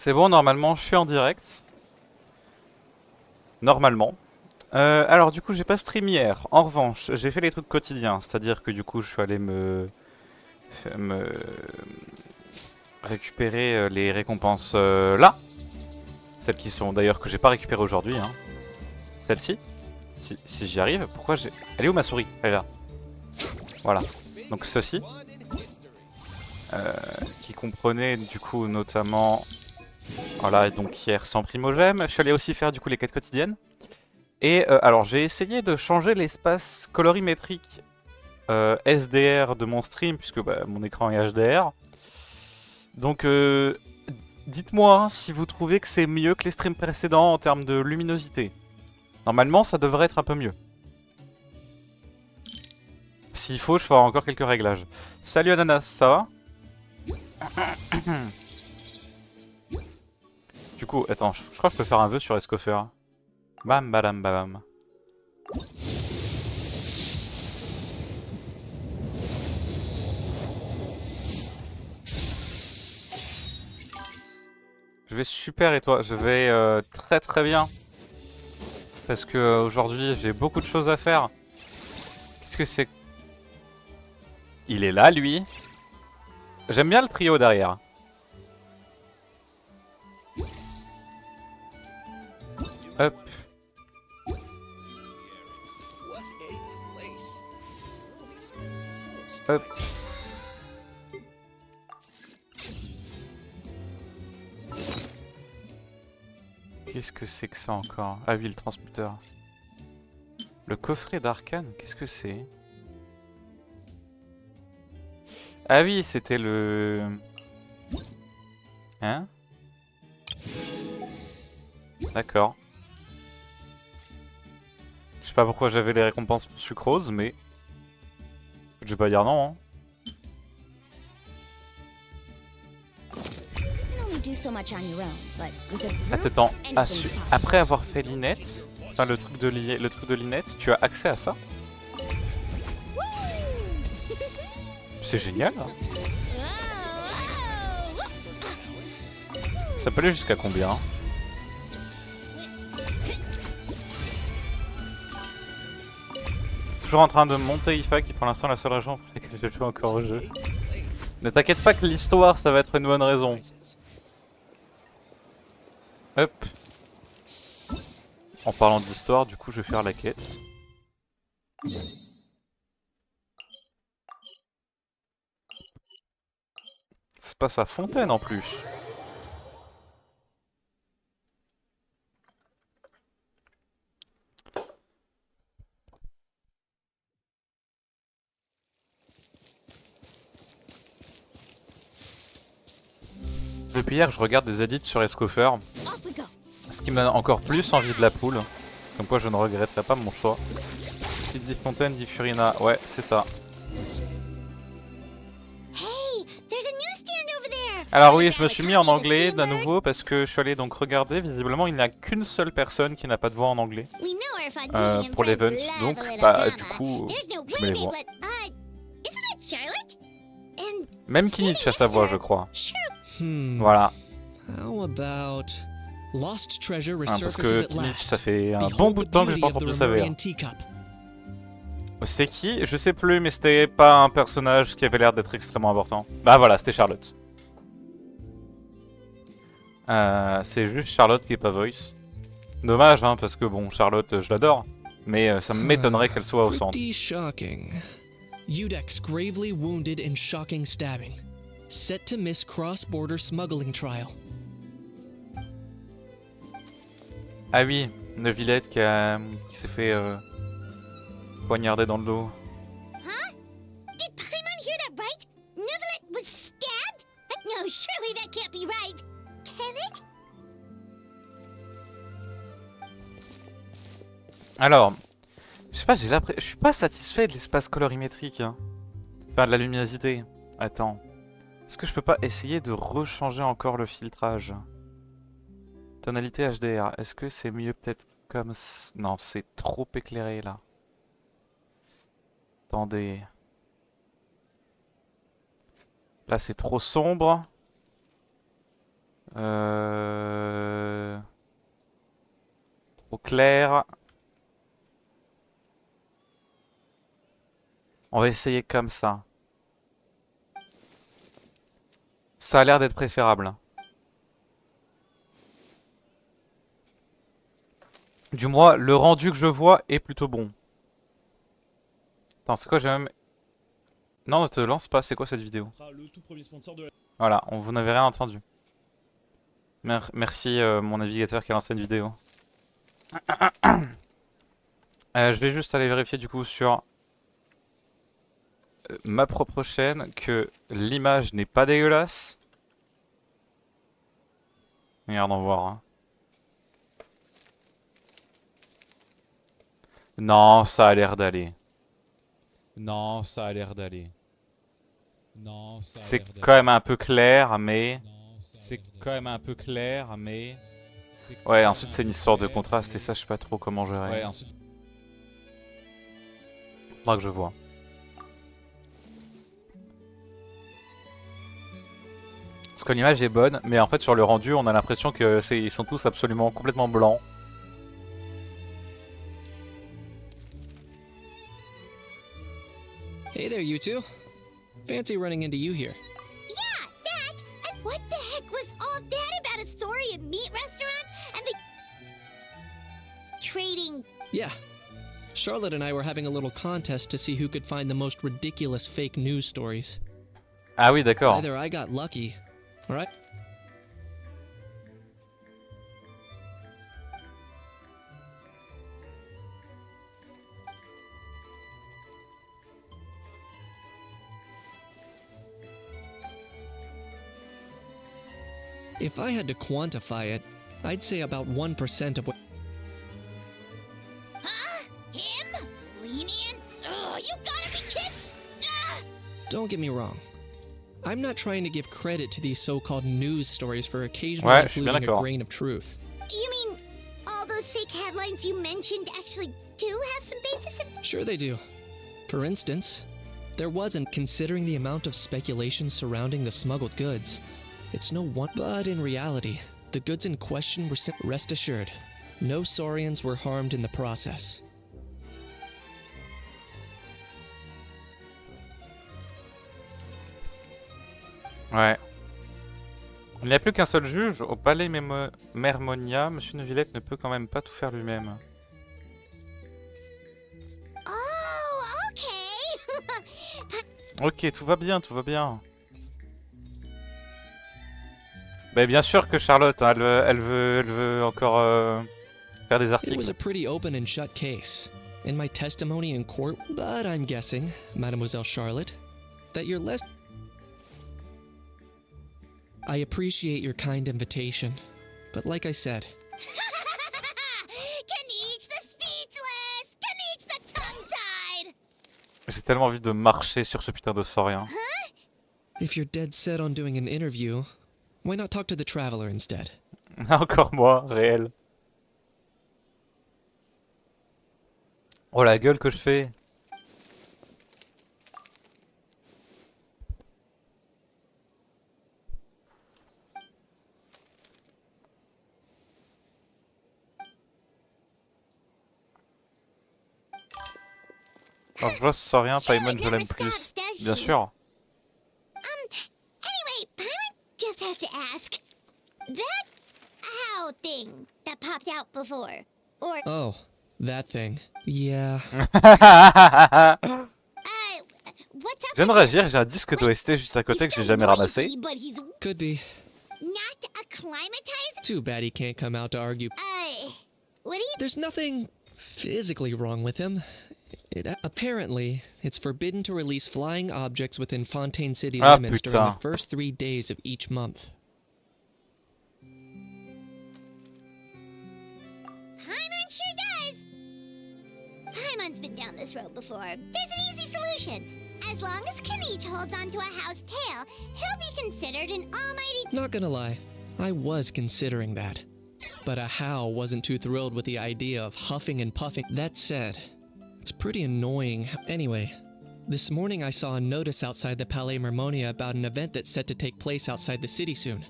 C'est bon, normalement, je suis en direct. Normalement. Alors, du coup, j'ai pas stream hier. En revanche, j'ai fait les trucs quotidiens. C'est-à-dire que du coup, je suis allé me récupérer les récompenses là. Celles qui sont d'ailleurs que j'ai pas récupérées aujourd'hui. Hein. Celle-ci. Si j'y arrive. Pourquoi j'ai... Elle est où ma souris? Elle est là. Voilà. Donc ceci. Qui comprenait du coup notamment... Voilà, donc hier sans primogème. Je suis allé aussi faire du coup les quêtes quotidiennes. Et alors j'ai essayé de changer l'espace colorimétrique SDR de mon stream, puisque bah, mon écran est HDR. Donc dites-moi si vous trouvez que c'est mieux que les streams précédents en termes de luminosité. Normalement ça devrait être un peu mieux. S'il faut, je ferai encore quelques réglages. Salut Ananas, ça va? Du coup, attends, je crois que je peux faire un vœu sur Escoffier. Bam badam bam. Je vais super et toi? Je vais très très bien. Parce que aujourd'hui j'ai beaucoup de choses à faire. Qu'est-ce que c'est? Il est là lui. J'aime bien le trio derrière. Hop. Hop. Qu'est-ce que c'est que ça encore? Ah oui, le transmuteur. Le coffret d'arcane, qu'est-ce que c'est? Ah oui, c'était le... Hein? D'accord. Je sais pas pourquoi j'avais les récompenses pour sucrose, mais... Je vais pas dire non, hein. Attends, après avoir fait Linette, enfin le truc de Linette, tu as accès à ça? C'est génial. Ça peut aller jusqu'à combien? Toujours en train de monter IFA, qui est pour l'instant la seule raison pour laquelle je joue encore au jeu. Ne t'inquiète pas que l'histoire, ça va être une bonne raison. Hop. En parlant d'histoire, du coup, je vais faire la quête. Ça se passe à Fontaine en plus. Depuis hier, je regarde des edits sur Escoffier. Ce qui m'a encore plus envie de la poule. Comme quoi, je ne regretterai pas mon choix. Qui dit Fontaine dit Furina. Ouais, c'est ça. Alors oui, je me suis mis en anglais d'un nouveau parce que je suis allé donc regarder. Visiblement, il n'y a qu'une seule personne qui n'a pas de voix en anglais pour l'event. Donc, bah, du coup, je mets les voix. Même Kinich a sa voix, je crois. Voilà. Parce que Kinich, ça fait un bon bout de temps que j'ai pas entendu sa voix. C'est qui? Je sais plus, mais c'était pas un personnage qui avait l'air d'être extrêmement important. Bah voilà, c'était Charlotte. C'est juste Charlotte qui est pas voice. Dommage, hein, parce que bon, Charlotte, je l'adore. Mais ça m'étonnerait qu'elle soit au centre. Udex gravely wounded in shocking stabbing. Set to miss cross-border smuggling trial. Ah oui, une Villette qui s'est fait poignarder dans le dos. Huh? Did Paimon hear that right? Neuvillette was stabbed? No, surely that can't be right. Can it? Alors, je sais pas, je suis pas satisfait de l'espace colorimétrique. Hein. Enfin, de la luminosité. Attends. Est-ce que je peux pas essayer de rechanger encore le filtrage? Tonalité HDR. Est-ce que c'est mieux peut-être comme... Non, c'est trop éclairé là. Attendez. Là, c'est trop sombre. Trop clair. On va essayer comme ça. Ça a l'air d'être préférable. Du moins, le rendu que je vois est plutôt bon. Attends, c'est quoi, j'ai même... Non, ne te lance pas, c'est quoi cette vidéo? Le tout premier sponsor de la... Voilà, vous n'avez rien entendu. Merci mon navigateur qui a lancé une vidéo. Je vais juste aller vérifier du coup sur ma propre chaîne que l'image n'est pas dégueulasse. Regardons voir. Hein. Non, ça a l'air d'aller. Non, ça a l'air d'aller. Non, ça a C'est l'air d'aller. quand même un peu clair, mais... C'est quand même un peu clair, mais... Ouais, ensuite c'est une histoire de contraste et ça je sais pas trop comment gérer. Ouais, ensuite... Faudra que je vois. Parce que l'image est bonne, mais en fait sur le rendu on a l'impression que ils sont tous absolument complètement blancs. Hey there, you two. Fancy running into you here. Yeah, that! And what the heck was all that about a story of meat restaurant and the... trading... Yeah. Charlotte and I were having a little contest to see who could find the most ridiculous fake news stories. Ah oui, d'accord. Either I got lucky, or I... If I had to quantify it, I'd say about 1% of what... Huh? Him? Lenient? Oh, you gotta be kidding! Ah! Don't get me wrong. I'm not trying to give credit to these so-called news stories for occasionally Ouais, je suis bien including a d'accord. grain of truth. You mean all those fake headlines you mentioned actually do have some basis in... Sure they do. For instance, there wasn't, considering the amount of speculation surrounding the smuggled goods. It's no one, but in reality, the goods in question were rest assured, no Saurians were harmed in the process. Ouais. Il n'y a plus qu'un seul juge. Au palais Mermonia, Monsieur Neuvillette ne peut quand même pas tout faire lui-même. Oh, okay! Ok, tout va bien, tout va bien. Bah bien sûr que Charlotte, hein, elle veut encore faire des It was articles. a pretty open and shut case. In my testimony in court, but I'm guessing, Mademoiselle Charlotte, that you're less... I appreciate your kind invitation, but like I said, Kaniche the speechless! Kaniche the tongue-tied! J'ai tellement envie de marcher sur ce putain de saurien. if you're dead set on doing an interview, why not talk to the Traveler instead? Encore moi, réel. Oh la gueule que je fais. Alors je vois ce saurien, Paimon je l'aime plus. Bien sûr. Anyway, Paimon just has to ask. That how thing that popped out before, or Oh, that thing. Yeah. what's up? Je viens de réagir, j'ai un disque d'OST juste à côté que j'ai jamais ramassé. But he's Could be. not acclimatized. Too bad he can't come out to argue. What do you? There's nothing physically wrong with him. Apparently, it's forbidden to release flying objects within Fontaine City Ah, limits during the putain. first 3 days of each month. Paimon sure does. Paimon's been down this road before. There's an easy solution. As long as Kaniche holds onto a house tail, he'll be considered an almighty... Not gonna lie, I was considering that. But Ahau wasn't too thrilled with the idea of huffing and puffing. That said, it's pretty annoying. Anyway, this morning I saw a notice outside the Palais Mermonia about an event that's set to take place outside the city soon.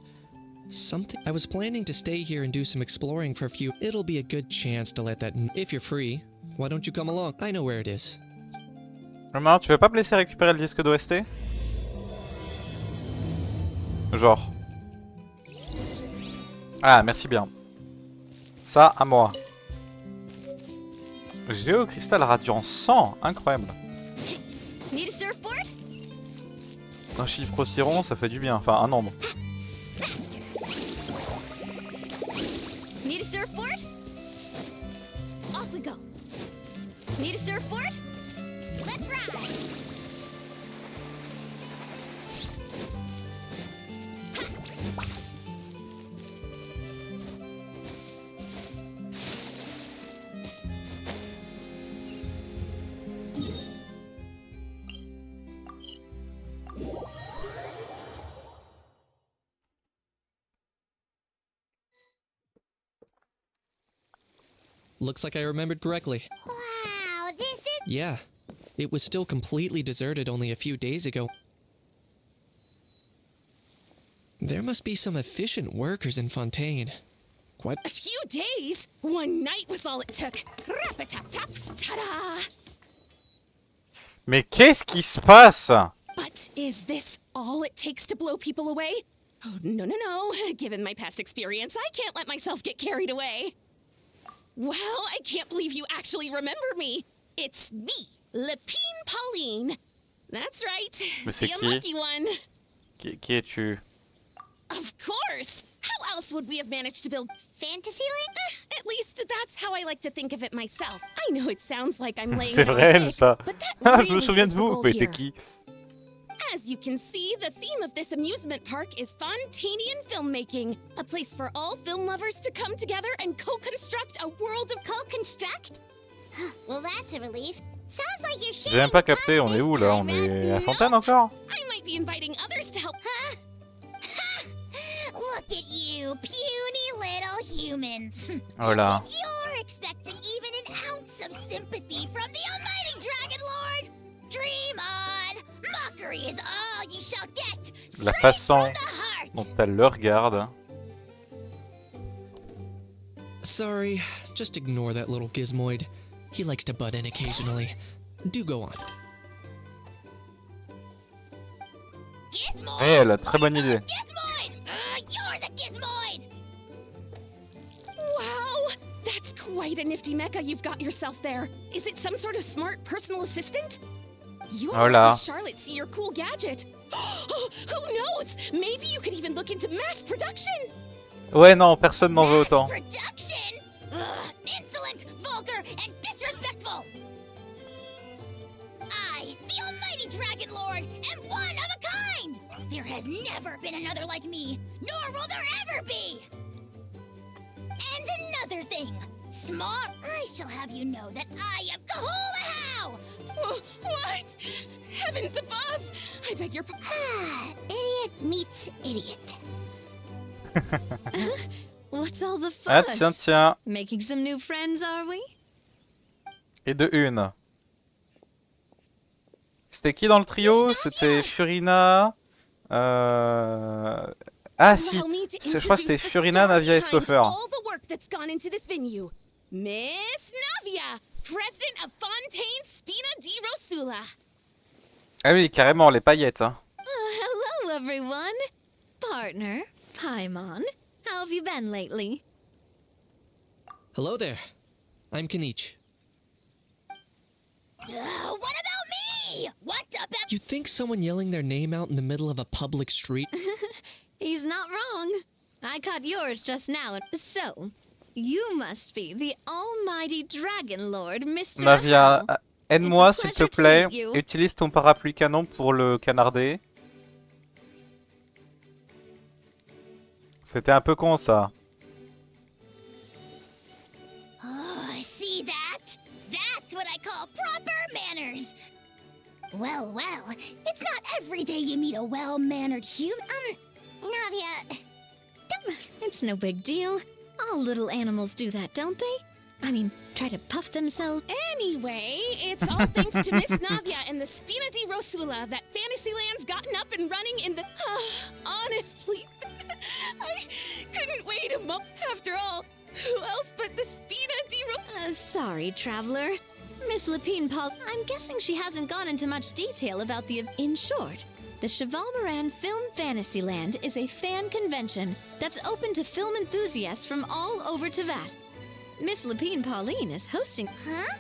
Something. I was planning to stay here and do some exploring for a few. It'll be a good chance to let that. If you're free, why don't you come along? I know where it is. Romain, tu veux pas me laisser récupérer le disque d'OST? Genre. Ah, merci bien. Ça, à moi. Géocristal radiant 100, incroyable. Need a surfboard? Un chiffre aussi rond, ça fait du bien. Enfin, un nombre. Need a surfboard? Off we go. Need a surfboard? Let's ride! Looks like I remembered correctly. Wow, this is... Yeah, it was still completely deserted only a few days ago. There must be some efficient workers in Fontaine. Quite. A few days? One night was all it took. Rap-a-tap-tap, ta-da! Mais qu'est-ce qui se passe? But is this all it takes to blow people away? Oh, no, no, no. Given my past experience, I can't let myself get carried away. Wow, I can't believe you actually remember me. It's me, Lepine Pauline. That's right. Mais c'est the qui? unlucky one. Qui es-tu? Of course. How else would we have managed to build Fantasyland? At least that's how I like to think of it myself. I know it sounds like I'm laying C'est it on vrai, thick, ça. but that Ah, je really me souviens is de the vous. goal Mais here. t'es qui? As you can see, the theme of this amusement park is Fontainian filmmaking, a place for all film lovers to come together and co-construct a world of Co-construct? Well, that's a relief. Sounds like you're J'ai même pas capté, on est où là? On est à Fontaine encore? I might be inviting others to help. Huh? Look at you, puny little humans. Oh là. If you're expecting even an ounce of sympathy from the almighty Dragon Lord, dream on. Mockery is all you shall get. La Straight façon from the heart. dont elle le regarde. Sorry, just ignore that little gizmoid. He likes to butt in occasionally. Do go on. Gizmoid. Eh, elle a très bonne idée. Gizmoid. You're the Gizmoid. Wow, that's quite a nifty mecha you've got yourself there. Is it some sort of smart personal assistant? You Oh won't là. let Charlotte see your cool gadget. Who knows? Maybe you could even look into mass production. Ouais, non, personne n'en veut Mass autant. production? Insolent, vulgar, and disrespectful! I, the almighty Dragon Lord, am one of a kind! There has never been another like me, nor will there ever be! And another thing, small, I shall have you know that I am Kahulahau! What? Heavens above! I beg your pardon. Idiot meets idiot. What's all the fuss? Ah tiens, tiens. Making some new friends, are we? Et de une. C'était qui dans le trio? C'était Furina. Ah si. Allow me to Je crois que c'était introduce the Furina, star Navia, behind Escoffier. all the work that's gone into this venue. Miss Navia, president of Fontaine Spina di Rosula. Ah oui, carrément, les paillettes. Hein. Hello, everyone. Partner, Paimon. How have you been lately? Hello there. I'm Kanich. What about me? What about... You'd think someone yelling their name out in the middle of a public street. He's not wrong. I caught yours just now. So, you must be the almighty Dragon Lord, Mr. Navia, Hao. aide-moi It's a s'il te pleasure to plaît. meet you. Utilise ton parapluie canon pour le canarder. C'était un peu con ça. Oh, see that? That's what I call proper manners. Well, it's not every day you meet a well-mannered human. Navia, It's no big deal. All little animals do that, don't they? I mean, try to puff themselves. Anyway, it's all thanks to Miss Navia and the Spina di Rosula that Fantasyland's gotten up and running in the... honestly, Who else but the Spina di Sorry, traveler. Miss Lapine Paul, I'm guessing she hasn't gone into much detail about the... In short, the Cheval Moran Film Fantasyland is a fan convention that's open to film enthusiasts from all over Teyvat. Miss Lapine Pauline is hosting... Huh?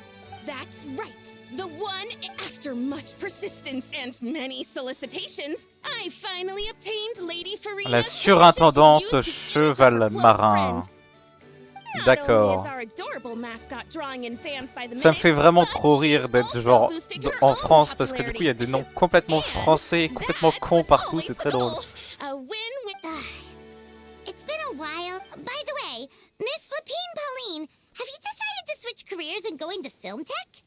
That's right. The one, after much persistence and many solicitations, I finally obtained Lady Farina's La permission surintendante to use the cheval image of her close marin. friend. Not D'accord. only is our adorable mascot drawing in fans by the Ça me minute, fait vraiment but trop she's rire d'être also genre boosting her en own France parce que du coup il y a des noms popularity. complètement And français, complètement that cons was partout, always c'est the très drôle. goal. A win-win. It's been a while. By the way, Miss Lapine Pauline, have you decided to switch careers and go into film tech?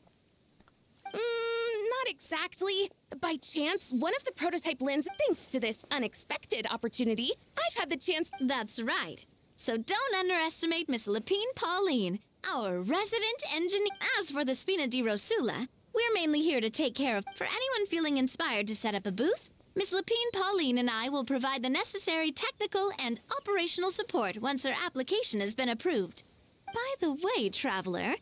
Not exactly. By chance, one of the prototype lens, thanks to this unexpected opportunity, I've had the chance. That's right. So don't underestimate Miss Lapine Pauline, our resident engineer. As for the Spina di Rosula, we're mainly here to take care of... For anyone feeling inspired to set up a booth, Miss Lapine Pauline and I will provide the necessary technical and operational support once their application has been approved. By the way, traveler,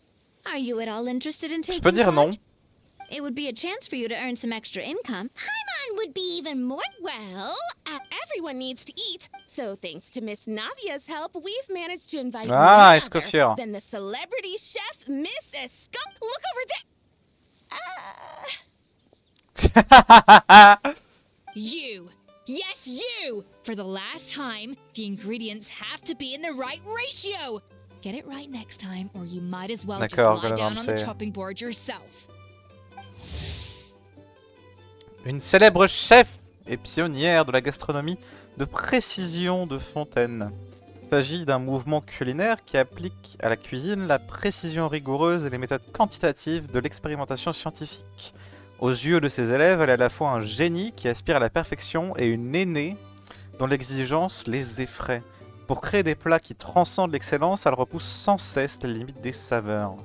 are you at all interested in taking Je peux dire part? non. It would be a chance for you to earn some extra income. Paimon would be even more... Well, everyone needs to eat. So thanks to Miss Navia's help, we've managed to invite Voilà, none Escoffier. other than the celebrity chef, Miss Escoffier. Look over there. You! Yes, you! For the last time, the ingredients have to be in the right ratio! Get it right next time, or you might as well just D'accord, lie je down on the l'annonçais. chopping board yourself. Une célèbre chef et pionnière de la gastronomie de précision de Fontaine. Il s'agit d'un mouvement culinaire qui applique à la cuisine la précision rigoureuse et les méthodes quantitatives de l'expérimentation scientifique. Aux yeux de ses élèves, elle est à la fois un génie qui aspire à la perfection et une aînée dont l'exigence les effraie. Pour créer des plats qui transcendent l'excellence, elle repousse sans cesse les limites des saveurs.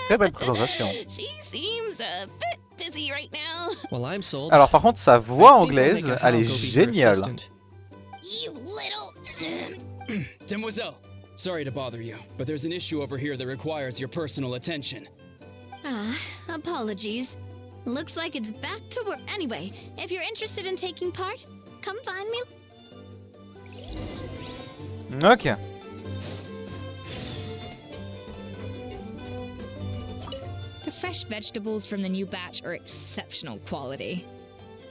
Très belle présentation. She seems a bit busy right now. Well, I'm sold. Alors par contre, sa voix I think I'll anglaise, make a elle est Hal go be her géniale. assistant. You little... Demoiselle, sorry to bother you, but there's an issue over here that requires your personal attention. Apologies. Looks like it's back to work. Anyway, if you're interested in taking part, come find me. Ok. The fresh vegetables from the new batch are exceptional quality.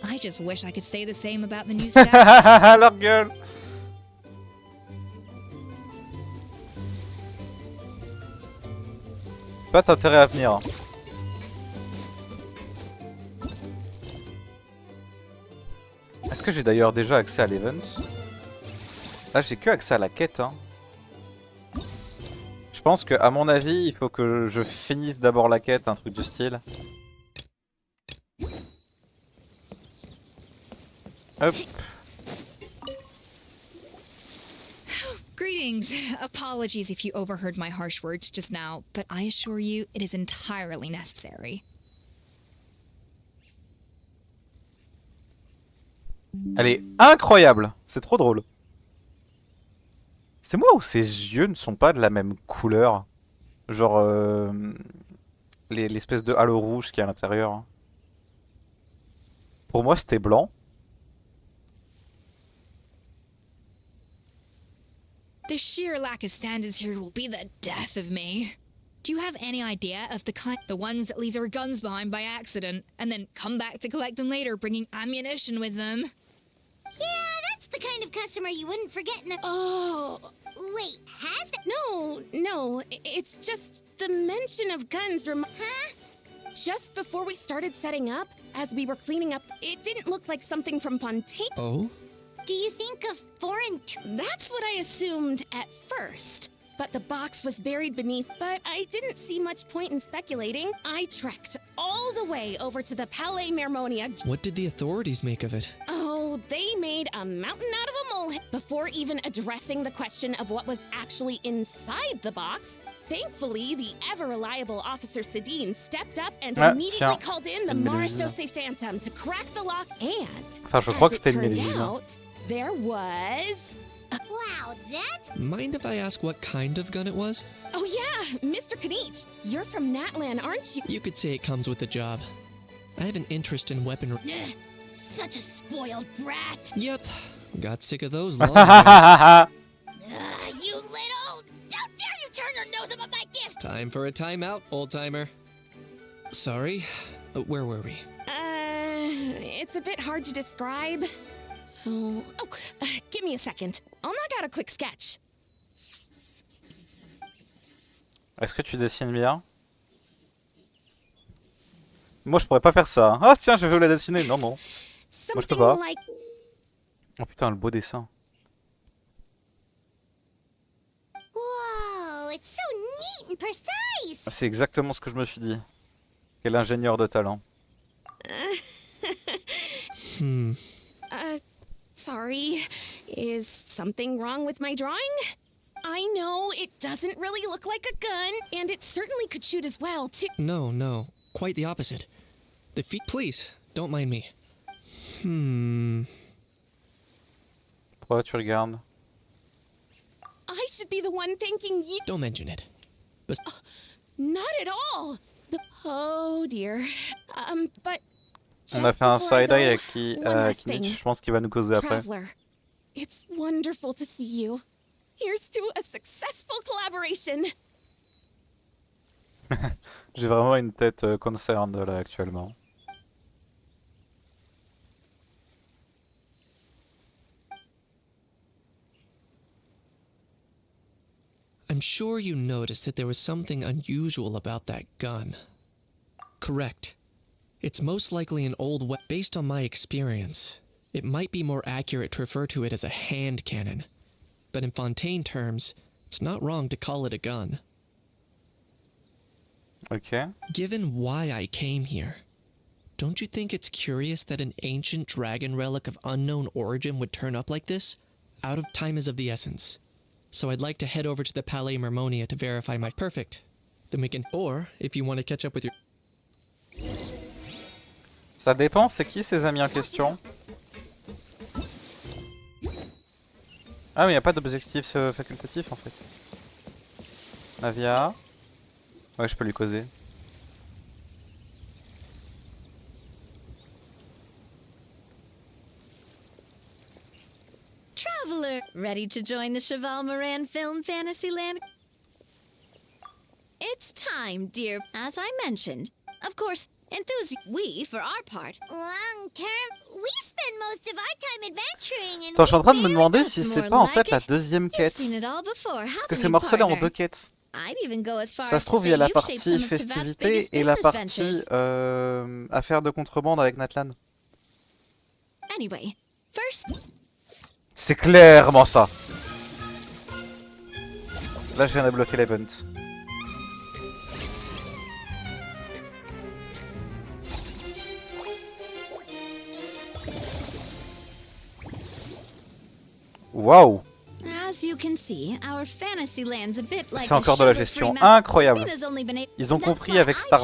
I just wish I could say the same about the new staff. Leur gueule. Toi, t'as intérêt à venir. Est-ce que j'ai d'ailleurs déjà accès à l'event? Là, j'ai que accès à la quête. Hein. Je pense que, à mon avis, il faut que je finisse d'abord la quête, un truc du style. Hop. Greetings. Apologies if you overheard my harsh words just now, but I assure you it is entirely necessary. Elle est incroyable. C'est trop drôle. C'est moi ou ses yeux ne sont pas de la même couleur? Genre l'espèce de halo rouge qui est à l'intérieur. Pour moi c'était blanc. The sheer lack of standards here will be the death of me. Do you have any idea of the ones that leave their guns behind by accident and then come back to collect them later, bringing ammunition with them? Yeah, that's the kind of customer you wouldn't forget in a... Oh, Wait, has it? no, it's just the mention of guns Huh? just before we started setting up, as we were cleaning up, it didn't look like something from Fontaine. Oh? Do you think of foreign... That's what I assumed at first. But the box was buried beneath, but I didn't see much point in speculating. I trekked all the way over to the Palais Mermonia. What did the authorities make of it? Oh, they made a mountain out of a molehill before even addressing the question of what was actually inside the box. Thankfully, the ever-reliable Officer Sedine stepped up and immediately tiens, called in the une Mélusine. Marechaussee Phantom to crack the lock and... Enfin, je crois que as it c'était une turned Mélusine. out, there was... Wow, That's Mind if I ask what kind of gun it was? Oh yeah, Mr. Kanich, you're from Natlan, aren't you? You could say it comes with the job. I have an interest in weaponry. Ugh, such a spoiled brat. Yep, got sick of those long ago. You little! How dare you turn your nose up at my gift! Time for a timeout, old-timer. Sorry, where were we? It's a bit hard to describe. Give me a second. I'll knock out a quick sketch. Est-ce que tu dessines bien? Moi je pourrais pas faire ça. Hein. Ah tiens, je veux la dessiner. Non, non. Moi je peux pas. Like... Oh putain, le beau dessin. Whoa, it's so neat and precise! C'est exactement ce que je me suis dit. Quel ingénieur de talent. Sorry. Is something wrong with my drawing? I know it doesn't really look like a gun, and it certainly could shoot as well, too. No, quite the opposite. The feet, please, don't mind me. Pourquoi tu regardes? I should be the one thanking you. Don't mention it. But Not at all. Oh dear. But On a fait un just before I side-eye go, avec one last Kinich, thing. je pense qu'il va nous causer après. Traveler, it's wonderful to see you. Here's to a successful collaboration. J'ai vraiment une tête concerned là actuellement. I'm sure you noticed that there was something unusual about that gun. Correct. It's most likely an old weapon. Based on my experience, it might be more accurate to refer to it as a hand cannon. But in Fontaine terms, it's not wrong to call it a gun. Ok. Given why I came here, don't you think it's curious that an ancient dragon relic of unknown origin would turn up like this? Out of time is of the essence. So I'd like to head over to the Palais Mermonia to verify my... Perfect. Then we can... Or, if you want to catch up with your... Ça dépend, c'est qui ces amis en question? Ah mais y a pas d'objectif facultatif en fait. Navia. Ouais, je peux lui causer. Traveler, ready to join the Cheval Moran Film Fantasyland? It's time, dear, as I mentioned. Of course, we, for our part. Long term, we spend most of our time adventuring and Attends, je suis en train de me demander That's si c'est more pas en like fait la it. deuxième You've quête. seen it all before, Parce que haven't c'est you, morcelé en partner? deux quêtes. I'd even go as far Ça as se to trouve, il y say a la you've shaped some partie of Tibet's festivité biggest et la business partie ventures. affaire de contrebande avec Natlan. Anyway, first, C'est clairement ça. Là, je viens de bloquer l'event. Waouh! as you can see, our fantasy land's a bit like C'est encore de la gestion incroyable. Ils ont compris avec Star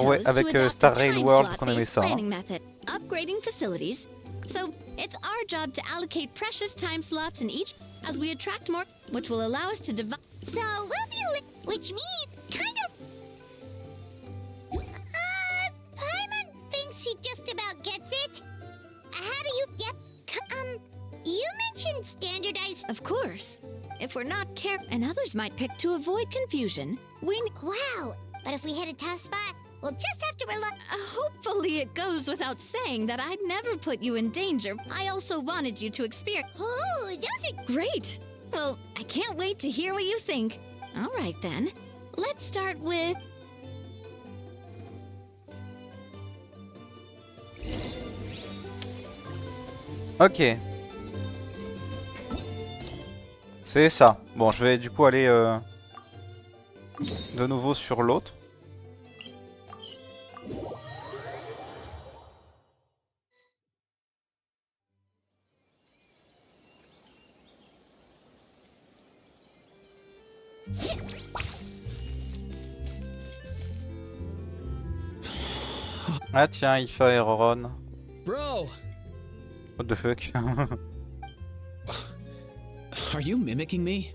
Rail World qu'on aimait ça. Hein. Upgrading facilities. So, it's our job to allocate precious time slots in each as we attract more, which will allow us to divide. so we'll be which means kind of. Paimon thinks she just about gets it. How do you get? You mentioned standardized. Of course. If we're not careful, and others might pick to avoid confusion, we. Wow, but if we hit a tough spot, we'll just have to rely. Hopefully, it goes without saying that I'd never put you in danger. I also wanted you to experience. Oh, those are Great! Well, I can't wait to hear what you think. All right then. Let's start with. Ok. C'est ça. Bon, je vais du coup aller de nouveau sur l'autre. Ah tiens, il fait Ron. Bro! What the fuck? Are you mimicking me?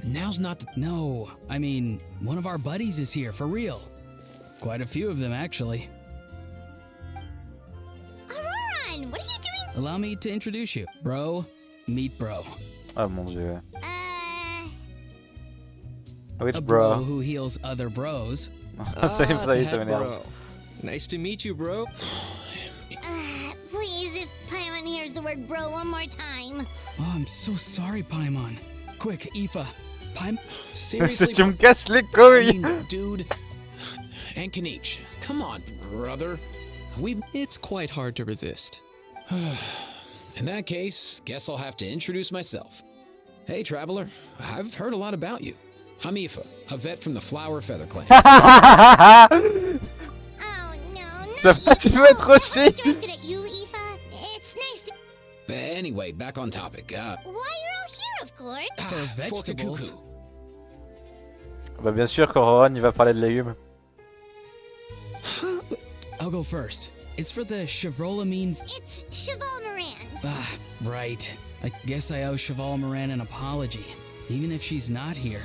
Now's not the... No, I mean, one of our buddies is here, for real. Quite a few of them, actually. Auroran, what are you doing? Allow me to introduce you. Bro, meet bro. Oh mon dieu. A Which bro bro? who heals other bros. Ça m'énerve. bro. Nice to meet you, bro. Please, if Paimon hears the word bro one more time. Oh, I'm so sorry, Paimon. Quick, Aoife. Si Seriously, tu me casses les I couilles! mean, dude. And Kanich, come on, brother. It's quite hard to resist. In that case, guess I'll have to introduce myself. Hey, traveler. I've heard a lot about you. I'm Aoife, a vet from the Flower Feather Clan. Oh no, Ça not va, tu you. veux être aussi? I was directed at you, Aoife. It's nice to... Anyway, back on topic. Why you're all here, of course. For vegetables. Kuku. Bah bien sûr qu'Auroran il va parler de légumes. I'll go first. It's for the Chevrolamine. It's Cheval Moran. Ah, right. I guess I owe Cheval Moran an apology, even if she's not here.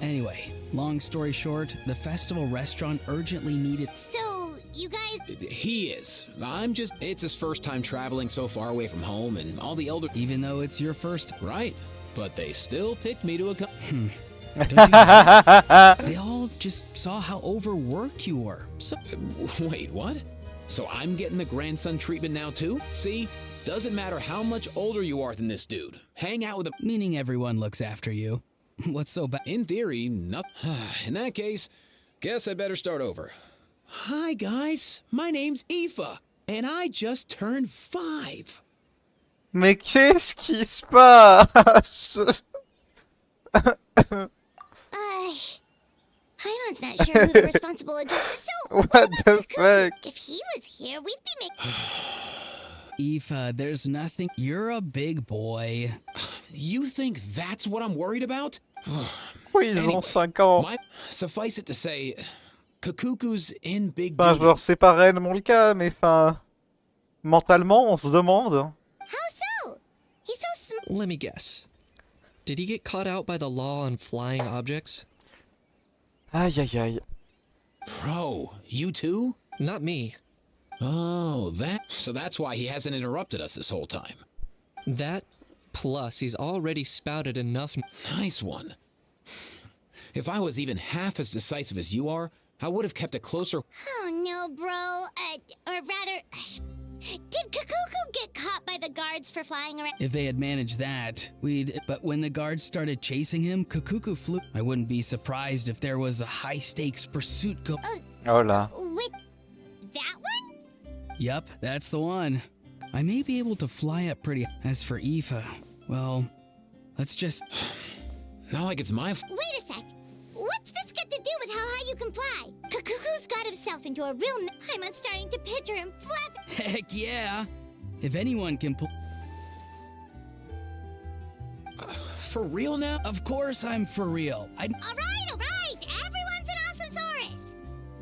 Anyway, long story short, the festival restaurant urgently needed. So, you guys... He is. I'm just... It's his first time traveling so far away from home, and all the elder... Even though it's your first. Right. But they still picked me to accompany... Don't you get it? They all just saw how overworked you were. So Wait, what? So I'm getting the grandson treatment now too? See? Doesn't matter how much older you are than this dude. Hang out with him. meaning everyone looks after you. What's so bad? In theory, not... In that case, guess I better start over. Hi, guys. My name's Aoife, and I just turned 5. Mais qu'est-ce qui se passe? Paimon's not sure who the responsible adult is, so... What about the Cuckoo? fuck? If he was here, we'd be making... Aoife, there's nothing. You're a big boy. You think that's what I'm worried about? Oui, ils ont 5 ans. Suffice it to say, Kakuku's in big Enfin, duty. genre, c'est pas réellement le cas, mais enfin... Mentalement, on se demande. How so? He's so smart. Let me guess. Did he get caught out by the law on flying objects? Aïe aïe aïe. Bro, you too? Not me. Oh, so that's why he hasn't interrupted us this whole time. That, plus he's already spouted enough. Nice one. If I was even half as decisive as you are, I would have kept a closer... Oh no, bro. Or rather... Did Kakuku get caught by the guards for flying around? If they had managed that, we'd. But when the guards started chasing him, Kakuku flew. I wouldn't be surprised if there was a high stakes pursuit go. Oh là. With that one? Yup, that's the one. I may be able to fly up pretty. As for Aoife, well, let's just. Not like it's my... Wait a sec. What's this got to do with how high you can fly? Kakuku's got himself into a real... I'm starting to picture him flap... Heck yeah! If anyone can pull. For real now? Of course I'm for real. All right. Everyone's an awesome Saurus.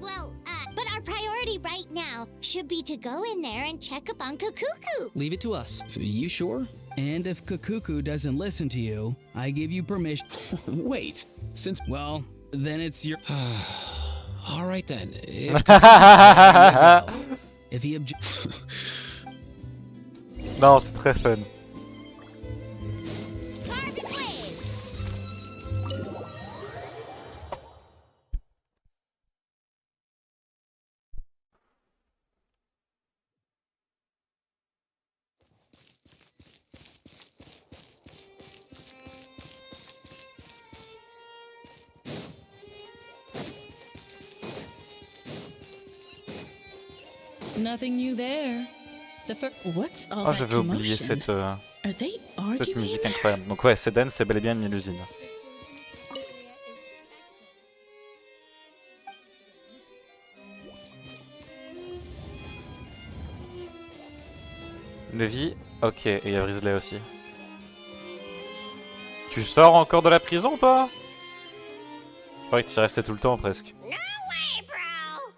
Well, but our priority right now should be to go in there and check up on Kakuku. Leave it to us. You sure? And if Kakuku doesn't listen to you, I give you permission. Wait, since... Well, then it's your. All right then. If he objects. Non, c'est très fun. Carbon waves. Nothing new there. What's all Oh, that j'avais oublié commotion? Are they cette arguing? musique incroyable. Donc ouais, Sedan, c'est bel et bien une mélusine. Levi, ok, et il y a Brisley aussi. Tu sors encore de la prison, toi? Je croyais que tu y restais tout le temps, presque. No way, bro.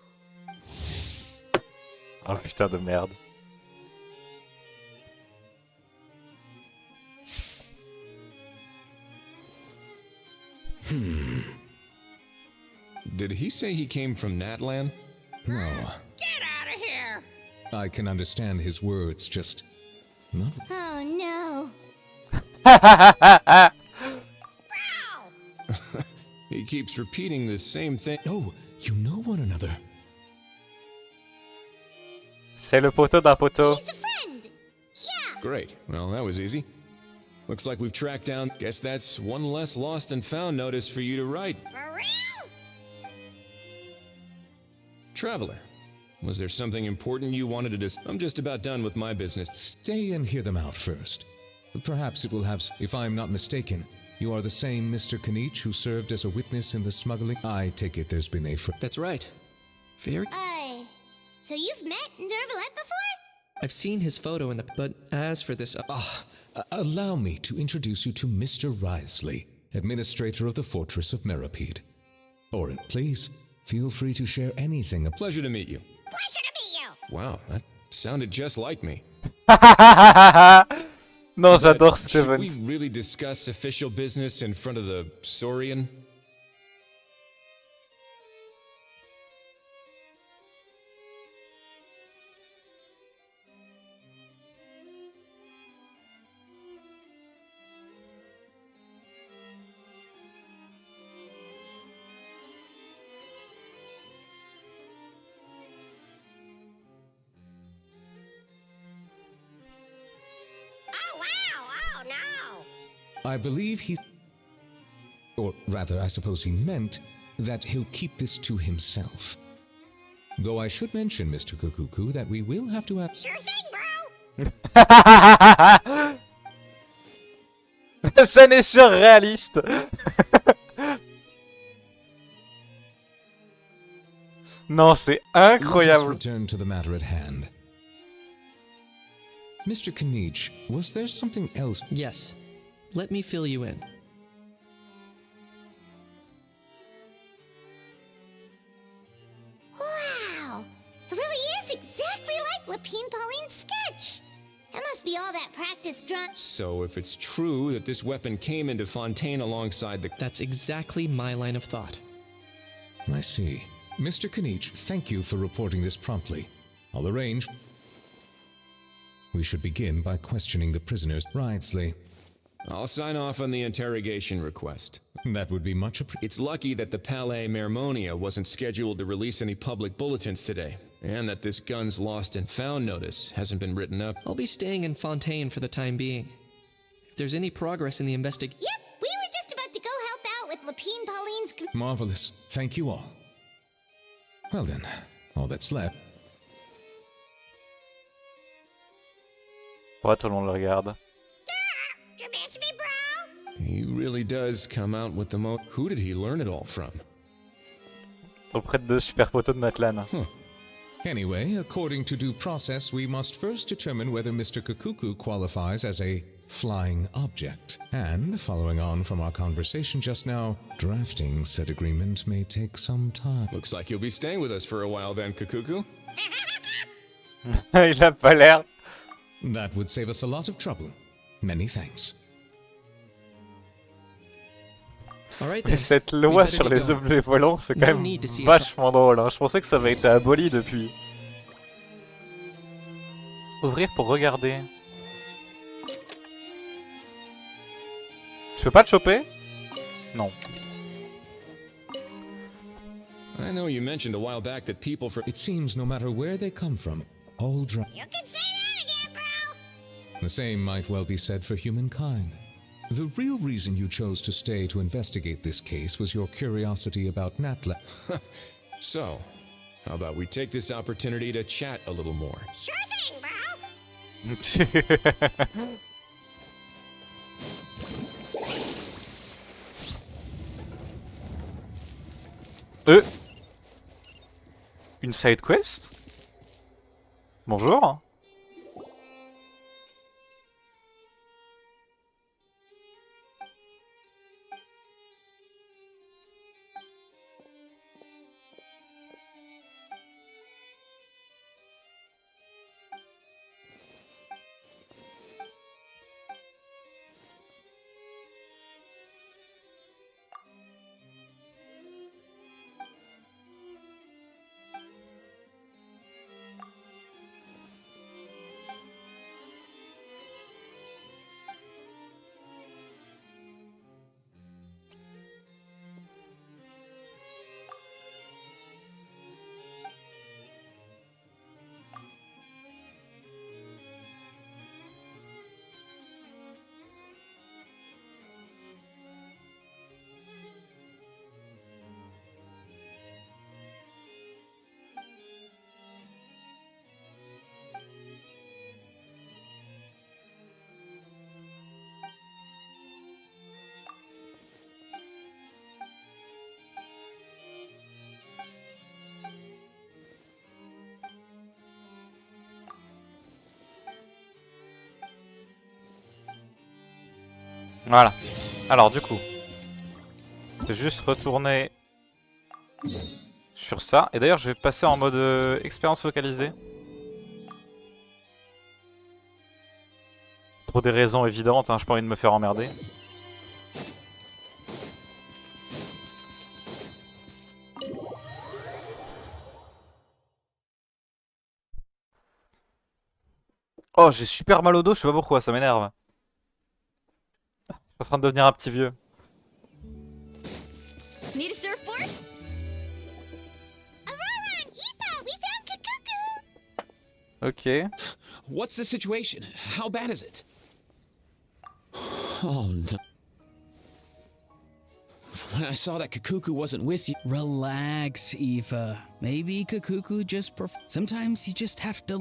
Oh putain de merde. Did he say he came from Natlan? No. Get out of here! I can understand his words, just not. Oh no. He keeps repeating the same thing. Oh, you know one another. C'est le poteau d'un poteau. He's a friend. Yeah. Great. Well, that was easy. Looks like we've tracked down. Guess that's one less lost and found notice for you to write. For real? Traveler, was there something important you wanted to dis- I'm just about done with my business. Stay and hear them out first. Perhaps it will have. If I'm not mistaken, you are the same Mr. Kanich who served as a witness in the smuggling. I take it there's been a. That's right. Very. So you've met Nervalette before? I've seen his photo in the. But as for this. Allow me to introduce you to Mr. Wriothesley, administrator of the Fortress of Meripede. Orin, please, feel free to share anything. Pleasure to meet you. Pleasure to meet you. Wow, that sounded just like me. Non, j'adore cet Should event. we really discuss official business in front of the Saurian? Oh wow. Oh no. I believe he. Or rather, I suppose he meant that he'll keep this to himself. Though I should mention, Mr. Kukuku, that we will have to have. Sure thing, bro. La scène est surréaliste. Non, c'est Let us incroyable. return to the matter at hand. Mr. Kanich, was there something else? Yes. Let me fill you in. Wow. It really is exactly like Lapine Pauline's sketch. That must be all that practice drawn. So if it's true that this weapon came into Fontaine alongside the... That's exactly my line of thought. I see. Mr. Kanich, thank you for reporting this promptly. I'll arrange. We should begin by questioning the prisoners. Wriothesley. I'll sign off on the interrogation request. That would be much appreciated. It's lucky that the Palais Mermonia wasn't scheduled to release any public bulletins today, and that this guns lost and found notice hasn't been written up. I'll be staying in Fontaine for the time being. If there's any progress in the investigation. Yep, we were just about to go help out with Lapine Pauline's. Marvelous. Thank you all. Well then, all that's left. Ouais, tout le monde le regarde. You miss me, bro? He really does come out with the mo... Who did he learn it all from? Auprès de deux super poteaux de Natlan. Anyway, according to due process, we must first determine whether Mr. Kukuku qualifies as a flying object. And, following on from our conversation just now, drafting said agreement may take some time. Looks like you'll be staying with us for a while then, Kukuku. Il a pas l'air. That would save us a lot of trouble. Many thanks. All right Mais then. cette We loi better sur get les going. objets volants, c'est quand No même need to see if vachement drôle. Hein. Je pensais que ça avait été aboli depuis. Ouvrir pour regarder. Tu peux pas le choper? Non. I know you mentioned a while back that people for... It seems no matter where they come from, all You can say that again, bro. The same might well be said for humankind. The real reason you chose to stay to investigate this case was your curiosity about Natla. So, how about we take this opportunity to chat a little more? Sure thing, bro. Une side quest? Bonjour. Voilà. Alors du coup, je vais juste retourner sur ça. Et d'ailleurs, je vais passer en mode expérience focalisée. Pour des raisons évidentes, hein, j'ai pas envie de me faire emmerder. Oh, j'ai super mal au dos, je sais pas pourquoi, ça m'énerve. Je suis en train de devenir un petit vieux. Need a surfboard? Aurora and Aoife, we found Kukuku! Ok. What's the situation? How bad is it? Oh no. When I saw that Kukuku wasn't with you. Relax, Aoife. Maybe Kukuku just sometimes you just have to...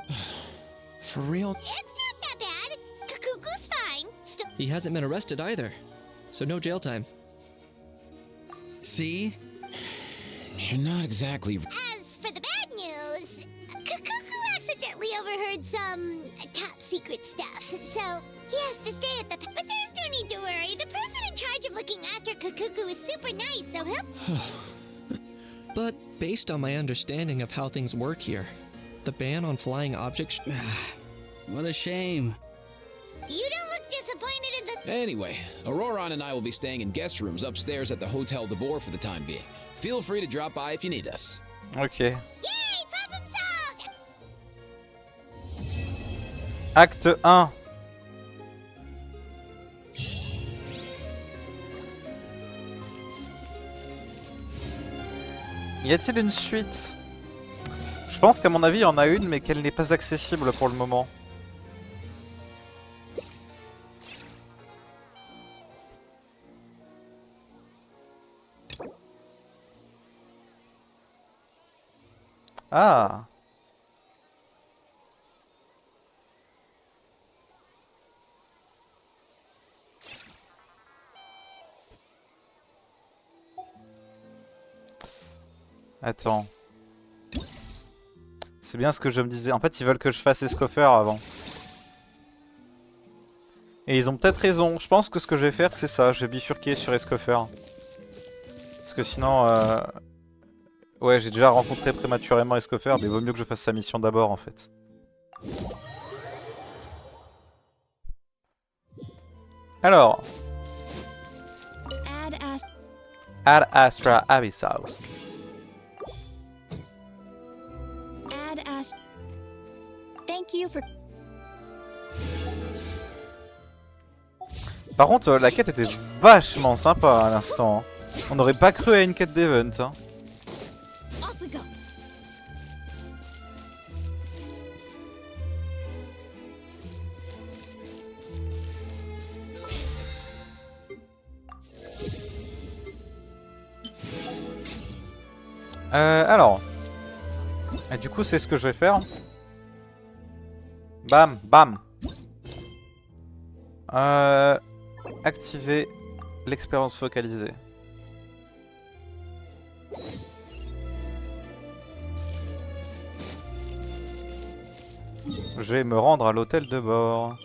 For real? It's not that bad. Kukuku's fine. Still, He hasn't been arrested either, so no jail time. See? You're not exactly... as for the bad news, Kukuku accidentally overheard some top secret stuff, so he has to stay at the... But there's no need to worry. The person in charge of looking after Kukuku is super nice, so he'll... But based on my understanding of how things work here, the ban on flying objects... What a shame. You don't look disappointed in the... Anyway, Auroron and I will be staying in guest rooms upstairs at the Hotel de Boer for the time being. Feel free to drop by if you need us. Ok. Yay, problem solved! Acte 1. Y a-t-il une suite? Je pense qu'à mon avis, il y en a une, mais qu'elle n'est pas accessible pour le moment. Ah. Attends. C'est bien ce que je me disais. En fait, ils veulent que je fasse Escoffier avant. Et ils ont peut-être raison. Je pense que ce que je vais faire, c'est ça. Je vais bifurquer sur Escoffier. Parce que sinon... Ouais, j'ai déjà rencontré prématurément Escoffier, mais il vaut mieux que je fasse sa mission d'abord, en fait. Alors. Ad Astra Abyssausk. Thank you for... Par contre, la quête était vachement sympa à l'instant. On n'aurait pas cru à une quête d'event. Hein. Off we go. Alors. Et du coup, c'est ce que je vais faire. Bam, bam. Activer l'expérience focalisée. Je vais me rendre à l'hôtel de bord.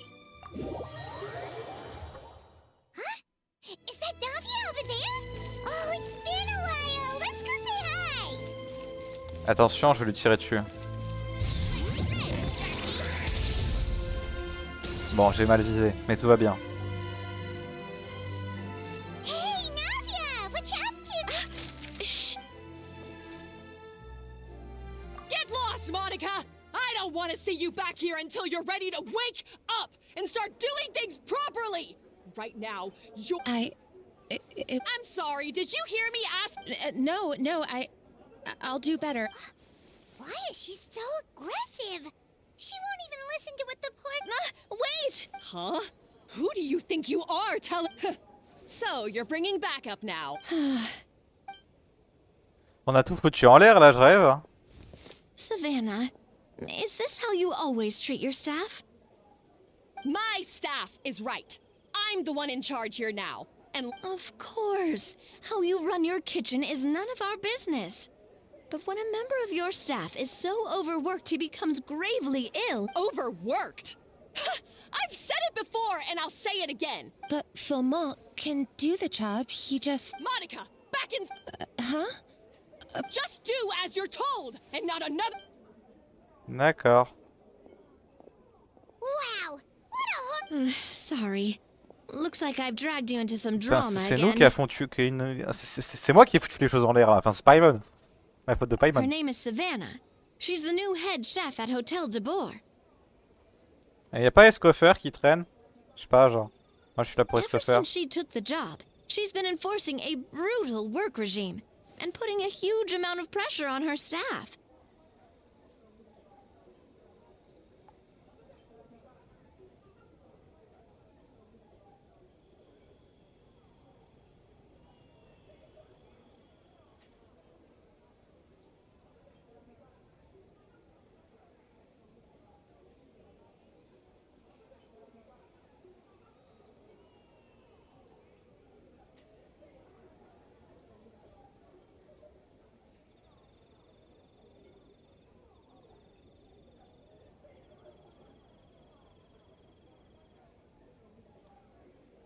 Is that Davia over there? Oh, it's been a while. Let's go say hi. Attention, je vais lui tirer dessus. Bon, j'ai mal visé, mais tout va bien. Hey, Navia, what you up to? Shh. Get lost, Monica! I don't want to see you back here until you're ready to wake up and start doing things properly! Right now, you're... I'm sorry, did you hear me ask... No, I'll do better. Why is she so aggressive? She won't even listen to what the poor... Wait! Huh? Who do you think you are telling... So, you're bringing backup now. On a tout foutu en l'air là, je rêve. Savannah, is this how you always treat your staff? My staff is right. I'm the one in charge here now. And Of course. How you run your kitchen is none of our business. But when a member of your staff is so overworked he becomes gravely ill... overworked? I've said it before, and I'll say it again. But Philmont can do the job, he just... Monica, back in... Huh? Just do as you're told, and not another... D'accord. Wow, what a hook! Sorry. Looks like I've dragged you into some Putain, drama c'est again. nous qui avons foutu... C'est moi qui ai foutu les choses en l'air, là. Enfin, c'est Paimon. La faute de Her Paimon. name is Savannah. She's the new head chef at Hotel Début. Et y a pas Escoffier qui traîne? Je sais pas, genre. Moi, je suis là pour Ever Escoffier. since she took the job, she's been enforcing a brutal work regime and putting a huge amount of pressure on her staff.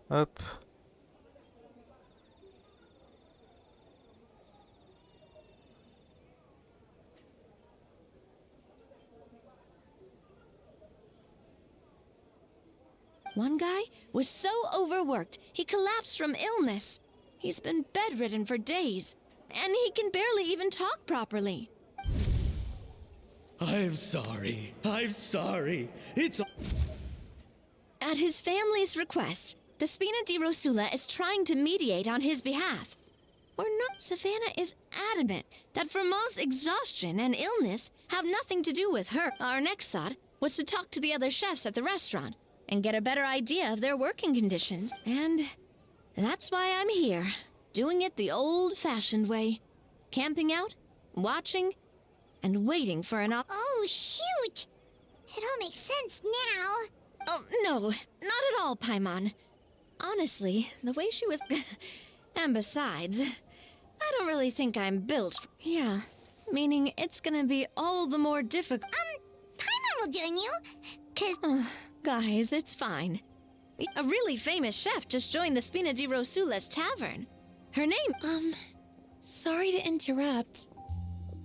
Hop. One guy was so overworked, he collapsed from illness. He's been bedridden for days, and he can barely even talk properly. I'm sorry. I'm sorry. It's... At his family's request, the Spina di Rosula is trying to mediate on his behalf. Or not, Savannah is adamant that Vermont's exhaustion and illness have nothing to do with her. Our next thought was to talk to the other chefs at the restaurant and get a better idea of their working conditions. And that's why I'm here, doing it the old-fashioned way. Camping out, watching, and waiting for an Oh, shoot! It all makes sense now. Oh, no, not at all, Paimon. Honestly, the way she was... And besides, I don't really think I'm built for... Yeah, meaning it's gonna be all the more difficult... Paimon will join you, 'cause... Guys, it's fine. A really famous chef just joined the Spina di Rosula's tavern. Her name... Sorry to interrupt.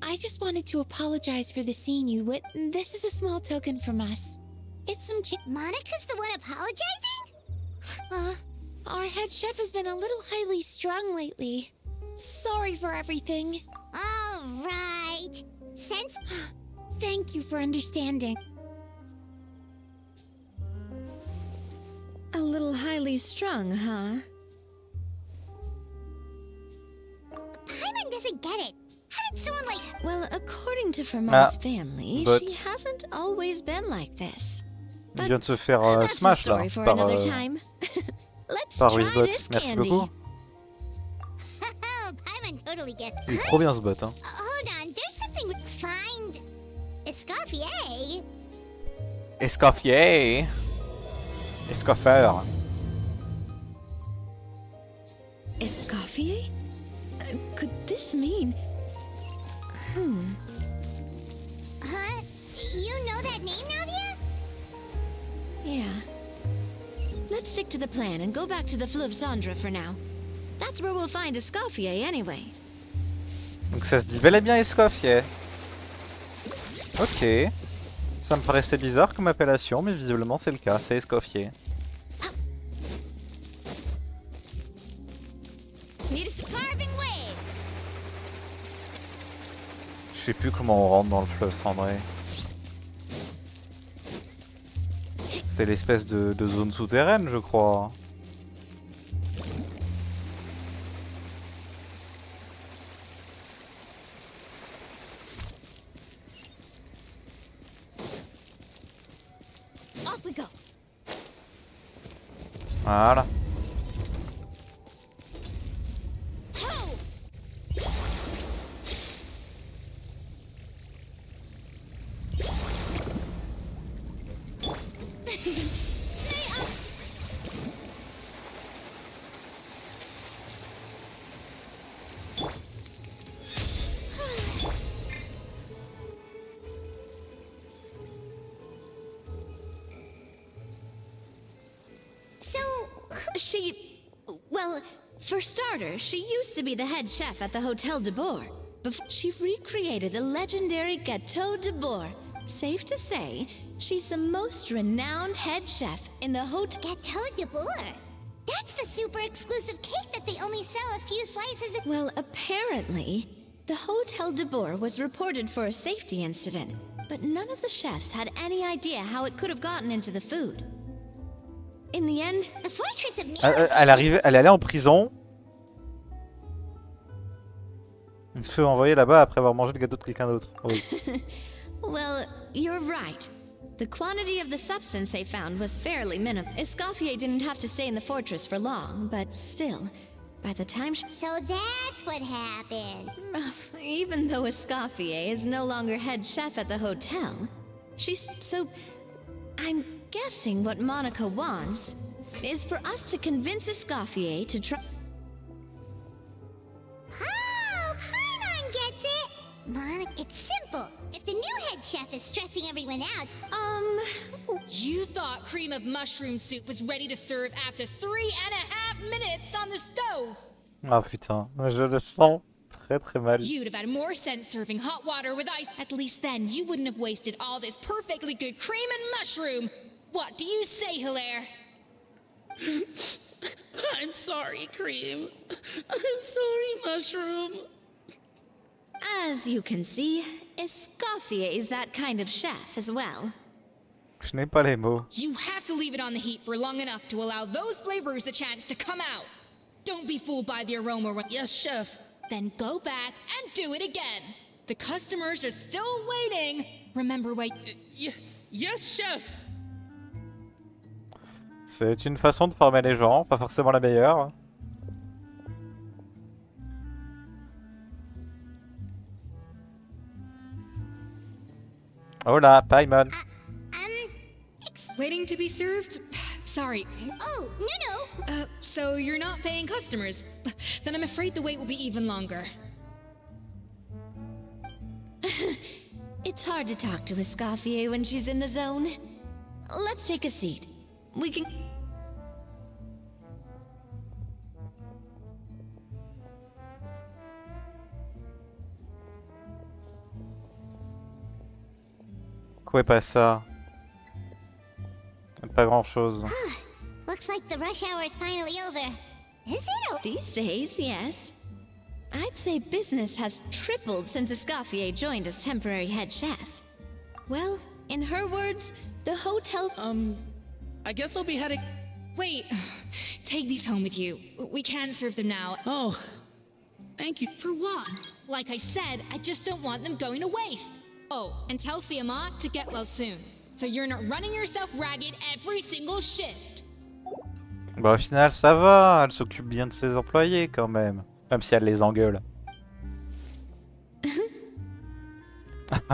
I just wanted to apologize for the scene you This is a small token from us. It's some Monica's the one apologizing? Our head chef has been a little highly strung lately. Sorry for everything. All right. Sense... Thank you for understanding. A little highly strung, huh? Paimon doesn't get it. How did someone like... Well, according to Vermont's family, but- she hasn't always been like this. Il vient de se faire That's a smash là story for par, another time. Let's par try Wizbot. this Merci candy. beaucoup. Oh, Paimon totally gets... Il est trop bien ce bot, hein. Hold on, there's something... Find... Escoffier? Escoffier. Escoffier. Escoffier? Could this mean... Huh? You know that name, Navia? Yeah. Let's stick to the plan and go back to the Fleuve Cendre for now. That's where we'll find Escoffier anyway. Donc ça se dit bel et bien Escoffier. Ok. Ça me paraissait bizarre comme appellation, mais visiblement c'est le cas, c'est Escoffier. Need some carving waves. Je sais plus comment on rentre dans le fleuve cendré. C'est l'espèce de zone souterraine, je crois. Off we go. Voilà. Well, for starters, she used to be the head chef at the Hotel de Boer. Before she recreated the legendary Gâteau de Boer. Safe to say, she's the most renowned head chef in the Hotel Gâteau de Boer? That's the super exclusive cake that they only sell a few slices of. Well, apparently, the Hotel de Boer was reported for a safety incident, but none of the chefs had any idea how it could have gotten into the food. In the end, the fortress of elle est allée en prison. Il se fait envoyer là-bas après avoir mangé le gâteau de quelqu'un d'autre. Oui. Well, you're right. The quantity of the substance they found was fairly minimal. Escoffier didn't have to stay in the fortress for long, but still, by the time she... So that's what happened. Even though Escoffier is no longer head chef at the hotel, so... I'm guessing what Monica wants is for us to convince Escoffier to try... Oh, Paimon gets it! Monica, it's simple. If the new head chef is stressing everyone out... You thought cream of mushroom soup was ready to serve after 3.5 minutes on the stove! Ah putain, je le sens très très mal. You'd have had more sense serving hot water with ice. At least then, you wouldn't have wasted all this perfectly good cream and mushroom! What do you say, Hilaire? I'm sorry, Cream. I'm sorry, Mushroom. As you can see, Escoffier is that kind of chef as well. Je n'ai pas les mots. You have to leave it on the heat for long enough to allow those flavors the chance to come out. Don't be fooled by the aroma. Yes, chef. Then go back and do it again. The customers are still waiting. Remember what... Yes, chef. C'est une façon de former les gens, pas forcément la meilleure. Hola, Paimon. Waiting to be served? Sorry. Oh, no. So you're not paying customers? Then I'm afraid the wait will be even longer. It's hard to talk to Escoffier when she's in the zone. Let's take a seat. We can... Quoi pas ça? Pas grand chose. Looks like the rush hour is finally over. Is it? These days, yes. I'd say business has tripled since Escoffier joined as temporary head chef. Well, in her words, the hotel... I guess I'll be heading... Wait, take these home with you. We can't serve them now. Oh, thank you. For what? Like I said, I just don't want them going to waste. Oh, and tell Fiamma to get well soon, so you're not running yourself ragged every single shift. Bah au final ça va, elle s'occupe bien de ses employés quand même. Même si elle les engueule.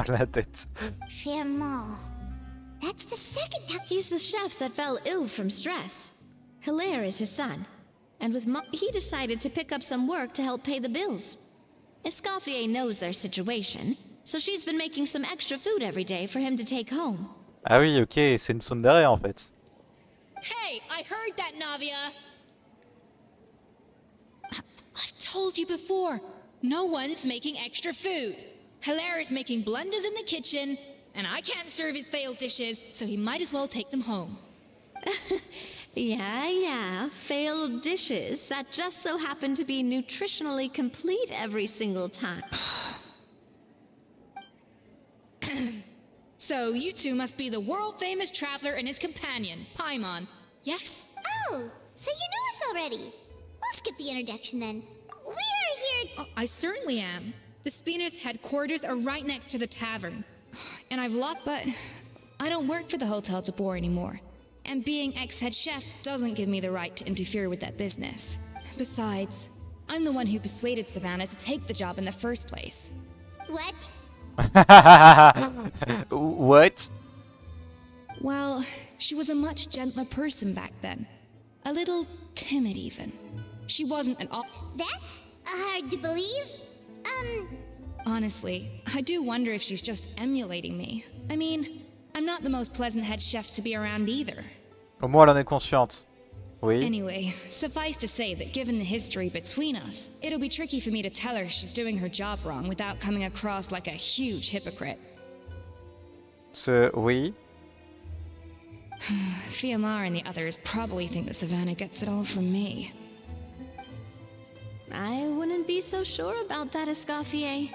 La tête. Fiamma. That's the second time. He's the chef that fell ill from stress. Hilaire is his son. And with he decided to pick up some work to help pay the bills. Escoffier knows their situation, so she's been making some extra food every day for him to take home. Ah oui, ok, c'est une tsundere en fait. Hey, I heard that, Navia! I've told you before, no one's making extra food. Hilaire is making blunders in the kitchen, and I can't serve his failed dishes, so he might as well take them home. Yeah, failed dishes that just so happen to be nutritionally complete every single time. So you two must be the world-famous traveler and his companion, Paimon. Yes? Oh, so you know us already. We'll skip the introduction then. We are here... Oh, I certainly am. The Spina's headquarters are right next to the tavern. And I've locked, but I don't work for the Hotel de Boer anymore. And being ex-head chef doesn't give me the right to interfere with that business. Besides, I'm the one who persuaded Savannah to take the job in the first place. What? What? Well, she was a much gentler person back then. A little timid even. She wasn't at all... That's hard to believe. Honestly, I do wonder if she's just emulating me. I mean, I'm not the most pleasant head chef to be around either. Au moins elle en est consciente. Oui. Anyway, suffice to say that given the history between us, it'll be tricky for me to tell her she's doing her job wrong without coming across like a huge hypocrite. Oui. Fiamar and the others probably think that Savannah gets it all from me. I wouldn't be so sure about that, Escoffier.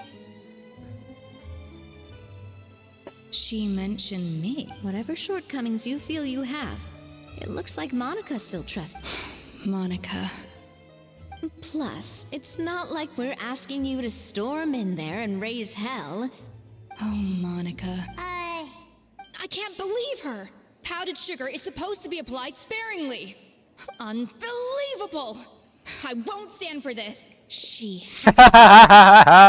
She mentioned me. Whatever shortcomings you feel you have, it looks like Monica still trusts. Monica. Plus, it's not like we're asking you to storm in there and raise hell. Oh, Monica. I can't believe her! Powdered sugar is supposed to be applied sparingly. Unbelievable! I won't stand for this. She Wait,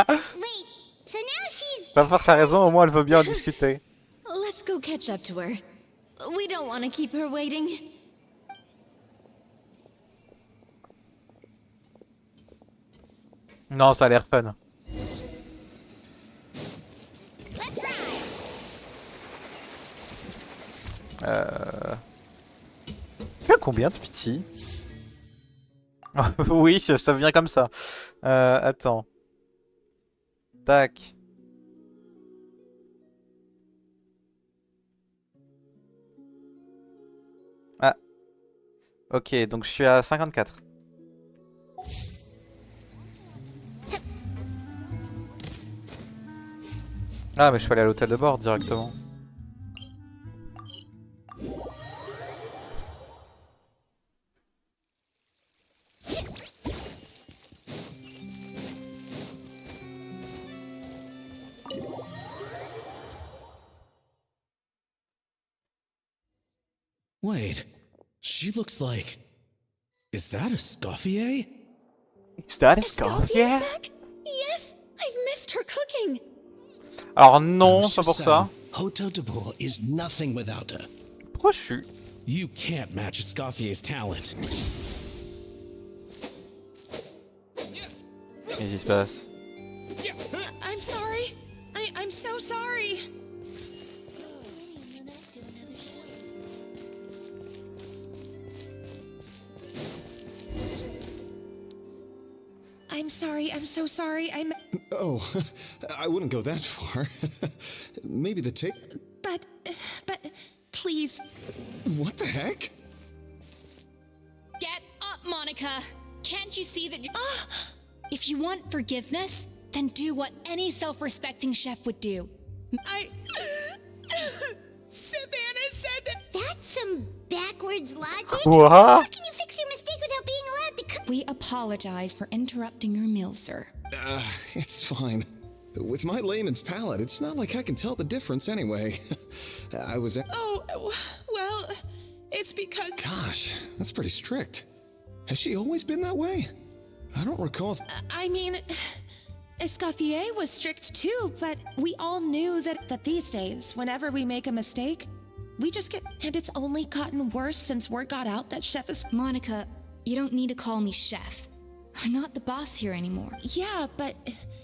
so now she's... Pas fort, t'as raison, au moins elle veut bien en discuter. Let's go catch up to her. We don't want to keep her waiting. Non, ça a l'air fun. Tu as combien de petits? Oui, ça vient comme ça. Attends. Tac. Ah. Ok, donc je suis à 54. Ah, mais je suis allé à l'hôtel de bord directement. Wait, she looks like... Is that Escoffier? Is that Escoffier? Yes, I've missed her cooking. Alors non, c'est pas pour ça. Hotel Début is nothing without her. Pourquoi je suis... You can't match Escoffier's talent. Qu'est-ce qui se passe? I'm sorry. I'm so sorry. I'm sorry, I'm so sorry, Oh, I wouldn't go that far. Maybe the tick... But, please. What the heck? Get up, Monica! Can't you see that if you want forgiveness, then do what any self-respecting chef would do. Savannah said that... That's some backwards logic. What? How can you fix your mistake without being allowed to cook? We apologize for interrupting your meal, sir. It's fine. With my layman's palate, it's not like I can tell the difference anyway. I was... Oh, well, it's because... Gosh, that's pretty strict. Has she always been that way? I don't recall... I mean, Escoffier was strict too, but we all knew that these days, whenever we make a mistake, we just get... And it's only gotten worse since word got out that Chef is... Monica, you don't need to call me chef. I'm not the boss here anymore. Yeah, but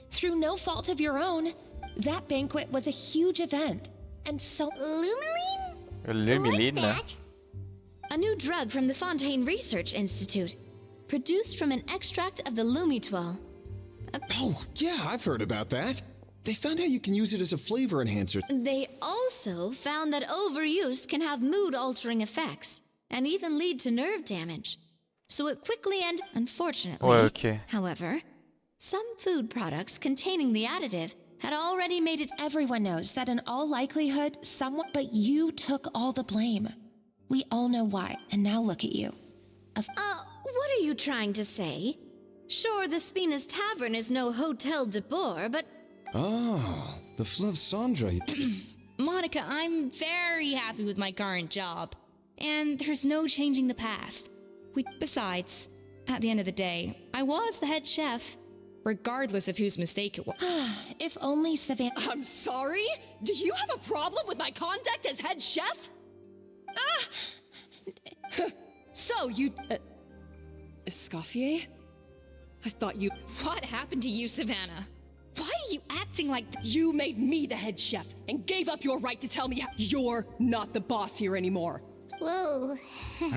through no fault of your own, that banquet was a huge event. And so... Lumiline? Lumiline? What's that? A new drug from the Fontaine Research Institute. Produced from an extract of the Lumitwal. Oh, yeah, I've heard about that. They found out you can use it as a flavor enhancer. They also found that overuse can have mood-altering effects, and even lead to nerve damage. So it quickly and unfortunately, Ouais, okay. However, some food products containing the additive had already made it. Everyone knows that in all likelihood, someone... But you took all the blame. We all know why, and now look at you. What are you trying to say? Sure, the Spina's Tavern is no Hotel de Boer, but... Oh, the Fleuve Cendra. Monica, I'm very happy with my current job. And there's no changing the past. Besides, at the end of the day, I was the head chef, regardless of whose mistake it was. If only Savannah... I'm sorry? Do you have a problem with my conduct as head chef? So you... Escoffier? I thought you... What happened to you, Savannah? Why are you acting like... You made me the head chef and gave up your right to tell me how... You're not the boss here anymore. Whoa.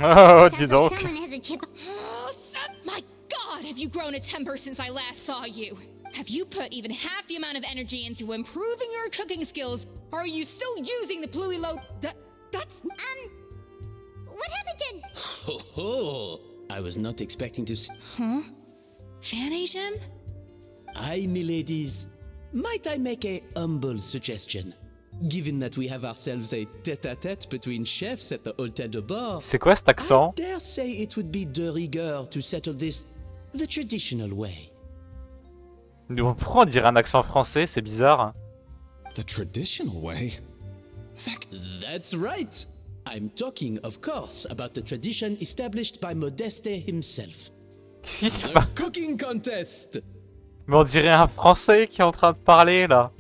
Oh, dis Sounds like donc. someone has a chip. Oh, my God, have you grown a temper since I last saw you? Have you put even half the amount of energy into improving your cooking skills? Or are you still using the Pluie load? That's... What happened to... Ho ho! I was not expecting to see. Huh? Fan Asian? Aye, miladies. Might I make a humble suggestion? Given that we have ourselves a tête-à-tête between chefs at the Hôtel de Bord, C'est quoi cet accent? I dare say it would be de rigueur to settle this the traditional way. Pourquoi on dirait un accent français? C'est bizarre. The traditional way? That's right. I'm talking, of course, about the tradition established by Modeste himself. Qu'est-ce qui se The passe? cooking contest. Mais on dirait un français qui est en train de parler là.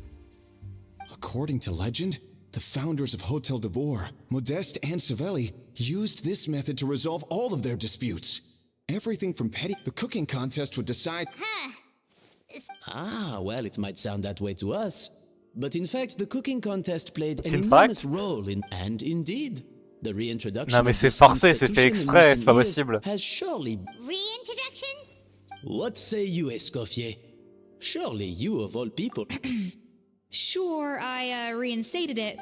According to legend, the founders of Hôtel de Bord, Modeste and Savelli, used this method to resolve all of their disputes. Everything from petty... The cooking contest would decide... Ah, well, it might sound that way to us. But in fact, the cooking contest played an In enormous fact? role in... And indeed, the reintroduction Non mais of c'est this forcé, c'est fait institution in exprès, recent c'est pas years possible. has surely... Reintroduction? What say you, Escoffier? Surely you, of all people... Sure, I reinstated it.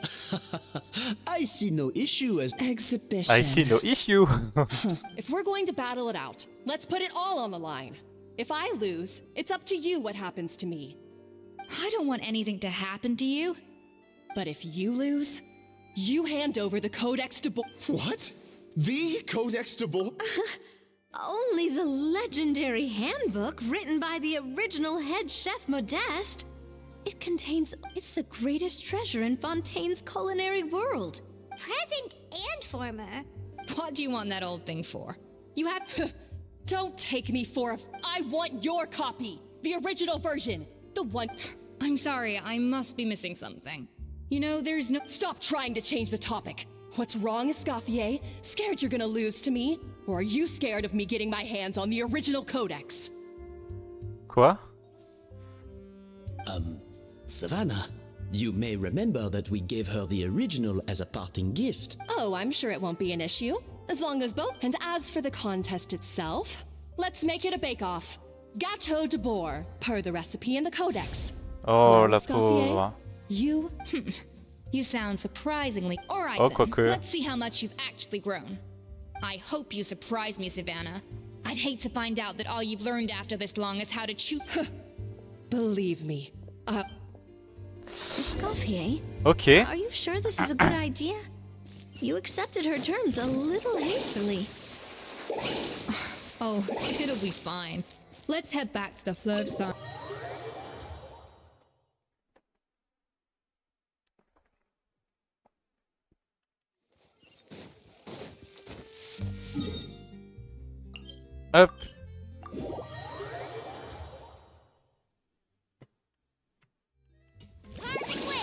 I see no issue as... Exhibition. I see no issue. If we're going to battle it out, let's put it all on the line. If I lose, it's up to you what happens to me. I don't want anything to happen to you. But if you lose, you hand over the Codex de Bord. What? The Codex de Bord? Only the legendary handbook written by the original head chef Modeste. It's the greatest treasure in Fontaine's culinary world. Present and former. What do you want that old thing for? You have... Don't take me for a... I want your copy! The original version! The one... I'm sorry, I must be missing something. You know, there's no... Stop trying to change the topic! What's wrong, Escoffier? Scared you're gonna lose to me? Or are you scared of me getting my hands on the original Codex? Quoi? Savannah, you may remember that we gave her the original as a parting gift. Oh, I'm sure it won't be an issue. As long as both... And as for the contest itself, let's make it a bake-off. Gâteau de Bord, per the recipe in the Codex. Oh, Well, la Escoffier, pauvre. You... You sound surprisingly... Alright Oh, then, quoique. let's see how much you've actually grown. I hope you surprise me, Savannah. I'd hate to find out that all you've learned after this long is how to chew... Believe me. Escoffier? Ok. Are you sure this is a good idea? You accepted her terms a little hastily. Oh, it'll be fine. Let's head back to the Fleuve Saint. Hop. Perfect way.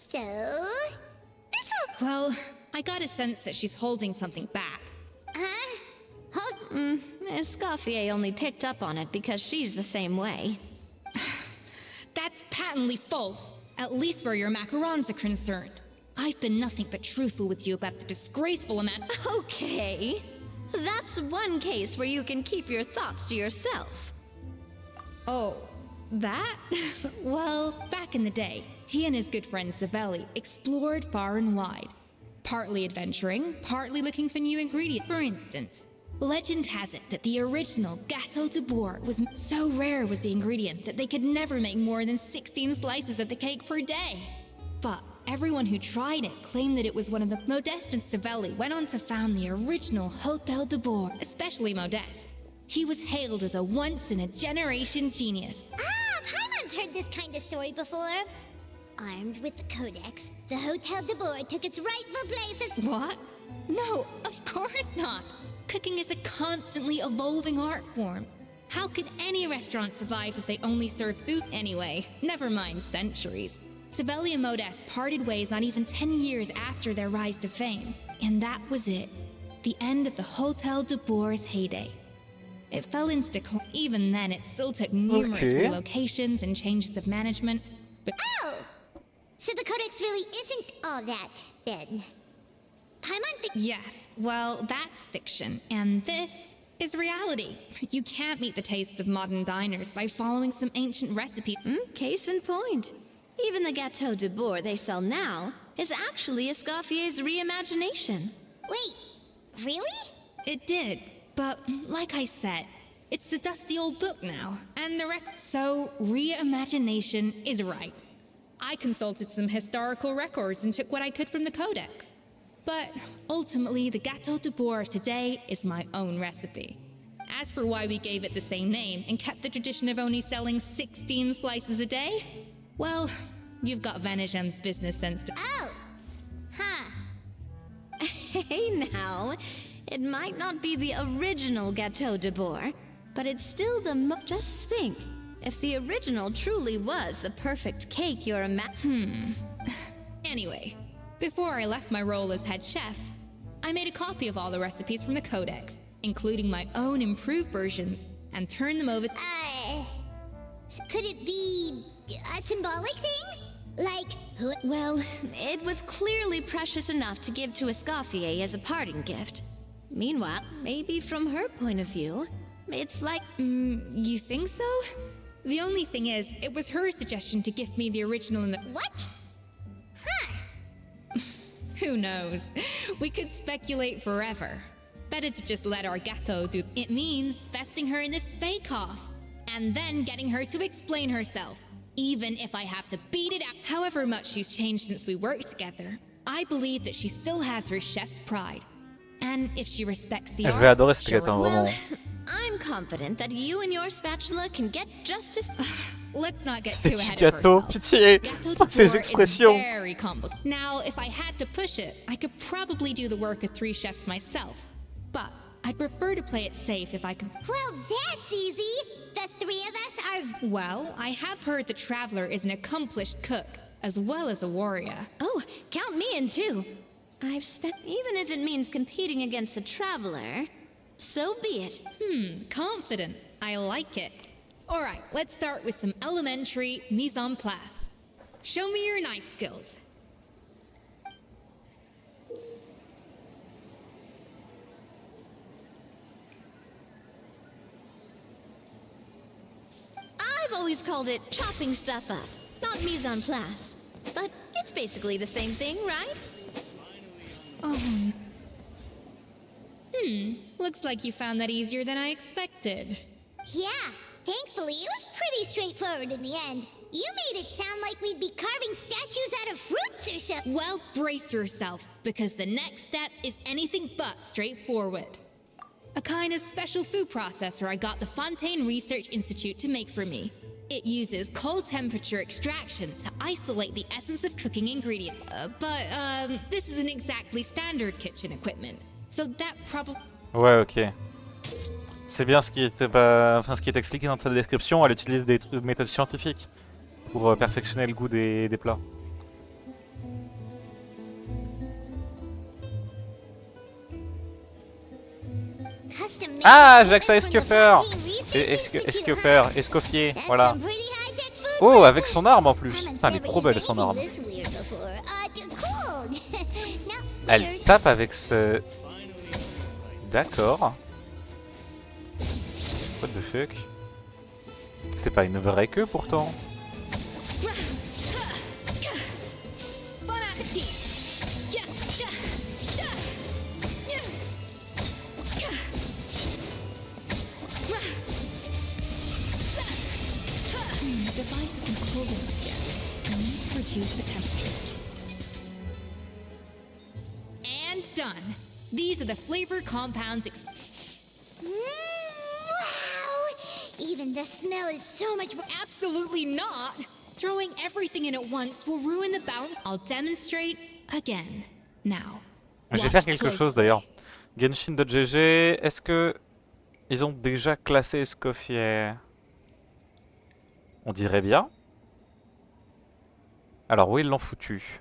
So... this'll... Well, I got a sense that she's holding something back. Huh? Escoffier only picked up on it because she's the same way. That's patently false, at least where your macarons are concerned. I've been nothing but truthful with you about the disgraceful amount. Okay. That's one case where you can keep your thoughts to yourself. Oh, that? Well, back in the day, he and his good friend Savelli explored far and wide. Partly adventuring, partly looking for new ingredients. For instance, legend has it that the original Gâteau de Bord was so rare was the ingredient that they could never make more than 16 slices of the cake per day. But everyone who tried it claimed that it was one of the... Modeste and Savelli went on to found the original Hôtel de Bord, especially Modeste. He was hailed as a once-in-a-generation genius. Paimon's heard this kind of story before. Armed with the Codex, the Hôtel de Bord took its rightful place as... What? No, of course not. Cooking is a constantly evolving art form. How could any restaurant survive if they only serve food anyway? Never mind centuries. Savelli and Modeste parted ways not even 10 years after their rise to fame. And that was it. The end of the Hôtel de Bord's heyday. It fell into decline. Even then, it still took numerous Okay. relocations and changes of management. But Oh! So the Codex really isn't all that, then. yes, well, that's fiction, and this is reality. You can't meet the tastes of modern diners by following some ancient recipe. Case in point. Even the Gâteau de Bourg they sell now is actually Escoffier's reimagination. Wait, really? It did, but like I said, it's the dusty old book now, and so reimagination is right. I consulted some historical records and took what I could from the Codex. But ultimately, the Gâteau de Bourg of today is my own recipe. As for why we gave it the same name and kept the tradition of only selling 16 slices a day, well, you've got Venegem's business sense to— Oh! Huh. Hey now, it might not be the original Gâteau de Bourg, but it's still the just think, if the original truly was the perfect cake you're Anyway, before I left my role as head chef, I made a copy of all the recipes from the Codex, including my own improved versions, and turned them over— Could it be a symbolic thing? Like, Well, it was clearly precious enough to give to Escoffier as a parting gift. Meanwhile, maybe from her point of view, it's like— you think so? The only thing is, it was her suggestion to gift me the original in the— What? Who knows? We could speculate forever. Better to just let our gâteau do— It means besting her in this bake-off, and then getting her to explain herself, even if I have to beat it out. However much she's changed since we worked together, I believe that she still has her chef's pride. And if she respects the Je art, vais adorer cette she'll quête, hein, Well, vraiment. I'm confident that you and your spatula can get just as— Let's not get C'est too du ahead of gâteau, ourselves. pitié! Gâteau de Toutes ces Bourg is expressions! very complicated. Now, if I had to push it, I could probably do the work of 3 chefs myself. But I'd prefer to play it safe if I could— Well, that's easy. The 3 of us are— Well, I have heard the Traveler is an accomplished cook, as well as a warrior. Oh, count me in too. I've spent— Even if it means competing against the Traveler, so be it. Confident. I like it. Alright, let's start with some elementary mise en place. Show me your knife skills. I've always called it chopping stuff up, not mise en place. But it's basically the same thing, right? Oh. Looks like you found that easier than I expected. Yeah, thankfully it was pretty straightforward in the end. You made it sound like we'd be carving statues out of fruits or something. Well, brace yourself, because the next step is anything but straightforward. A kind of special food processor I got the Fontaine Research Institute to make for me. It uses cold temperature extraction to isolate the essence of cooking ingredients. But this isn't exactly standard kitchen equipment, so that probably— Ouais, ok. C'est bien ce qui était pas... enfin, ce qui est expliqué dans sa description. Elle utilise des méthodes scientifiques pour perfectionner le goût des plats. Ah, Jaxa Escoffier, Escoffier, voilà. Oh, avec son arme en plus. Putain, elle est trop belle son arme. Elle tape avec ce... D'accord. What the fuck? C'est pas une vraie queue pourtant. The device isn't cold enough yet. I need to reduce the temperature. And done. These are the flavor compounds. Wow! Even the smell is so much more— Absolutely not! Throwing everything in at once will ruin the balance. I'll demonstrate again. Now. Je vais faire quelque chose d'ailleurs. Genshin.gg, est-ce que ils ont déjà classé Escoffier? On dirait bien. Alors où ils l'ont foutu?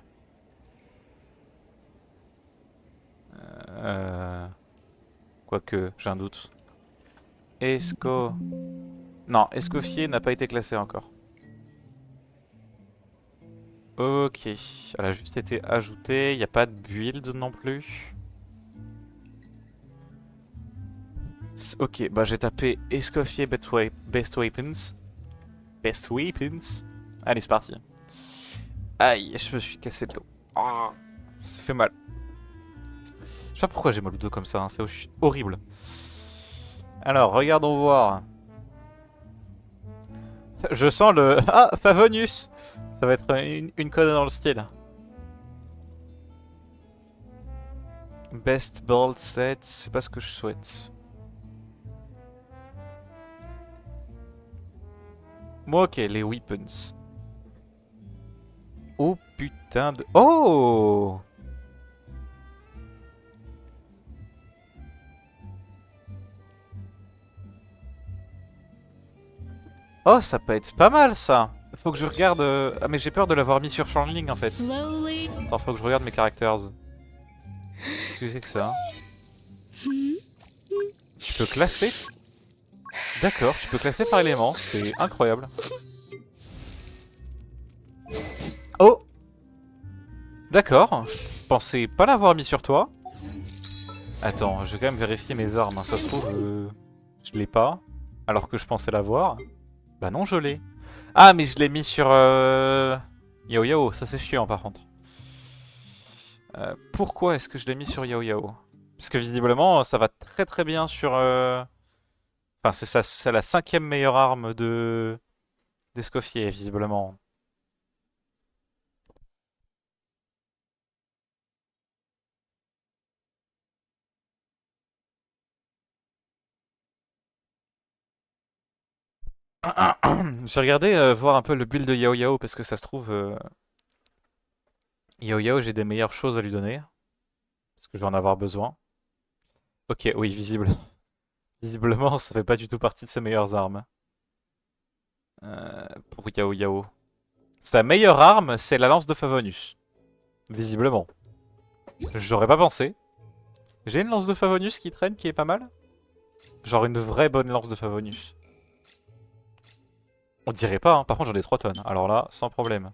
Quoique, j'ai un doute. Non, Escoffier n'a pas été classé encore. Ok, elle a juste été ajoutée, il n'y a pas de build non plus. Ok, bah j'ai tapé Escoffier Best Weapons. Best Weapons. Allez, c'est parti. Aïe, je me suis cassé le dos. Oh, ça fait mal. Je sais pas pourquoi j'ai mal au dos comme ça, hein, c'est horrible. Alors, regardons voir. Je sens le... Ah, Favonius. Ça va être une code dans le style. Best build set, c'est pas ce que je souhaite. Moi, ok, les weapons. Oh putain de... Oh! Oh, ça peut être pas mal ça. Faut que je regarde... Ah mais j'ai peur de l'avoir mis sur Channeling en fait. Attends, faut que je regarde mes characters. Qu'est-ce que c'est que ça? Tu peux classer? D'accord, tu peux classer par élément, c'est incroyable. Oh! D'accord, je pensais pas l'avoir mis sur toi. Attends, je vais quand même vérifier mes armes, hein. Ça se trouve, je l'ai pas, alors que je pensais l'avoir. Bah non, je l'ai. Ah, mais je l'ai mis sur... Yao Yao, ça c'est chiant par contre. Pourquoi est-ce que je l'ai mis sur Yao Yao? Parce que visiblement, ça va très très bien sur... Enfin, c'est la 5e meilleure arme d'Escoffier, visiblement. J'ai regardé voir un peu le build de Yao Yao parce que ça se trouve Yao Yao j'ai des meilleures choses à lui donner parce que je vais en avoir besoin. Ok, oui, visiblement ça fait pas du tout partie de ses meilleures armes pour Yao Yao. Sa meilleure arme c'est la lance de Favonius. Visiblement. J'aurais pas pensé. J'ai une lance de Favonius qui traîne qui est pas mal. Genre une vraie bonne lance de Favonius. On dirait pas, hein. Par contre j'en ai 3 tonnes. Alors là, sans problème.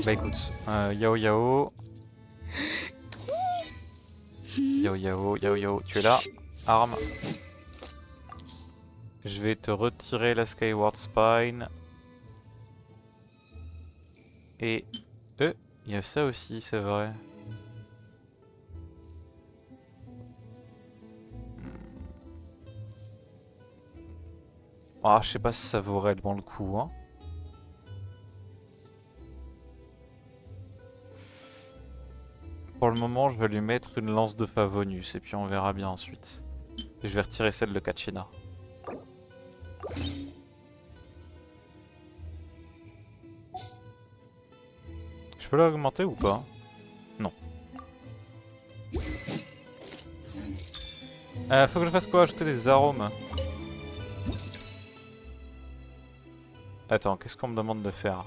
Bah écoute, Yao Yao. Yao Yao, Yao Yao, tu es là. Arme. Je vais te retirer la Skyward Spine. Et... il y a ça aussi, c'est vrai. Ah, je sais pas si ça vaut réellement le coup, hein. Pour le moment, je vais lui mettre une lance de Favonius et puis on verra bien ensuite. Et je vais retirer celle de Kachina. Je peux l'augmenter ou pas? Non. Faut que je fasse quoi? Ajouter des arômes. Attends, qu'est-ce qu'on me demande de faire?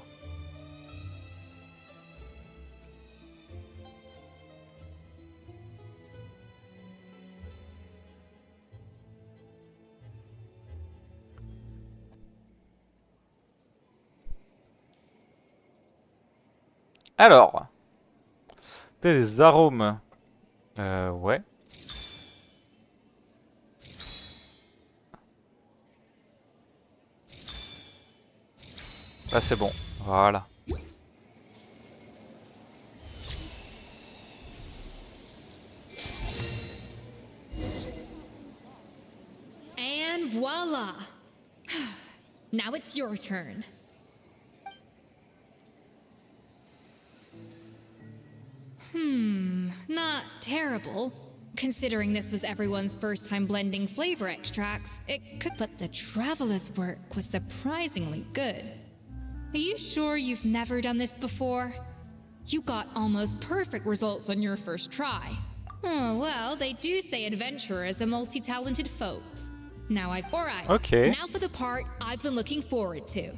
Alors, des arômes. Ouais. Ah, c'est bon. Voilà. And voila! Now it's your turn. Not terrible. Considering this was everyone's first time blending flavor extracts, it could. But the Traveler's work was surprisingly good. Are you sure you've never done this before? You got almost perfect results on your first try. Oh, well, they do say adventurers are multi-talented folks. Now Alright. Okay. Now for the part I've been looking forward to.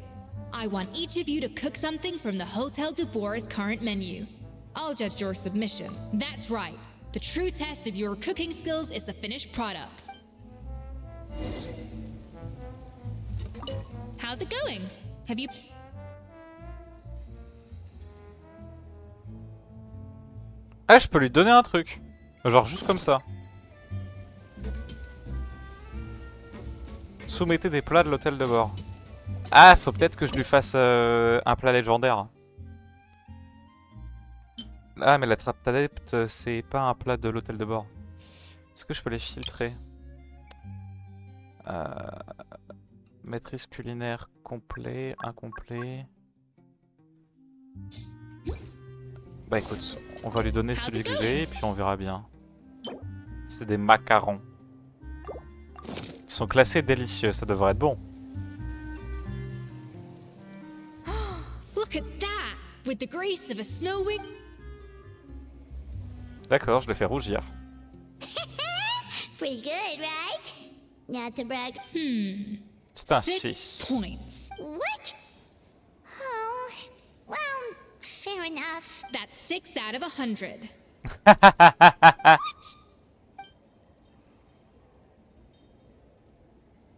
I want each of you to cook something from the Hotel du Bour's current menu. I'll judge your submission. That's right. The true test of your cooking skills is the finished product. How's it going? Have you... Ah, je peux lui donner un truc. Genre juste comme ça. Soumettez des plats de l'hôtel de bord. Ah, faut peut-être que je lui fasse un plat légendaire. Ah, mais la trappe d'adepte, c'est pas un plat de l'hôtel de bord. Est-ce que je peux les filtrer? Maîtrise culinaire complet, incomplet. Bah écoute, on va lui donner celui que j'ai et puis on verra bien. C'est des macarons. Ils sont classés délicieux, ça devrait être bon. Look at that! With the grace of a snow wing. D'accord, je le fais rougir. Pretty good, right? Not to brag. C'est un 6. Points. What? Oh, well, fair enough. That's 6 out of 100.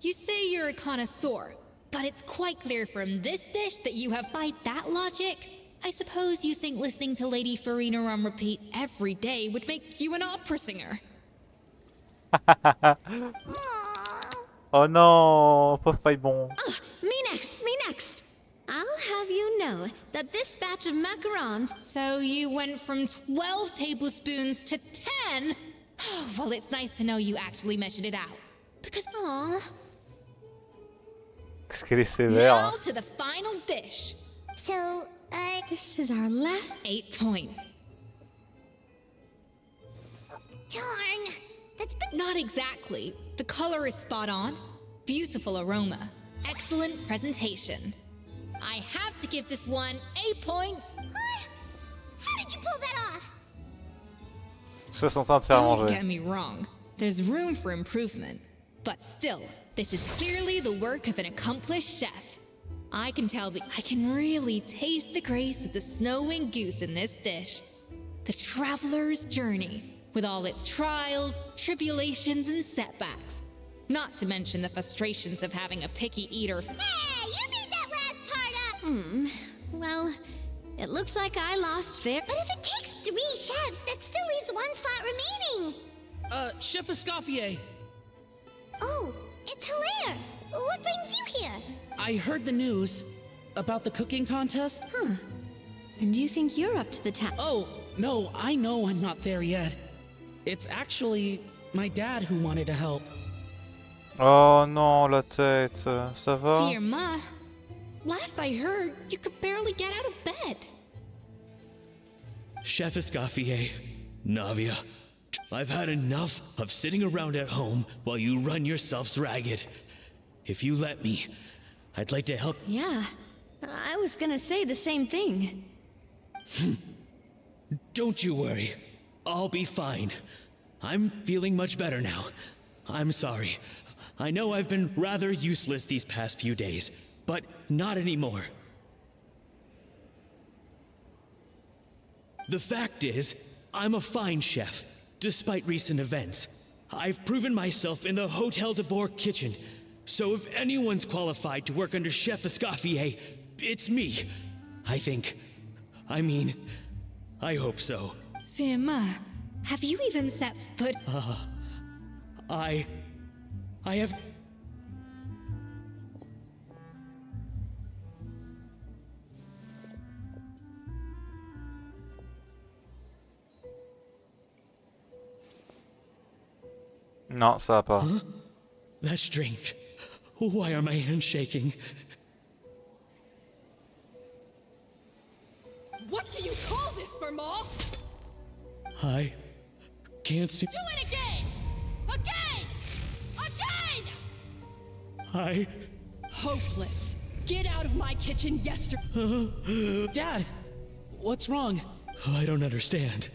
You say you're a connoisseur, but it's quite clear from this dish that you have... By that logic, I suppose you think listening to Lady Farina on repeat every day would make you an opera singer. Oh non, pauvre paille bon. Me next. I'll have you know that this batch of macarons... So you went from 12 tablespoons to 10? Well, it's nice to know you actually measured it out. Because... Aww. Qu'est-ce qu'elle est sévère. Now to the final dish. So, This is our last 8 points. darn. That's been... Not exactly. The color is spot on. Beautiful aroma. Excellent presentation. I have to give this one 8 points. What? How did you pull that off? Je suis en train de faire Don't manger. get me wrong. There's room for improvement. But still, this is clearly the work of an accomplished chef. I can tell that I can really taste the grace of the snow-winged goose in this dish. The traveler's journey, with all its trials, tribulations, and setbacks. Not to mention the frustrations of having a picky eater. Hey, you made that last part up! Well, it looks like I lost fair. But if it takes 3 chefs, that still leaves 1 slot remaining. Chef Escoffier. Oh, it's Hilaire. What brings you here? I heard the news about the cooking contest. And you think you're up to the task? Oh, no, I know I'm not there yet. It's actually my dad who wanted to help. Oh non, la tête. Ça va? Dear Ma, last I heard, you could barely get out of bed. Chef Escoffier, Navia, I've had enough of sitting around at home while you run yourselves ragged. If you let me, I'd like to help. Yeah, I was gonna say the same thing. Don't you worry. I'll be fine. I'm feeling much better now. I'm sorry. I know I've been rather useless these past few days, but not anymore. The fact is, I'm a fine chef, despite recent events. I've proven myself in the Hotel de Bourg kitchen, so if anyone's qualified to work under Chef Escoffier, it's me. I think. I mean, I hope so. Firma, have you even set foot? I have... Non, ça va pas. Huh? That's strange. Why are my hands shaking? What do you call this, Firma? I can't see... Do it again! Again! Again! Hopeless. Get out of my kitchen yesterday. Dad, what's wrong? I don't understand.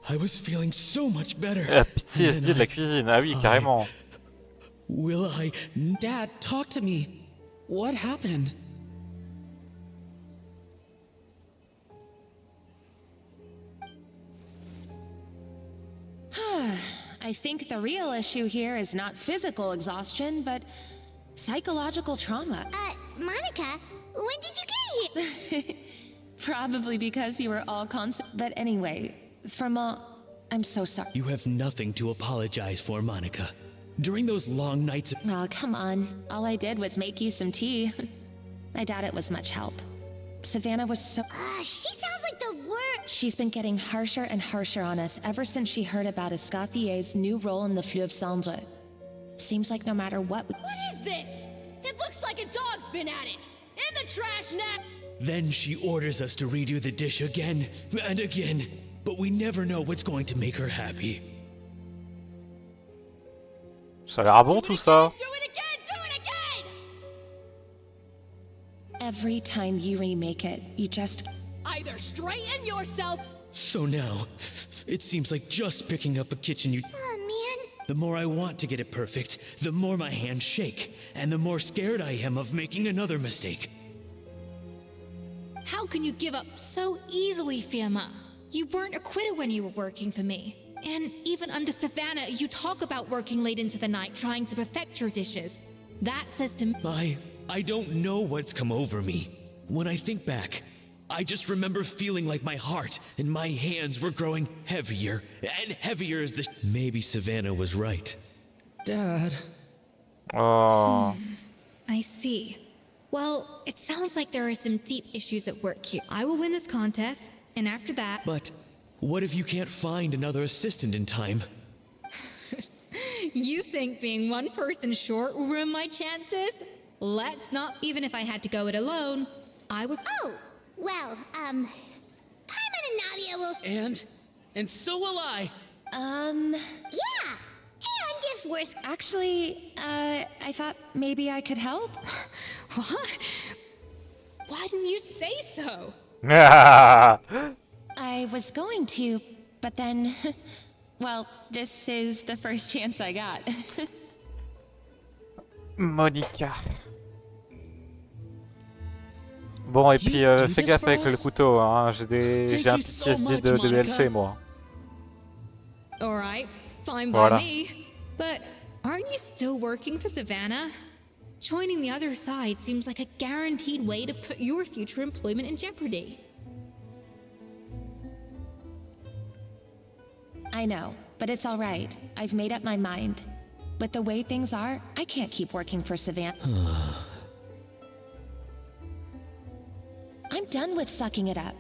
I was feeling so much better. PTSD de la cuisine, ah oui, carrément. Will I... Dad, talk to me. What happened? I think the real issue here is not physical exhaustion, but psychological trauma. Monica, when did you get here? Probably because you were all but anyway, from all... I'm so sorry. You have nothing to apologize for, Monica. During those long nights... Oh, come on. All I did was make you some tea. I doubt it was much help. Savannah was so... She sounds like the worst. She's been getting harsher and harsher on us ever since she heard about Escoffier's new role in the Fleuve Cendre. Seems like no matter what... What is this? It looks like a dog's been at it. In the trash now. Then she orders us to redo the dish again and again, but we never know what's going to make her happy. Ça a l'air bon tout ça. Every time you remake it, you just... Either straighten yourself... So now, it seems like just picking up a kitchen Oh, man. The more I want to get it perfect, the more my hands shake, and the more scared I am of making another mistake. How can you give up so easily, Fiamma? You weren't a quitter when you were working for me. And even under Savannah, you talk about working late into the night trying to perfect your dishes. That says to me... I don't know what's come over me. When I think back, I just remember feeling like my heart and my hands were growing heavier and heavier as the... Maybe Savannah was right. Dad. Oh. I see. Well, it sounds like there are some deep issues at work here. I will win this contest, and after that... But what if you can't find another assistant in time? You think being one person short will ruin my chances? Let's not... Even if I had to go it alone, I would... Oh, well, Paimon and Nadia will... And so will I. Yeah, and if worse... Actually, I thought maybe I could help. What? Why didn't you say so? I was going to, but then... Well, this is the first chance I got. Monica. Bon, et puis fais gaffe avec le couteau, hein. J'ai un PTSD de DLC, moi. Alright, fine by Voilà. me. But aren't you still working for Savannah? Joining the other side seems like a guaranteed way to put your future employment in jeopardy. I know, but it's all right. I've made up my mind. With the way things are, I can't keep working for Savannah. I'm done with sucking it up.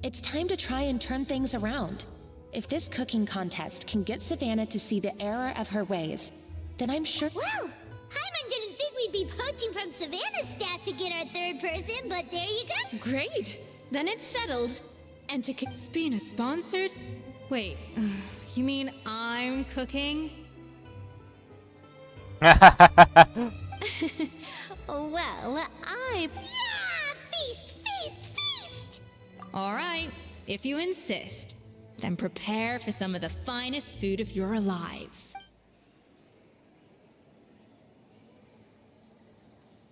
It's time to try and turn things around. If this cooking contest can get Savannah to see the error of her ways, then I'm sure... Well, Paimon didn't think we'd be poaching from Savannah's staff to get our third person, but there you go. Great! Then it's settled. And to Spina sponsored? Wait, you mean I'm cooking? Well, I... Yeah! Feast, feast, feast! Alright, if you insist. Then prepare for some of the finest food of your lives.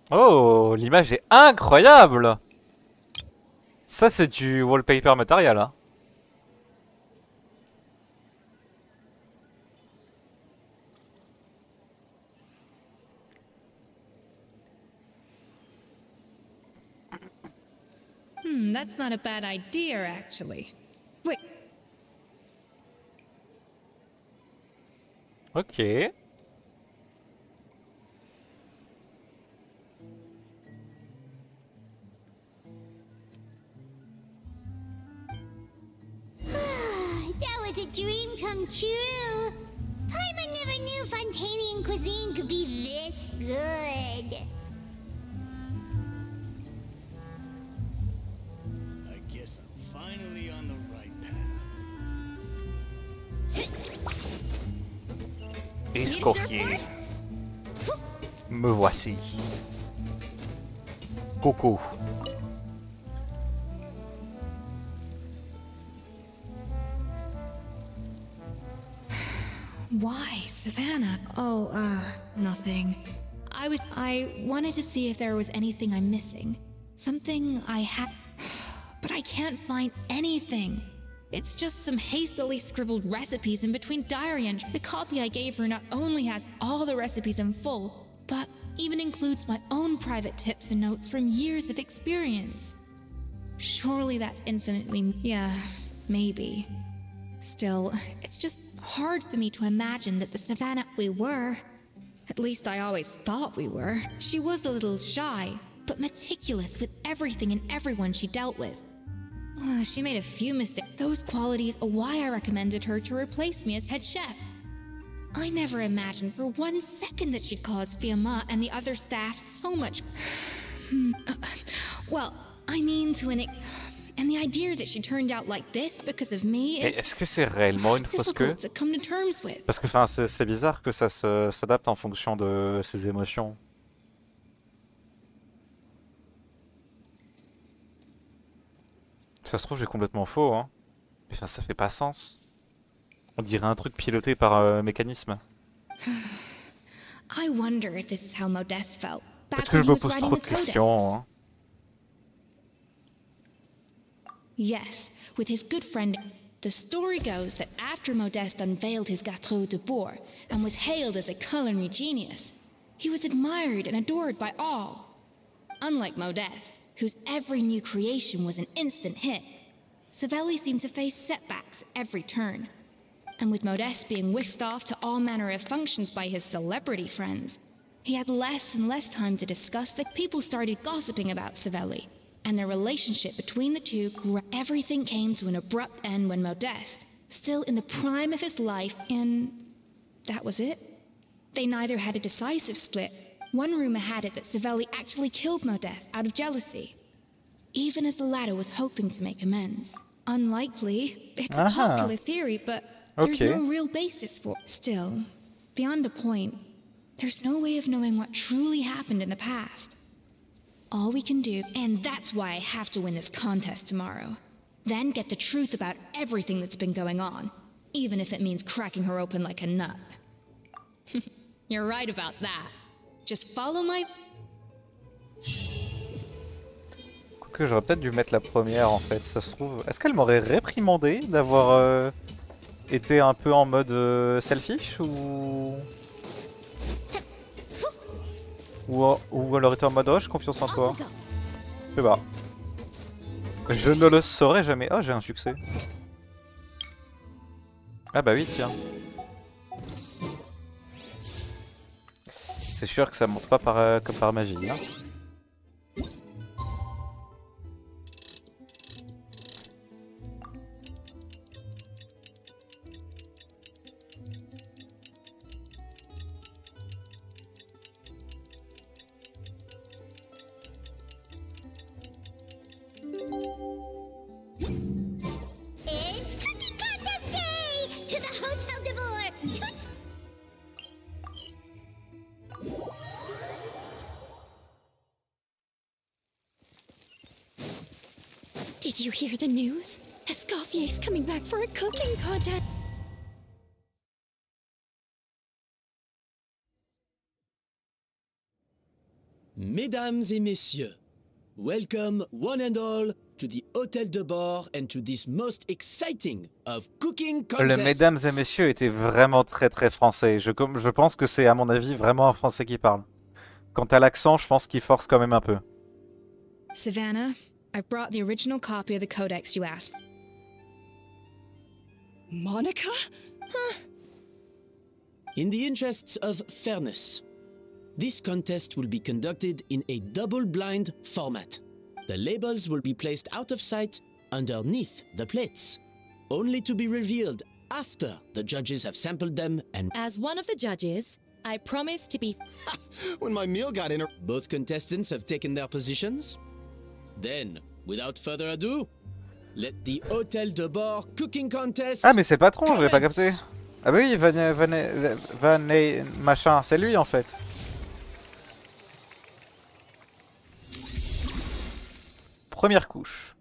Oh, l'image est incroyable! Ça, c'est du wallpaper matériel, hein. That's not a bad idea, actually. Wait. Ok. That was a dream come true. Paimon never knew Fontanian cuisine could be this good. I guess I'm finally on the right path. Escoffier. Me voici. Coucou. Why, Savannah? Oh, nothing. I wanted to see if there was anything I'm missing. Something I had... But I can't find anything. It's just some hastily scribbled recipes in between diary entries. The copy I gave her not only has all the recipes in full, but even includes my own private tips and notes from years of experience. Surely that's infinitely... yeah, maybe. Still, it's just hard for me to imagine that the Savannah we were... At least I always thought we were. She was a little shy, but meticulous with everything and everyone she dealt with. She made a few mistakes. Those qualities are why I recommended her to replace me as head chef. I never imagined for 1 second that she'd cause Fiamma and the other staff so much... well, I mean to an... And the idea that she turned out like this because of me is... Est-ce que c'est réellement une fausse queue? difficult to come to terms with. Parce que enfin, c'est bizarre que ça s'adapte en fonction de ses émotions. Ça se trouve, j'ai complètement faux, hein. Mais enfin, ça fait pas sens. On dirait un truc piloté par mécanisme. I wonder if this is how Modeste felt. Peut-être que je me pose trop de questions, hein. Yes, with his good friend. The story goes that after Modeste unveiled his Gâteau de Bourg and was hailed as a culinary genius, he was admired and adored by all. Unlike Modeste, whose every new creation was an instant hit, Savelli seemed to face setbacks at every turn. And with Modeste being whisked off to all manner of functions by his celebrity friends, he had less and less time to discuss that people started gossiping about Savelli. And the relationship between the two grew. Everything came to an abrupt end when Modeste, still in the prime of his life, and that was it. They neither had a decisive split. One rumor had it that Savelli actually killed Modeste out of jealousy, even as the latter was hoping to make amends. Unlikely. It's a popular theory, but there's no real basis for it. Still, beyond a point, there's no way of knowing what truly happened in the past. All we can do, and that's why I have to win this contest tomorrow. Then get the truth about everything that's been going on, even if it means cracking her open like a nut. You're right about that. Just follow my... Quoique j'aurais peut-être dû mettre la première en fait, ça se trouve. Est-ce qu'elle m'aurait réprimandé d'avoir été un peu en mode selfish ou elle aurait été en mode oh, j'ai confiance en toi. Je sais pas. Je ne le saurais jamais. Oh, j'ai un succès. Ah bah oui, tiens. C'est sûr que ça monte pas comme par magie. Hein. It's Cooking Contest Day! To the Hotel de Bourg! Did you hear the news? Escoffier's coming back for a cooking contest. Mesdames et messieurs, welcome one and all to the Hôtel de Bord and to this most exciting of cooking contests. Le mesdames et messieurs était vraiment très français. Je pense que c'est à mon avis vraiment un français qui parle. Quant à l'accent, je pense qu'il force quand même un peu. Savannah, I brought the original copy of the codex you asked. Monica? Huh. In the interests of fairness, this contest will be conducted in a double-blind format. The labels will be placed out of sight underneath the plates, only to be revealed after the judges have sampled them and... As one of the judges, I promise to be... When my meal got in... Both contestants have taken their positions. Then, without further ado, let the Hôtel de Bord cooking contest... Ah mais c'est le patron, je l'avais pas capté. Ah bah oui, Van machin, c'est lui en fait. Première couche.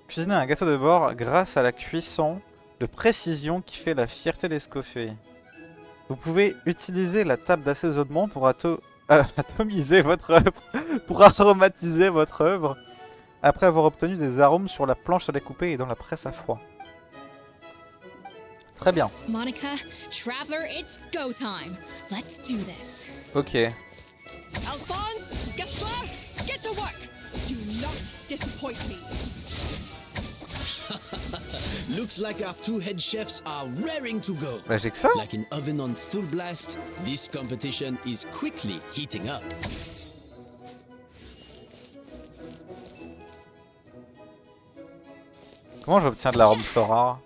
Cuisiner un gâteau de bord grâce à la cuisson de précision qui fait la fierté d'Escoffier. Vous pouvez utiliser la table d'assaisonnement pour atomiser votre œuvre pour aromatiser votre œuvre après avoir obtenu des arômes sur la planche à découper et dans la presse à froid. Très bien. Monica, Traveler, it's go time. Let's do this. Ok. Alphonse, Gaspard, get to work. Do not disappoint me. Looks like our two head chefs are raring to go. Bah j'ai que ça. Like an oven on full blast, this competition is quickly heating up. Comment j'obtiens de l'arôme floral?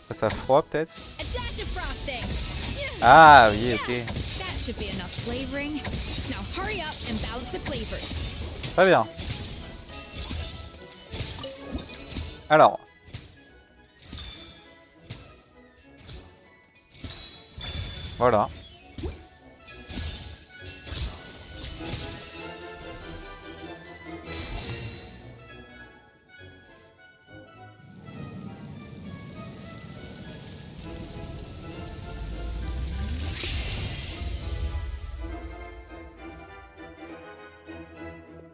Après ça froid peut-être? A dash of frosting. Ah oui, ok. That should be enough flavoring. Now hurry up and balance the flavors. Très bien. Alors. Voilà.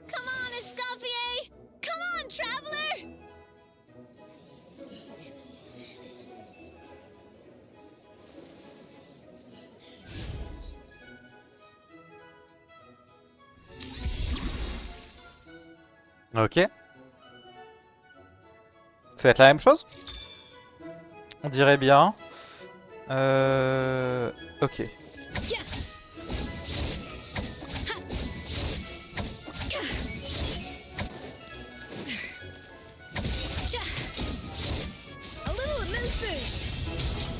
Come on, Escoffier! Come on, traveler! Ok. Ça va être la même chose? On dirait bien. Ok. A little amuse-bouche.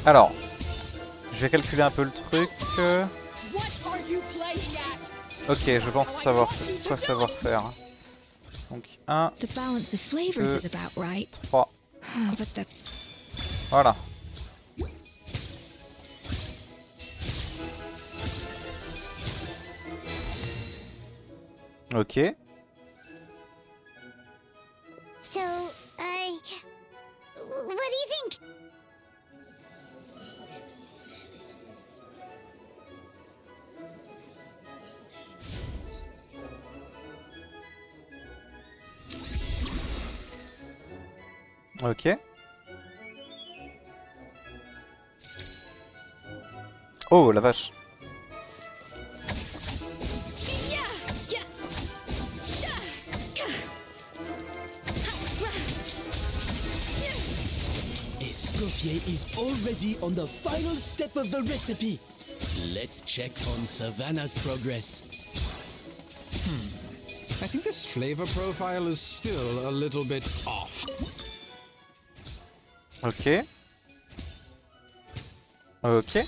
Alors, je vais calculer un peu le truc. What are you playing at? Ok, je pense savoir quoi savoir faire. Donc 1, The balance of flavors 2, is about right. 3. But the Voilà. Ok. So, what do you think? Ok. Oh la vache. Escoffier is already on the final step of the recipe. Let's check on Savannah's progress. I think this flavor profile is still a little bit off. Ok. Ok.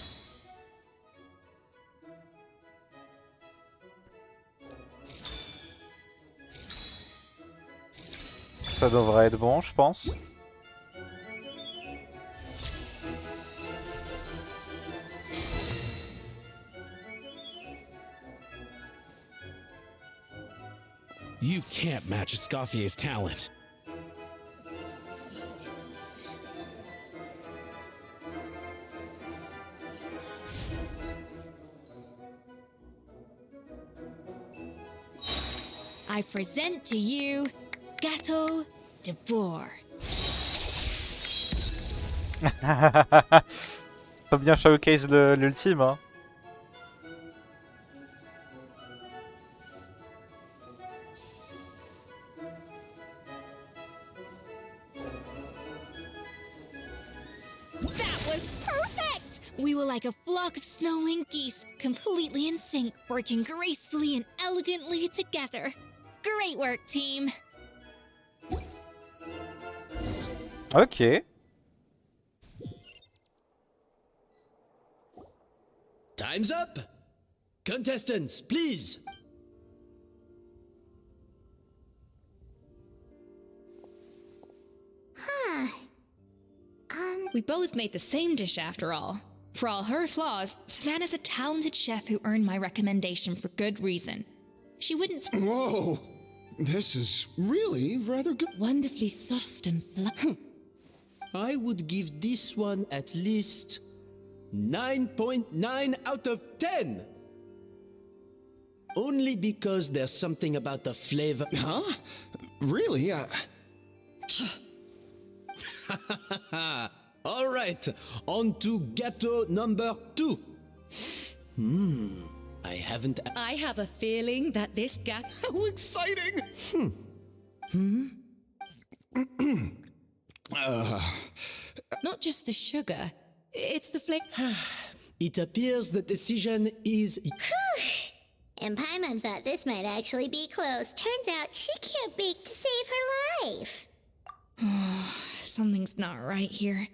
Ça devrait être bon, je pense. You can't match Escoffier's talent. I present to you Gâteau de Bourg. Faut bien showcase l'ultime, hein. That was perfect! We were like a flock of snowing geese, completely in sync, working gracefully and elegantly together. Great work, team! Ok. Time's up! Contestants, please! Huh. We both made the same dish after all. For all her flaws, Savannah's a talented chef who earned my recommendation for good reason. She wouldn't. Whoa! This is really rather good. Wonderfully soft and fluffy. I would give this one at least 9.9 out of 10! Only because there's something about the flavor. Huh? Really? All right, on to gâteau number 2. I haven't. I have a feeling that this guy. How exciting! Not just the sugar, it's the flavor. It appears the decision is. And Paimon thought this might actually be close. Turns out she can't bake to save her life. Something's not right here.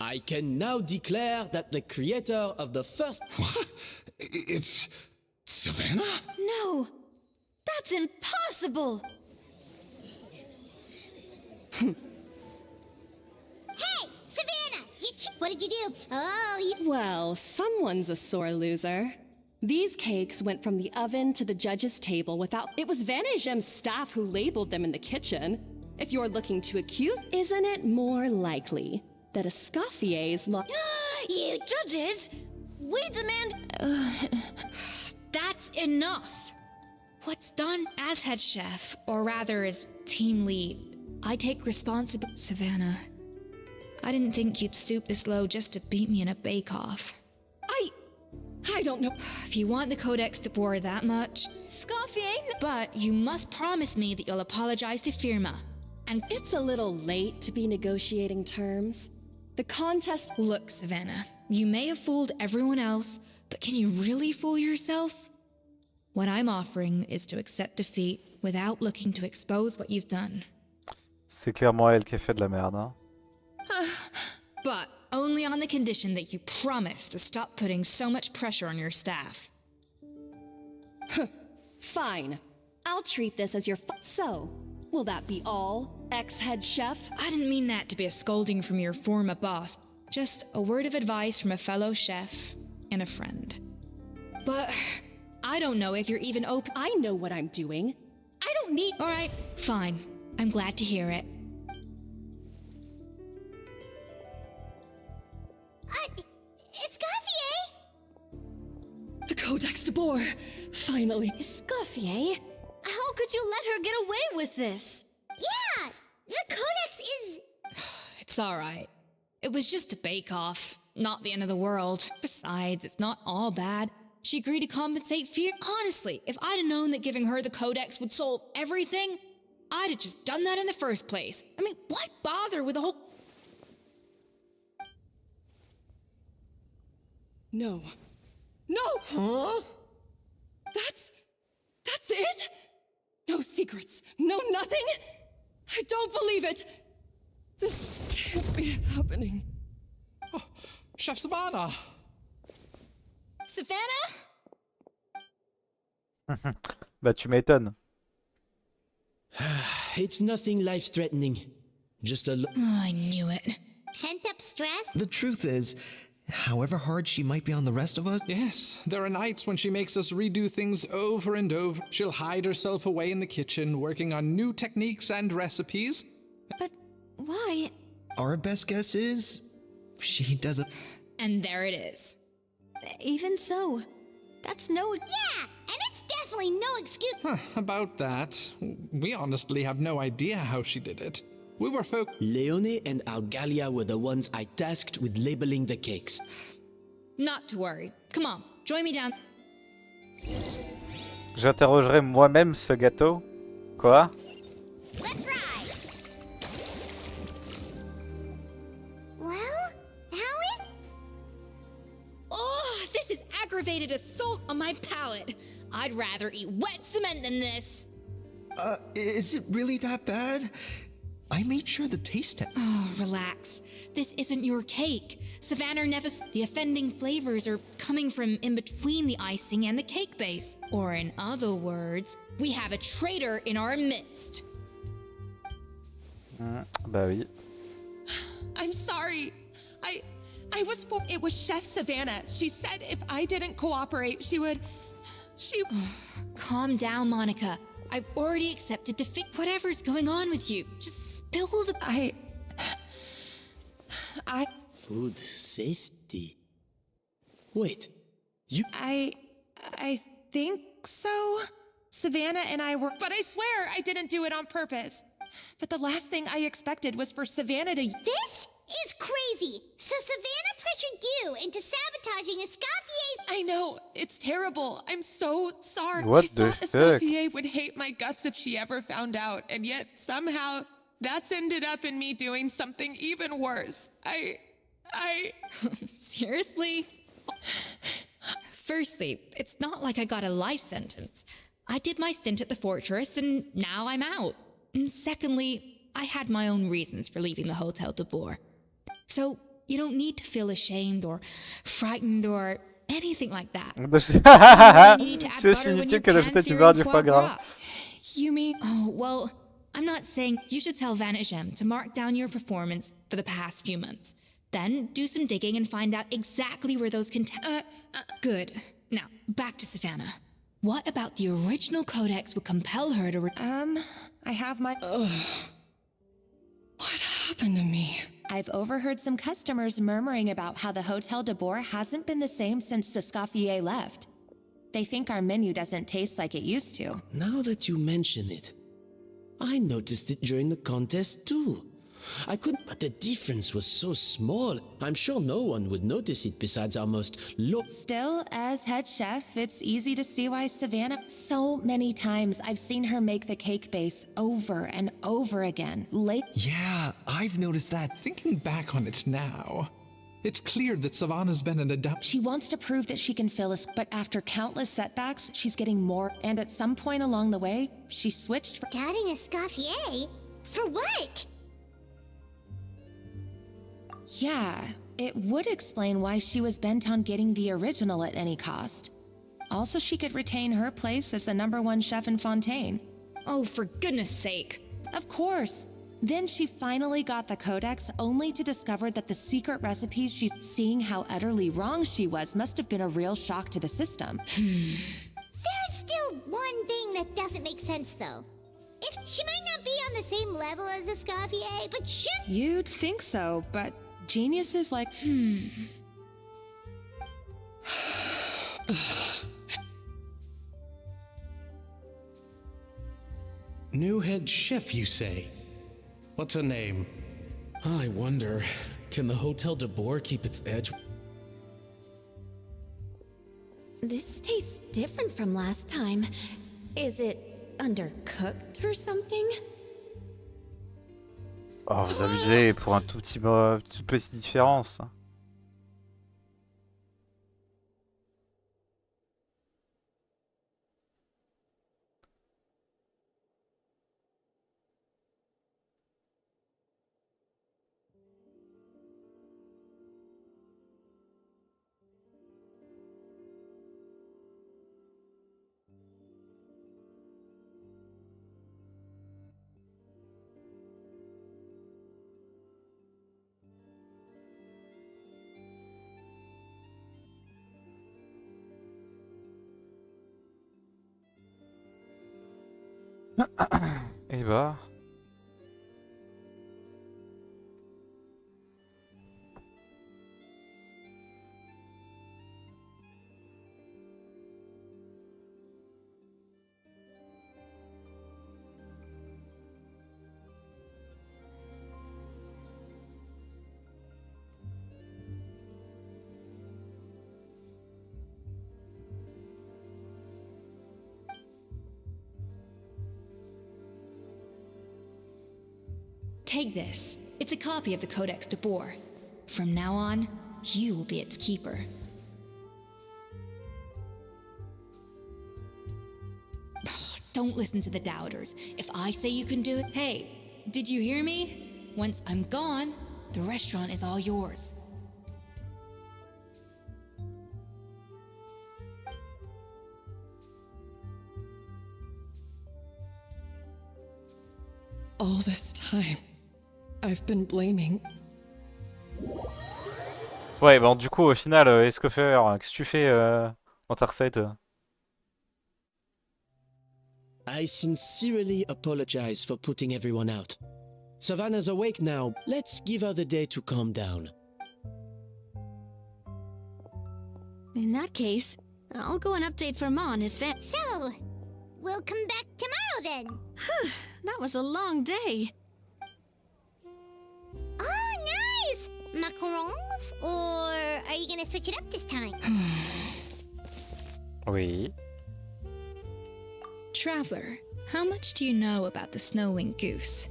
I can now declare that the creator of the first. What? It's Savannah? No! That's impossible! Hey, Savannah! What did you do? Oh, Well, someone's a sore loser. These cakes went from the oven to the judge's table without. It was Van Gem's staff who labeled them in the kitchen. If you're looking to accuse, isn't it more likely that Escoffier's You judges! We demand. That's enough! What's done as head chef, or rather as team lead, I take responsibility. Savannah, I didn't think you'd stoop this low just to beat me in a bake-off. I don't know. If you want the Codex to bore that much, Escoffier! But you must promise me that you'll apologize to Firma. And it's a little late to be negotiating terms. The contest. Look, Savannah, you may have fooled everyone else, but can you really fool yourself? What I'm offering is to accept defeat without looking to expose what you've done. C'est clairement elle qui a fait de la merde, hein. But only on the condition that you promise to stop putting so much pressure on your staff. Fine. I'll treat this as your So, will that be all, ex-head chef? I didn't mean that to be a scolding from your former boss. Just a word of advice from a fellow chef and a friend. But I don't know if you're even open. I know what I'm doing. I don't need. All right, fine. I'm glad to hear it. Escoffier! The Codex de Boer! Finally. Escoffier? How could you let her get away with this? Yeah! The Codex is. It's alright. It was just a bake-off. Not the end of the world. Besides, it's not all bad. She agreed to compensate Fear. Honestly, if I'd have known that giving her the Codex would solve everything, I'd have just done that in the first place. I mean, why bother with the whole... No. No! Huh? That's it? No secrets. No nothing? I don't believe it. This can't be happening. Oh, Chef Savannah! Savannah? Bah tu m'étonnes. It's nothing life-threatening. Just a. I knew it. Pent-up stress? The truth is, however hard she might be on the rest of us. Yes, there are nights when she makes us redo things over and over. She'll hide herself away in the kitchen, working on new techniques and recipes. But why? Our best guess is she doesn't. And there it is. Even so, that's no... Yeah, and it's definitely no excuse. About that, we honestly have no idea how she did it. We were Leone and Algalia were the ones I tasked with labeling the cakes. Not to worry. Come on, join me down. J'interrogerai moi-même ce gâteau. Quoi? Let's ride! Well, how is... Oh, this is aggravated assault on my palate. I'd rather eat wet cement than this. Is it really that bad? I made sure the taste test. Oh, relax. This isn't your cake. Savannah never... The offending flavors are coming from in between the icing and the cake base. Or in other words, we have a traitor in our midst. Bah oui. I'm sorry. I was for... It was Chef Savannah. She said if I didn't cooperate, she would... Calm down, Monica. I've already accepted defeat. Whatever's going on with you, just spill the... Food safety. Wait, you... I think so. Savannah and I were, but I swear I didn't do it on purpose. But the last thing I expected was for Savannah to... This is crazy! So Savannah pressured you into sabotaging Escoffier's... I know, it's terrible. I'm so sorry. What I the thought fuck? Escoffier would hate my guts if she ever found out, and yet somehow that's ended up in me doing something even worse. I... Seriously? Firstly, it's not like I got a life sentence. I did my stint at the fortress and now I'm out. And secondly, I had my own reasons for leaving the Hotel de Boer. So you don't need to feel ashamed or frightened or anything like that. C'est inutile qu'elle ajoutait du beurre du foie gras. You mean? Oh, well, I'm not saying you should tell Vanisham to mark down your performance for the past few months. Then do some digging and find out exactly where those Good. Now, back to Savannah. What about the original codex would compel her to I have my... What happened to me? I've overheard some customers murmuring about how the Hotel de Boer hasn't been the same since Escoffier left. They think our menu doesn't taste like it used to. Now that you mention it, I noticed it during the contest too. I couldn't, but the difference was so small. I'm sure no one would notice it besides our most Still, as head chef, it's easy to see why Savannah... So many times I've seen her make the cake base over and over again. Yeah, I've noticed that. Thinking back on it now, it's clear that Savannah's been an adept. She wants to prove that she can fill us, but after countless setbacks, she's getting more. And at some point along the way, she switched for... Doubting Escoffier? For what? Yeah, it would explain why she was bent on getting the original at any cost. Also, she could retain her place as the #1 chef in Fontaine. Oh, for goodness sake. Of course. Then she finally got the codex, only to discover that the secret recipes she's seeing how utterly wrong she was must have been a real shock to the system. There's still one thing that doesn't make sense, though. If she might not be on the same level as Escoffier, but should... You'd think so, but geniuses like... New head chef, you say? What's her name? I wonder, can the Hotel de Boer keep its edge? This tastes different from last time. Is it undercooked or something? Oh, vous abusez pour un toute petite différence. Eh bah... Take this. It's a copy of the Codex de Boer. From now on, you will be its keeper. Don't listen to the doubters. If I say you can do it, hey, did you hear me? Once I'm gone, the restaurant is all yours. All this time, I've been blaming. Ouais, bon, du coup, au final, Escoffier, qu'est-ce que tu fais dans ta recette I sincerely apologize for putting everyone out. Savannah's awake now. Let's give her the day to calm down. In that case, I'll go and update Vermont on his fam- So, we'll come back tomorrow then. That was a long day. Oh, nice! Macarons? Or are you gonna switch it up this time? Oui. Traveler, how much do you know about the snow-winged goose?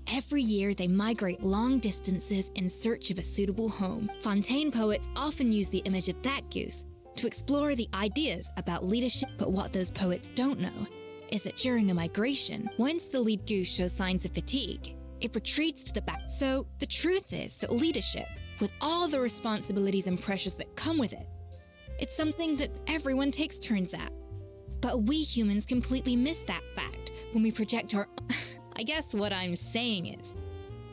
Every year, they migrate long distances in search of a suitable home. Fontaine poets often use the image of that goose to explore the ideas about leadership. But what those poets don't know is that during a migration, once the lead goose shows signs of fatigue, it retreats to the back. So the truth is that leadership, with all the responsibilities and pressures that come with it, it's something that everyone takes turns at. But we humans completely miss that fact when we project our... I guess what I'm saying is,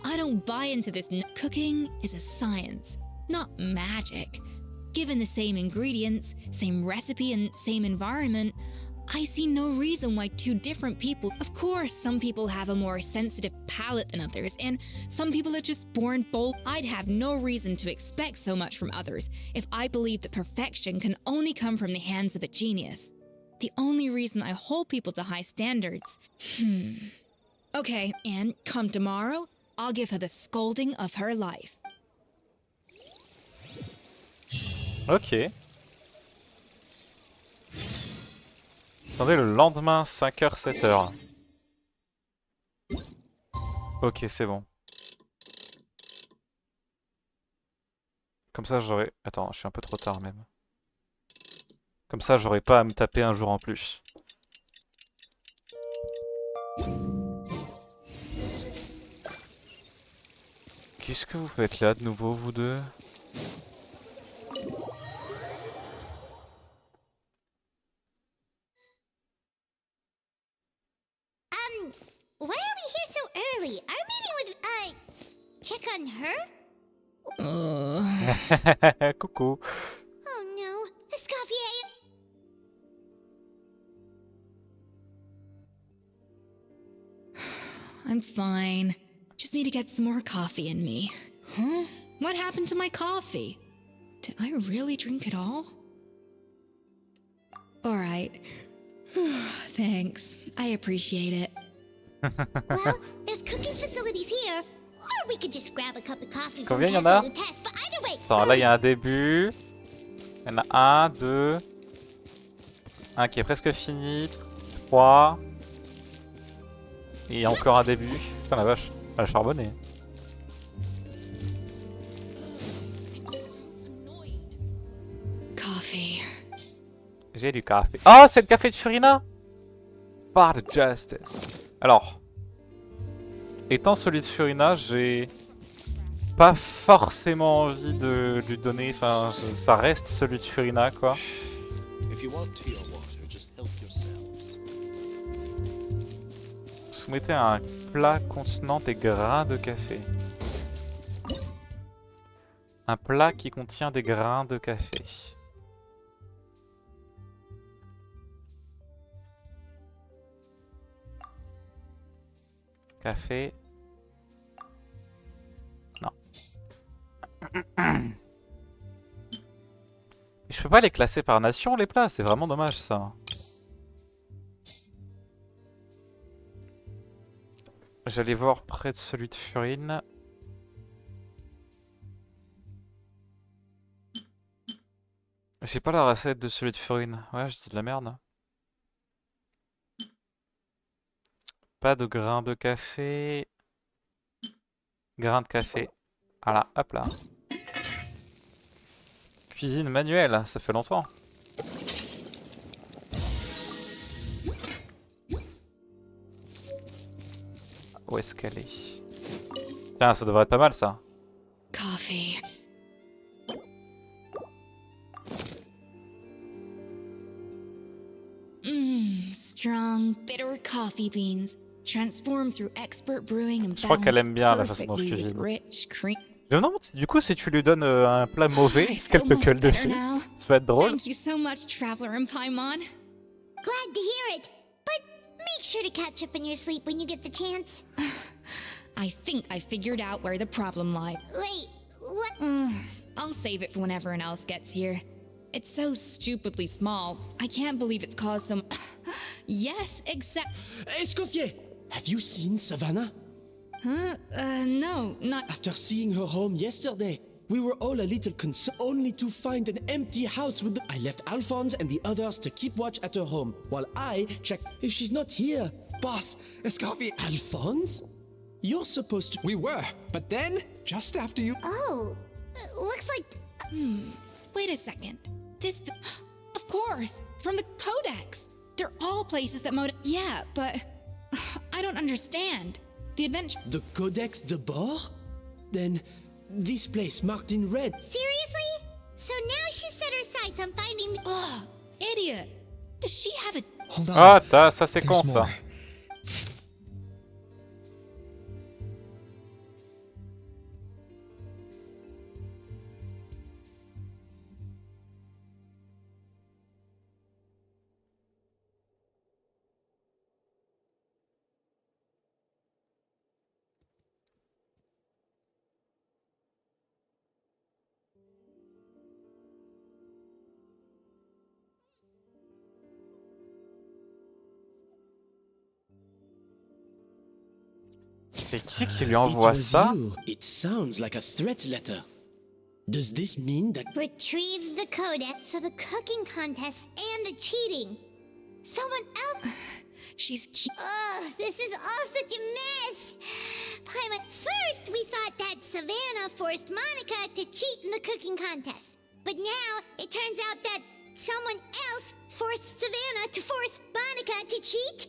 I don't buy into this. Cooking is a science, not magic. Given the same ingredients, same recipe, and same environment, I see no reason why two different people... Of course, some people have a more sensitive palate than others, and some people are just born bold. I'd have no reason to expect so much from others if I believe that perfection can only come from the hands of a genius. The only reason I hold people to high standards... Okay, and come tomorrow, I'll give her the scolding of her life. Ok. Attendez, le lendemain, 5h, 7h. Ok, c'est bon. Comme ça, j'aurais... Attends, je suis un peu trop tard même. Comme ça, j'aurais pas à me taper un jour en plus. Qu'est-ce que vous faites là de nouveau, vous deux? Why are we here so early? Our meeting with, check on her? Coucou. Oh no, Escoffier! I'm fine. Just need to get some more coffee in me. Huh? What happened to my coffee? Did I really drink it all? Alright. Thanks. I appreciate it. Well, there's cooking facilities here. Or we could just grab a cup of coffee from Combien il y en a? the test, but either way... Attends, là il y a un début. Il y en a un, deux. Un qui est presque fini. 3. Et il y a encore un début. Putain la vache, elle a charbonné. Coffee. J'ai du café. Oh, c'est le café de Furina! Par the justice. Alors, étant celui de Furina, j'ai pas forcément envie de lui donner. Enfin, ça reste celui de Furina, quoi. Soumettez un plat contenant des grains de café. Un plat qui contient des grains de café. Café. Non. Je peux pas les classer par nation, les plats, c'est vraiment dommage ça. J'allais voir près de celui de Furine. J'ai pas la recette de celui de Furine. Ouais, je dis de la merde. Pas de grains de café. Grains de café. Voilà, hop là. Cuisine manuelle, ça fait longtemps. Où est-ce qu'elle est? Tiens, ça devrait être pas mal ça. Coffee. Strong, bitter coffee beans, transformed through expert brewing and je crois qu'elle aime bien la façon dont je cuisine. Je me demande du coup si tu lui donnes un plat mauvais, est-ce qu'elle te gueule dessus? Ça va être drôle. Thank you so much, Traveler and Paimon. Glad to hear it, but make sure to catch up in your sleep when you get the chance. I think I figured out where the problem lies. Wait, I'll save it for when everyone else gets here. It's so stupidly small. I can't believe it's caused some. Yes, except. Escoffier! Have you seen Savannah? Huh? No, not. After seeing her home yesterday, we were all a little concerned only to find an empty house with the. I left Alphonse and the others to keep watch at her home, while I checked if she's not here. Boss, Escoffier. Alphonse? You're supposed to. We were, but then, just after you. Oh, looks like. Wait a second. This. Of course, from the Codex. They're all places that Yeah, but. I don't understand. The adventure. The Codex de Bord? Then. This place marked in red. Seriously? So now she set her sights on finding the. Ugh, idiot. Does she have a. Hold on. Ah, ça c'est con ça. Et qui lui envoie ça? It sounds like a threat letter. Does this mean that Retrieve the codex for the cooking contest and the cheating. Someone else. She's. Ugh, this is all such a mess. Paimon, first we thought that Savannah forced Monica to cheat in the cooking contest. But now it turns out that someone else forced Savannah to force Monica to cheat?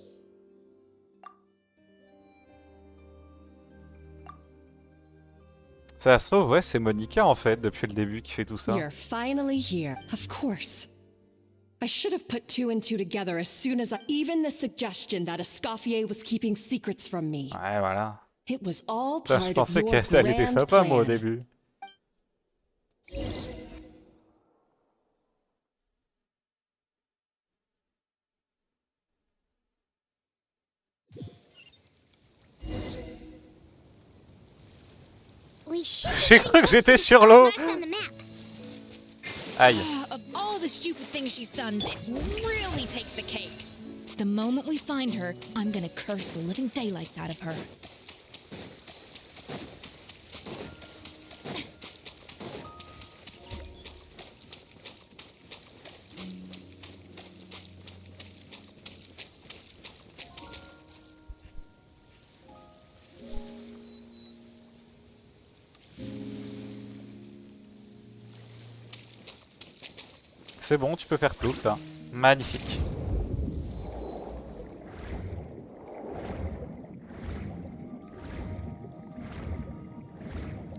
Ça se trouve, ouais, c'est Monica en fait, depuis le début, qui fait tout ça. You're finally here, of course. I should have put two and two together as soon as even the suggestion that Escoffier was keeping secrets from me. Ouais, voilà. It was all Putain, part je of pensais your qu'elle était grand sympa, moi, au plan. début. J'ai cru que j'étais sur l'eau. Aïe. Of all the stupid things she's done, this really takes the cake. The moment we find her, I'm gonna curse the living daylights out of her. C'est bon, tu peux faire plouf là. Magnifique.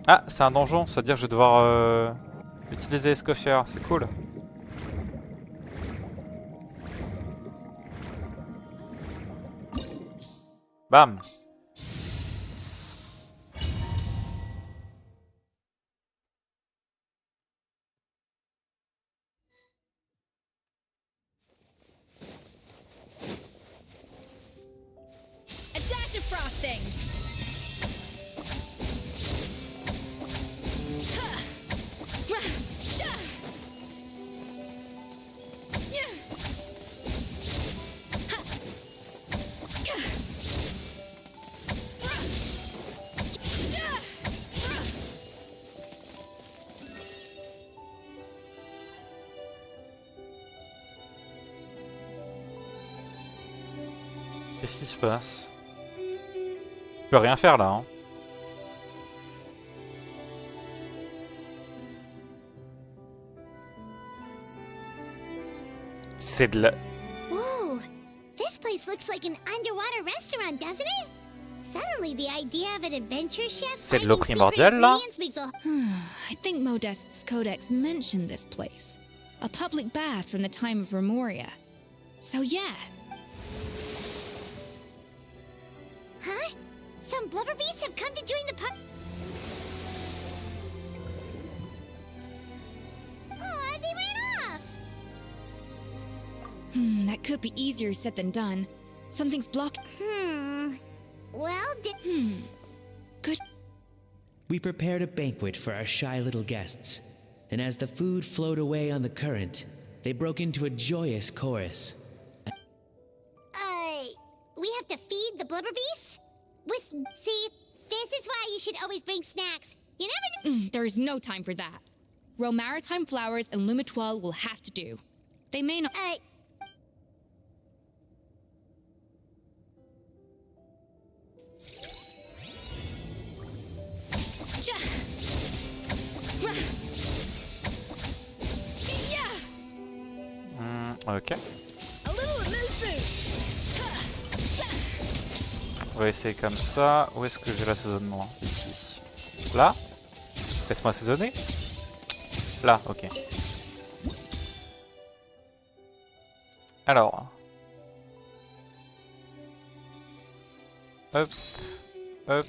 Ah, c'est un donjon, ça veut dire que je vais devoir utiliser Escoffier, c'est cool. Bam. A dash of frosting. Qu'est-ce qui se passe? Je peux rien faire là, hein. C'est de la... Whoa, this place looks like an underwater restaurant, doesn't it? Suddenly the idea of an adventure chef C'est de l'eau finding primordiale secret là? ingredients makes a... I think Modest's Codex mentioned this place. A public bath from the time of Remoria. So yeah. Huh? Some blubber beasts have come to join the party. Aw, they ran off! That could be easier said than done. Something's blocked. Well, Good. We prepared a banquet for our shy little guests, and as the food flowed away on the current, they broke into a joyous chorus. We have to feed the blubber beasts? See, this is why you should always bring snacks. You never know. There's no time for that. Romaritime flowers and Lumitoile will have to do. They may not. Ok. A little amuse-bouche. On va essayer comme ça. Où est-ce que j'ai l'assaisonnement? Ici. Là? Laisse-moi assaisonner. Là, ok. Alors. Hop. Hop.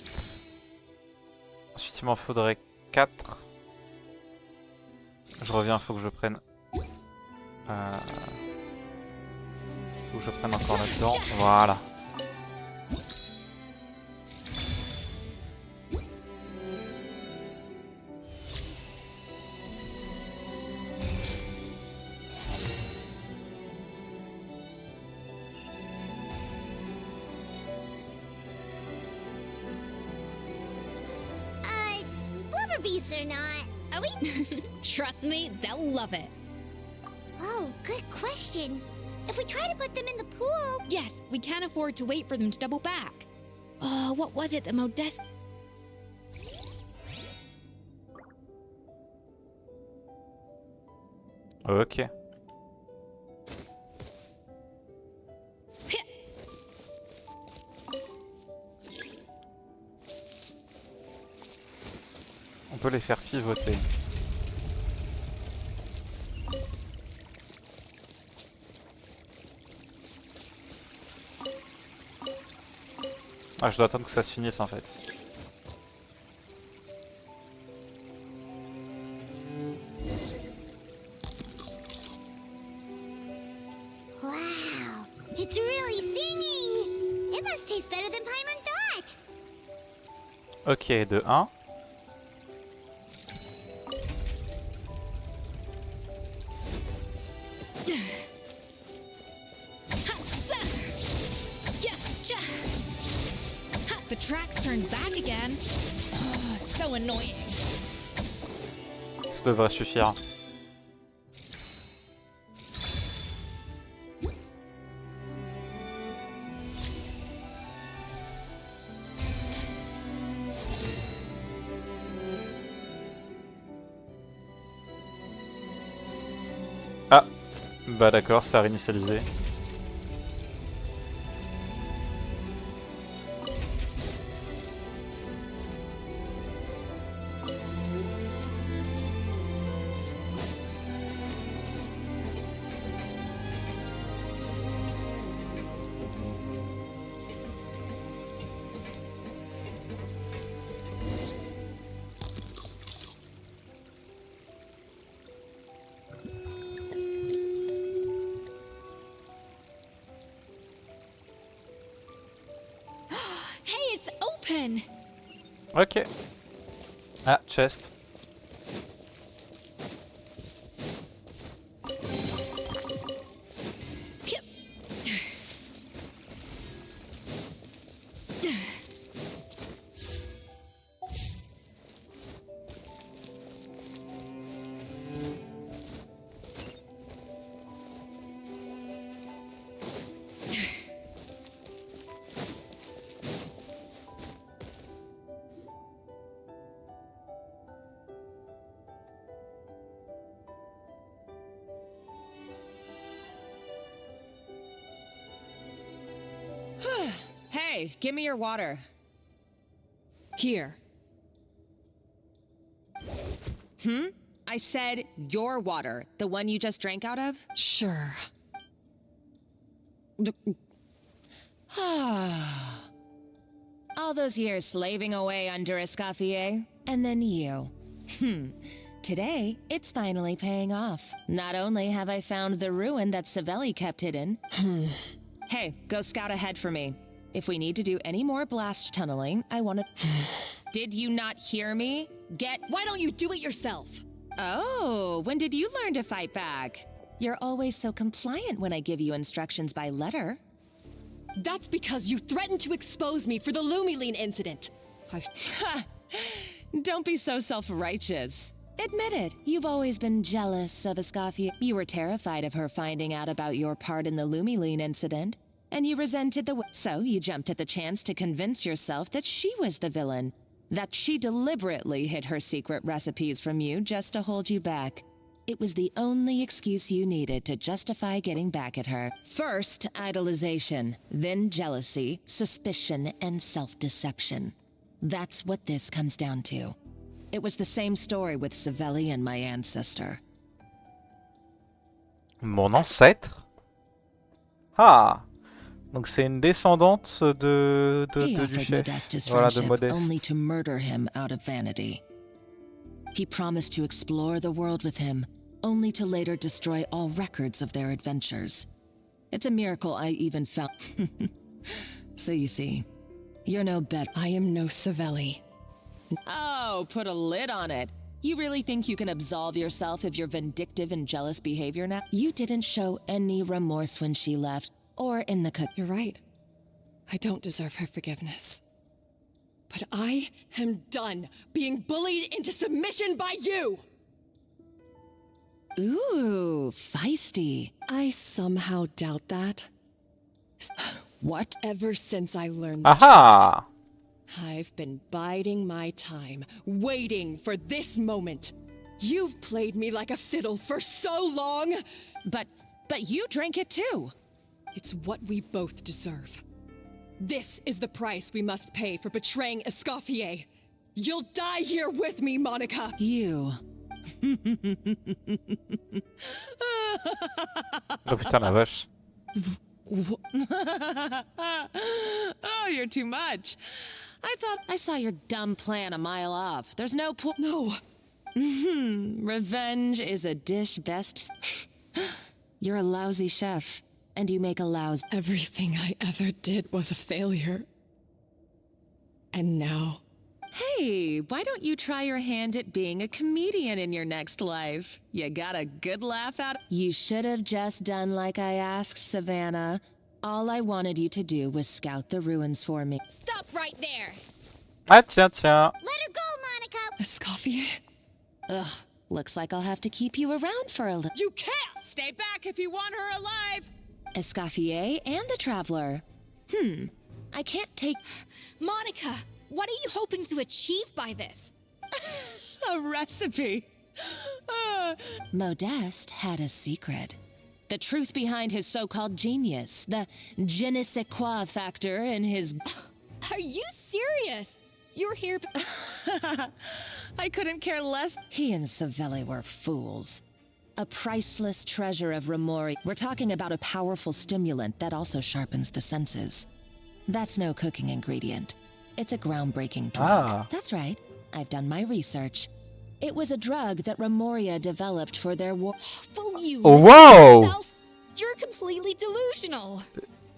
Ensuite, il m'en faudrait 4. Je reviens, faut que je prenne... Faut que je prenne encore là-dedans. Voilà. Blubber beasts or not, are we? Trust me, they'll love it. Oh, good question. If we try to put them in the pool... Yes, we can't afford to wait for them to double back. Oh, what was it that Modeste... Ok. On peut les faire pivoter. Ah, je dois attendre que ça se finisse en fait. Wow, it's really singing! It must taste better than Paimon thought! Ok, de 1. The tracks turned back again. Oh, so annoying. Ça devrait suffire. Ah, bah d'accord, ça a réinitialisé. Hey, it's open! Ok. Ah, chest. Hey, give me your water. Here. I said your water, the one you just drank out of? Sure. All those years slaving away under Escoffier, and then you. Today, it's finally paying off. Not only have I found the ruin that Savelli kept hidden... Hey, go scout ahead for me. If we need to do any more blast tunneling, I want to... Did you not hear me? Why don't you do it yourself? Oh, when did you learn to fight back? You're always so compliant when I give you instructions by letter. That's because you threatened to expose me for the Lumiline incident. Don't be so self-righteous. Admit it, you've always been jealous of Escoffier. You were terrified of her finding out about your part in the Lumiline incident, and you resented so you jumped at the chance to convince yourself that she was the villain, that she deliberately hid her secret recipes from you just to hold you back. It was the only excuse you needed to justify getting back at her. First, idolization, then jealousy, suspicion, and self-deception. That's what this comes down to. It was the same story with Savelli and my ancestor. Mon ancêtre? Ah! Donc c'est une descendante du chef. Voilà, de Modeste. Only to murder him out of vanity. He promised to explore the world with him, only to later destroy all records of their adventures. It's a miracle I even found. So you see, you're no better. I am no Savelli. Oh, put a lid on it. You really think you can absolve yourself of your vindictive and jealous behavior now? You didn't show any remorse when she left, or in the cook. You're right. I don't deserve her forgiveness. But I am done being bullied into submission by you! Ooh, feisty. I somehow doubt that. What? Ever since I learned Aha! I've been biding my time, waiting for this moment. You've played me like a fiddle for so long! But you drank it too! It's what we both deserve. This is the price we must pay for betraying Escoffier. You'll die here with me, Monica! You... Oh putain la vache. Oh, you're too much. I thought I saw your dumb plan a mile off. There's no point. No. Revenge is a dish best. You're a lousy chef, and you make a lousy. Everything I ever did was a failure. And now... Hey, why don't you try your hand at being a comedian in your next life? You got a good laugh out. You should have just done like I asked, Savannah. All I wanted you to do was scout the ruins for me. Stop right there! Ah tiens, tiens. Let her go, Monica! Escoffier? Ugh, looks like I'll have to keep you around for a little. You can't! Stay back if you want her alive! Escoffier and the Traveler. I can't take... Monica, what are you hoping to achieve by this? A recipe. Modeste had a secret. The truth behind his so-called genius. The je ne sais quoi factor in his... Are you serious? You're here... I couldn't care less. He and Savelli were fools. A priceless treasure of Remori. We're talking about a powerful stimulant that also sharpens the senses. That's no cooking ingredient. It's a groundbreaking drug. Ah. That's right. I've done my research. It was a drug that Remoria developed for their war. Will you Oh, listen to wow! yourself? You're completely delusional.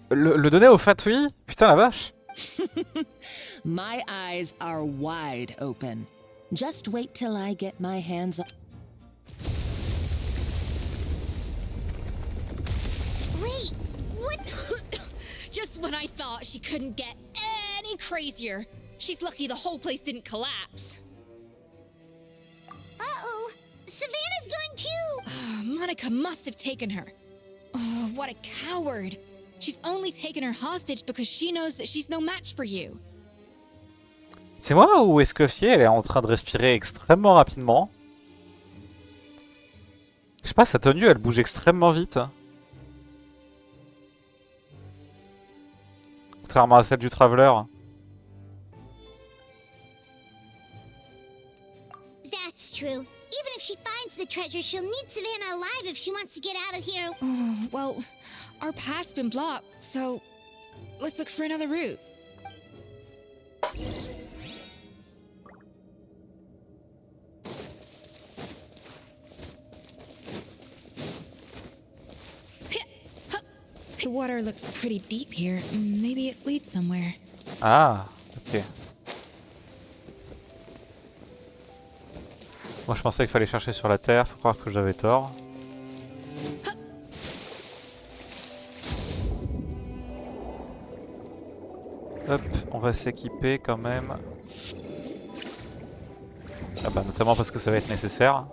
Le donner au fatui? Putain la vache. My eyes are wide open. Just wait till I get my hands on... Wait, what? Just when I thought she couldn't get any crazier. She's lucky the whole place didn't collapse. Uh-oh, Savannah's gone too! Monica must have taken her. Oh, what a coward. She's only taken her hostage because she knows that she's no match for you. C'est moi ou Escoffier, elle est en train de respirer extrêmement rapidement. Je sais pas, sa tenue, elle bouge extrêmement vite. Contrairement à celle du Traveler. That's true. Even if she finds the treasure, she'll need Savannah alive if she wants to get out of here. Oh, well, our path's been blocked, so let's look for another route. The water looks pretty deep here. Maybe it leads somewhere. Ah, ok. Moi je pensais qu'il fallait chercher sur la terre, faut croire que j'avais tort. Hop, on va s'équiper quand même. Ah bah notamment parce que ça va être nécessaire.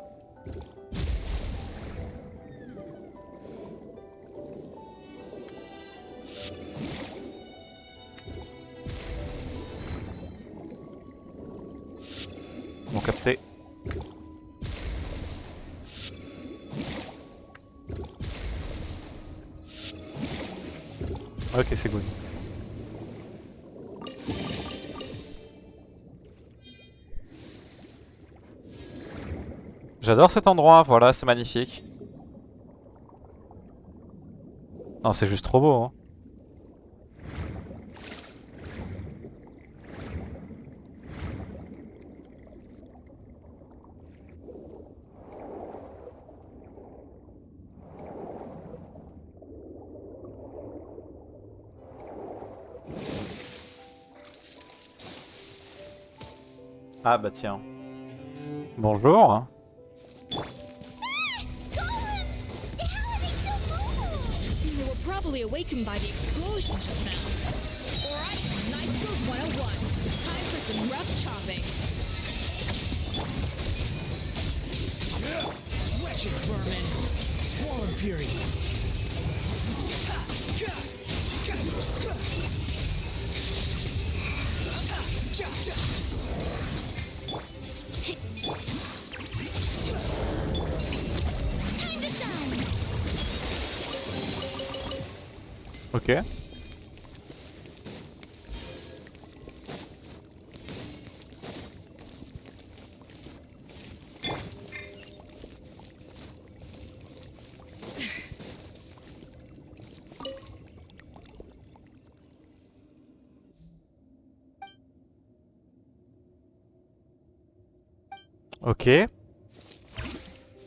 Bon capté. Ok, c'est good. J'adore cet endroit, voilà, c'est magnifique. Non, c'est juste trop beau, hein. Ah bah tiens. Bonjour. They were probably awakened by the explosion just now. Alright, Night Skills 101. Time for some rough chopping. Wretched vermin! Squall and fury! Time to shine. Ok. Ok.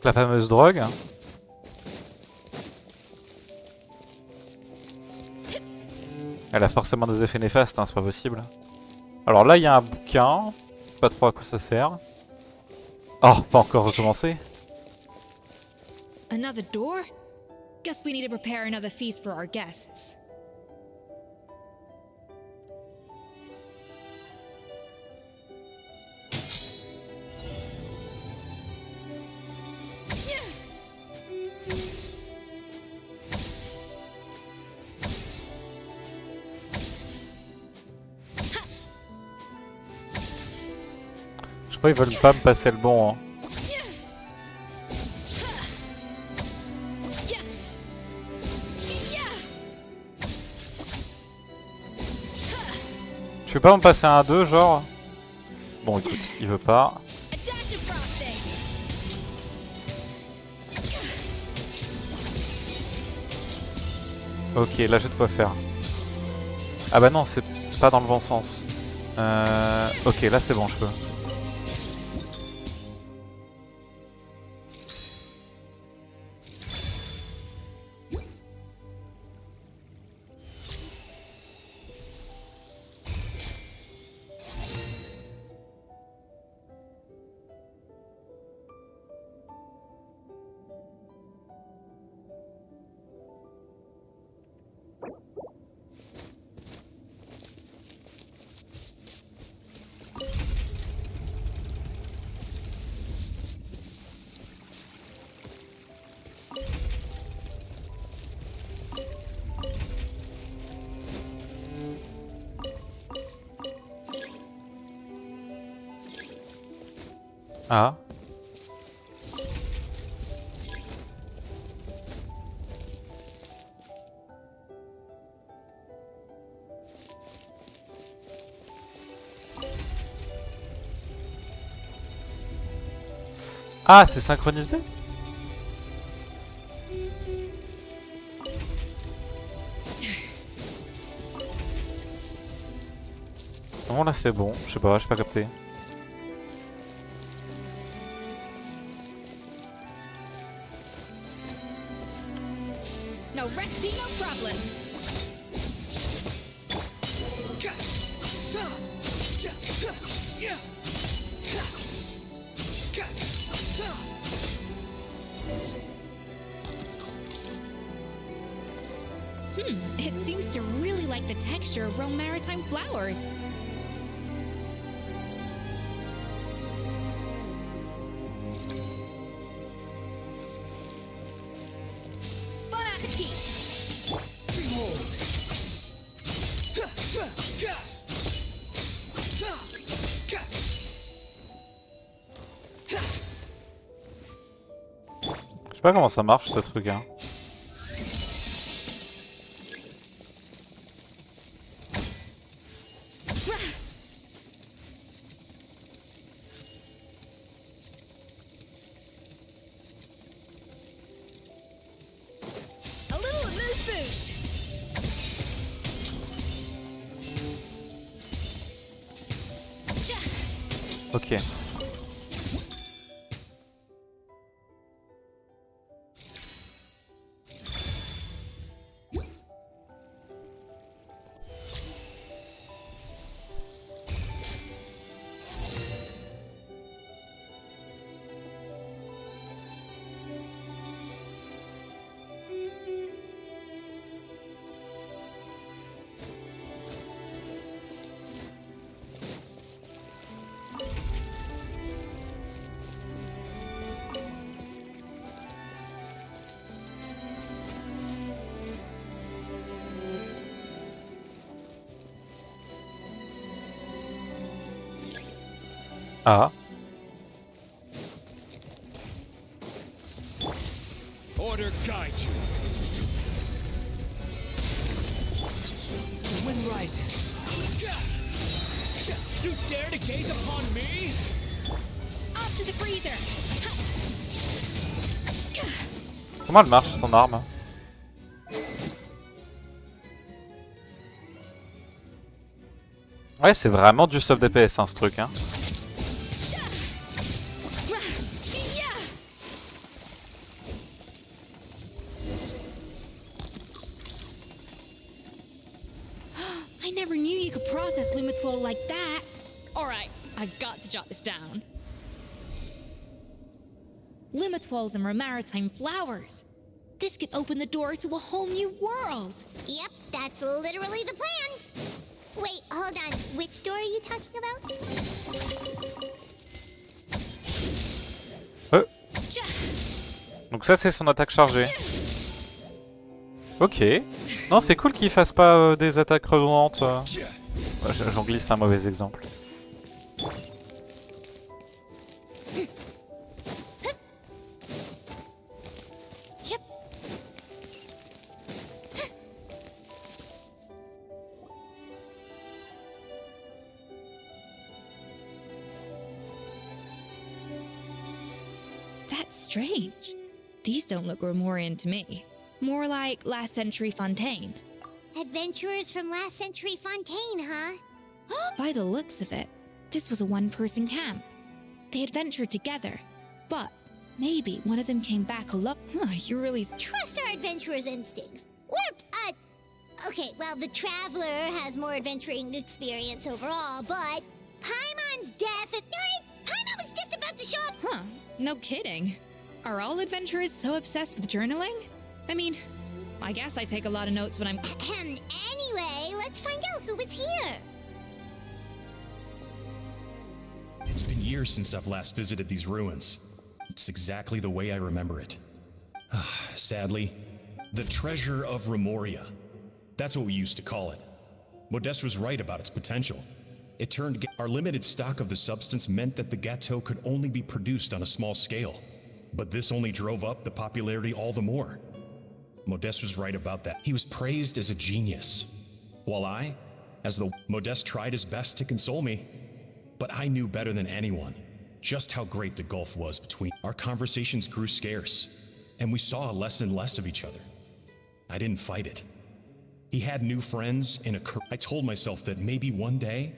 La fameuse drogue. Elle a forcément des effets néfastes, hein, c'est pas possible. Alors là, il y a un bouquin. Je sais pas trop à quoi ça sert. Oh, pas encore recommencer. Another door? Guess we need to prepare another feast for our guests. Je crois qu'ils veulent pas me passer le bon. Hein. Tu veux pas me passer un 2 genre? Bon écoute, il veut pas. Ok, là j'ai de quoi faire. Ah bah non, c'est pas dans le bon sens. Ok, là c'est bon, je peux. Ah. Ah, c'est synchronisé? Non, là c'est bon, je sais pas, j'ai pas capté. No resting, no problem. It seems to really like the texture of Rome maritime flowers. Bon appetit! Je sais pas comment ça marche ce truc, hein. A little amuse-bouche! Ok. Ah. Order guide you. The wind rises. You dare to gaze upon me? Up to the freezer! Comment elle marche son arme? Ouais, c'est vraiment du sub DPS hein, ce truc hein. I never knew you could process Lumitwol like that. Alright, I've got to jot this down. Lumitwols and maritime flowers. This could open the door to a whole new world. Yep, that's literally the plan. Wait, hold on. Which door are you talking about? Donc ça c'est son attaque chargée. Ok. Non c'est cool qu'il fasse pas des attaques redondantes. J'en glisse un mauvais exemple. That's strange. These don't look Romorian to me. More like last century Fontaine. Adventurers from last century Fontaine, huh? By the looks of it, this was a one-person camp. They adventured together, but maybe one of them came back alone. You really trust our adventurer's instincts. Or, okay, well, the traveler has more adventuring experience overall, but Paimon's death and... Paimon was just about to show up... Huh, no kidding. Are all adventurers so obsessed with journaling? I mean, I guess I take a lot of notes when I'm... Anyway, let's find out who was here. It's been years since I've last visited these ruins. It's exactly the way I remember it. Sadly, the treasure of Remoria. That's what we used to call it. Modeste was right about its potential. It turned our limited stock of the substance meant that the gâteau could only be produced on a small scale. But this only drove up the popularity all the more. Modeste was right about that. He was praised as a genius. While I, as the Modeste tried his best to console me, but I knew better than anyone just how great the gulf was between. Our conversations grew scarce, and we saw less and less of each other. I didn't fight it. He had new friends and I told myself that maybe one day,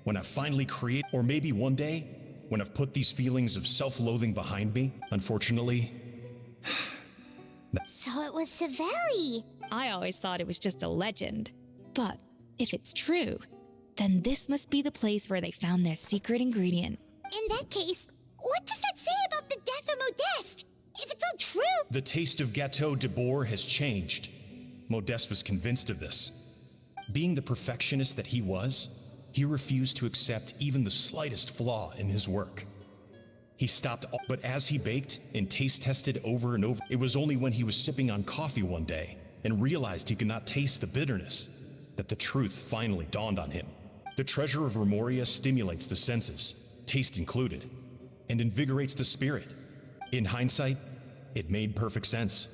when I finally create, or maybe one day, when I've put these feelings of self-loathing behind me, unfortunately... So it was Savelli. I always thought it was just a legend. But if it's true, then this must be the place where they found their secret ingredient. In that case, what does that say about the death of Modeste? If it's all true... The taste of Gâteau de Bourg has changed. Modeste was convinced of this. Being the perfectionist that he was, he refused to accept even the slightest flaw in his work. He stopped, but as he baked and taste tested over and over, it was only when he was sipping on coffee one day and realized he could not taste the bitterness that the truth finally dawned on him. The treasure of Remoria stimulates the senses, taste included, and invigorates the spirit. In hindsight, it made perfect sense.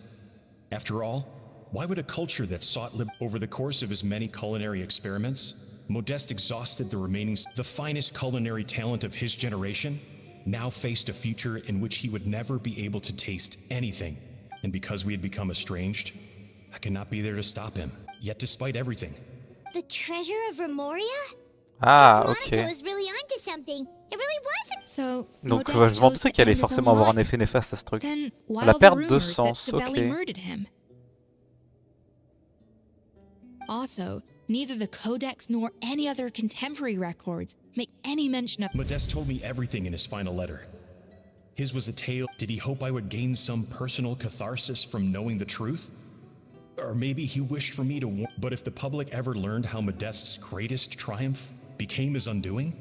After all, why would a culture that sought over the course of his many culinary experiments, Modeste exhausted the finest culinary talent of his generation, now faced a future in which he would never be able to taste anything. And because we had become estranged, I could not be there to stop him. Yet despite everything... The treasure of Remoria? Ah, Monica ok. was really onto something. It really wasn't. So, Donc Modeste je m'en chose doutais to qu'il allait end his forcément own avoir un life. effet néfaste à ce truc. Then why La all the perte de rumors sens, that Savelli ok. murdered him? Also, neither the Codex nor any other contemporary records make any mention of... Modeste told me everything in his final letter. His was a tale. Did he hope I would gain some personal catharsis from knowing the truth? Or maybe he wished for me to warn. But if the public ever learned how Modeste's greatest triumph became his undoing,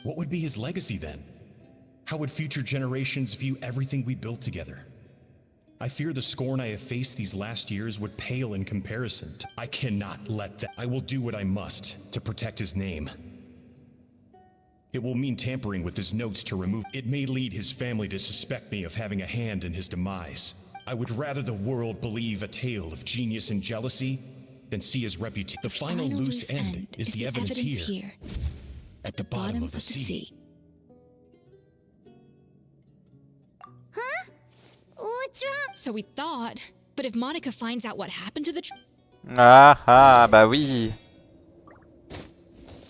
what would be his legacy then? How would future generations view everything we built together? I fear the scorn I have faced these last years would pale in comparison. I cannot let that. I will do what I must to protect his name. It will mean tampering with his notes to remove. It may lead his family to suspect me of having a hand in his demise. I would rather the world believe a tale of genius and jealousy than see his reputation. The final loose end is the evidence here, at the bottom of the sea. Huh? What's wrong? So we thought, but if Monica finds out what happened to the... Ah ah, bah oui.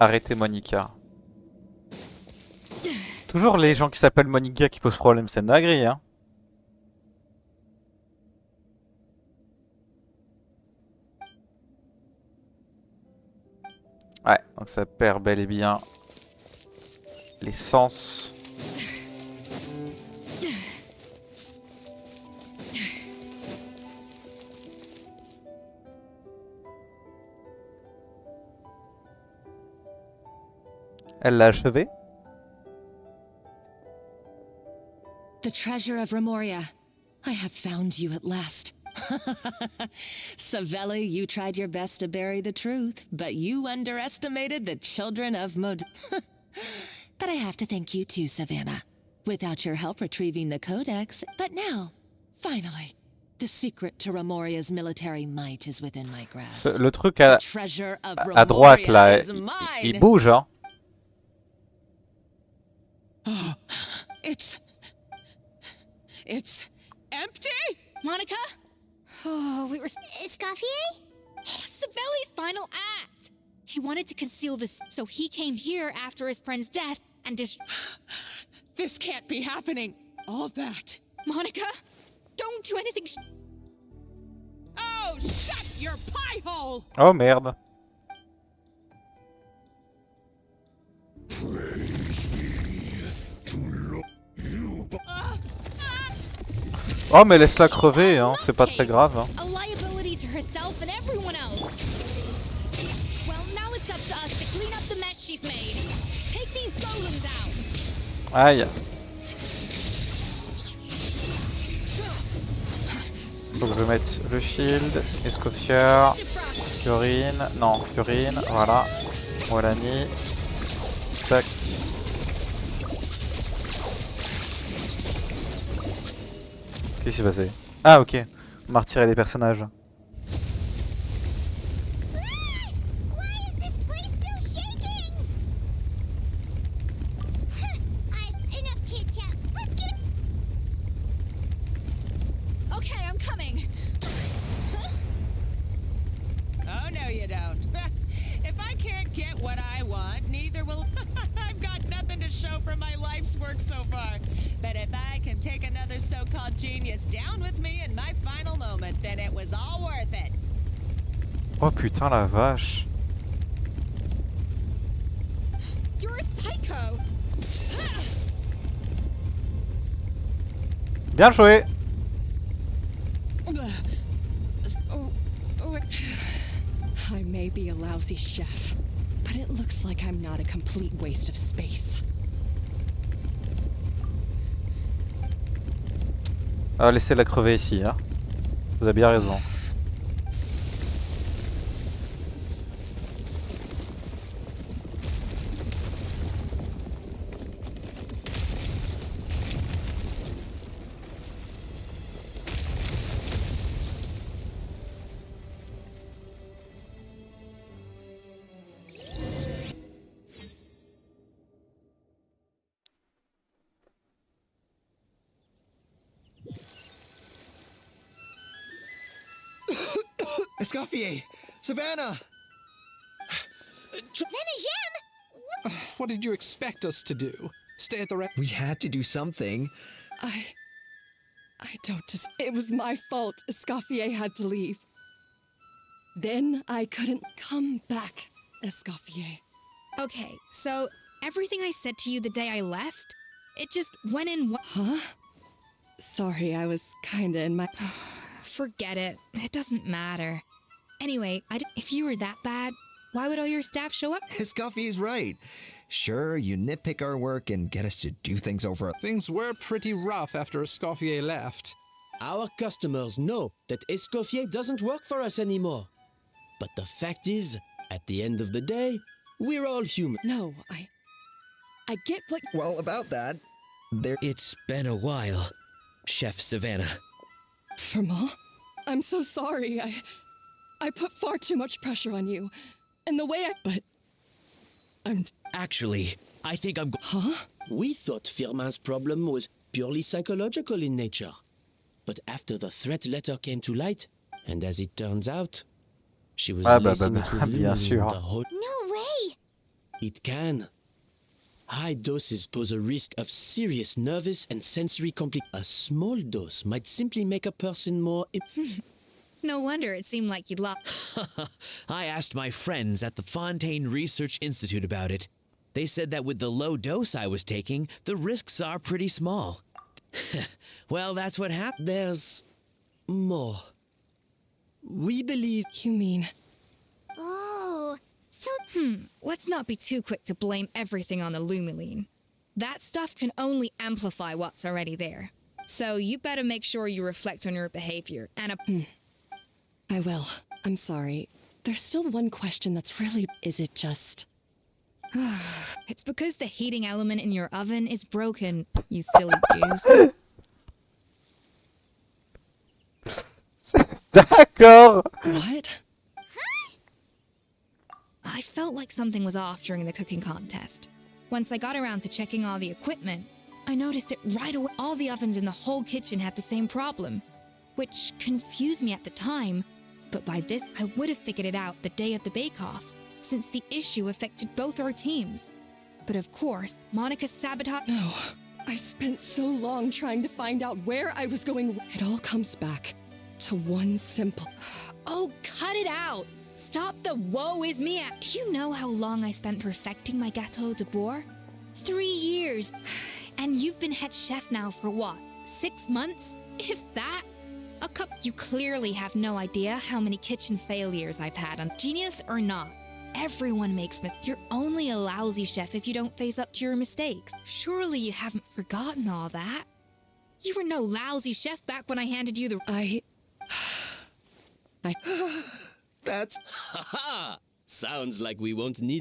Arrêtez Monica. Toujours les gens qui s'appellent Monica qui posent problème, c'est dinguerie, hein. Ouais, donc ça perd bel et bien les sens. Elle l'a achevé? The treasure of Remoria. I have found you at last. Savelli, you tried your best to bury the truth, but you underestimated the children of But I have to thank you too, Savannah. Without your help retrieving the Codex, but now, finally, the secret to Remoria's military might is within my grasp. Le truc The treasure of à droite là, Remoria is mine. il bouge, hein. Oh, it's empty? Monica? Oh, we were... Escoffier? Savelli's final act! He wanted to conceal this, so he came here after his friend's death and This can't be happening. All that. Monica, don't do anything Oh, shut your pie hole! Oh merde. Oh mais laisse-la crever, hein, c'est pas très grave. Hein. A liability to herself and everyone else. Well, now it's up to us to clean up the mess she's made. Take these golems out. Aïe. Faut que je mette le shield, Escoffier, Fiorine, non, Fiorine, voilà, Molani, tac. Qu'est-ce qui s'est passé? Ah ok, on m'a retiré les personnages. Okay, I'm coming. Oh, no, you don't. If I can't get what I want, neither will... I've got nothing to show for my life's work so far. But if I can take another so-called genius down with me in my final moment, then it was all worth it. Oh putain la vache. You're a psycho. Bien joué. may be a lousy chef, but it looks like I'm not a complete waste of space. Ah, laissez-la crever ici, hein. Vous avez bien raison. Escoffier! Savannah! What did you expect us to do? Stay at the We had to do something. I don't just... It was my fault Escoffier had to leave. Then I couldn't come back, Escoffier. Okay, so everything I said to you the day I left, it just went in... Huh? Sorry, I was kinda in my... Forget it. It doesn't matter. Anyway, if you were that bad, why would all your staff show up? Escoffier's right. Sure, you nitpick our work and get us to do things over. Things were pretty rough after Escoffier left. Our customers know that Escoffier doesn't work for us anymore. But the fact is, at the end of the day, we're all human. No, I get what... Well, about that, It's been a while, Chef Savannah. Firma? I'm so sorry. I put far too much pressure on you. And the way But... Actually, I think I'm... Huh? We thought Firma's problem was purely psychological in nature. But after the threat letter came to light, and as it turns out, she was listening to bien sûr. the whole... No way! It can. High doses pose a risk of serious nervous and sensory A small dose might simply make a person more... No wonder it seemed like you'd lost. I asked my friends at the Fontaine Research Institute about it. They said that with the low dose I was taking, the risks are pretty small. Well, that's what happened. There's more. We believe... You mean... Oh, so... Let's not be too quick to blame everything on the Lumiline. That stuff can only amplify what's already there. So you better make sure you reflect on your behavior and... I will. I'm sorry. There's still one question that's really... Is it just... It's because the heating element in your oven is broken, you silly goose. D'accord! What? I felt like something was off during the cooking contest. Once I got around to checking all the equipment, I noticed it right away. All the ovens in the whole kitchen had the same problem, which confused me at the time, but by this, I would have figured it out the day of the bake-off, since the issue affected both our teams. But of course, Monica sabotaged... No, I spent so long trying to find out where I was going. It all comes back to one simple... Oh, cut it out! Stop the woe is me act. Do you know how long I spent perfecting my Gâteau de Bourg? 3 years. And you've been head chef now for what? 6 months? If that? You clearly have no idea how many kitchen failures I've had on genius or not. Everyone makes mistakes. You're only a lousy chef if you don't face up to your mistakes. Surely you haven't forgotten all that. You were no lousy chef back when I handed you the... That's... Haha! Sounds like we won't need...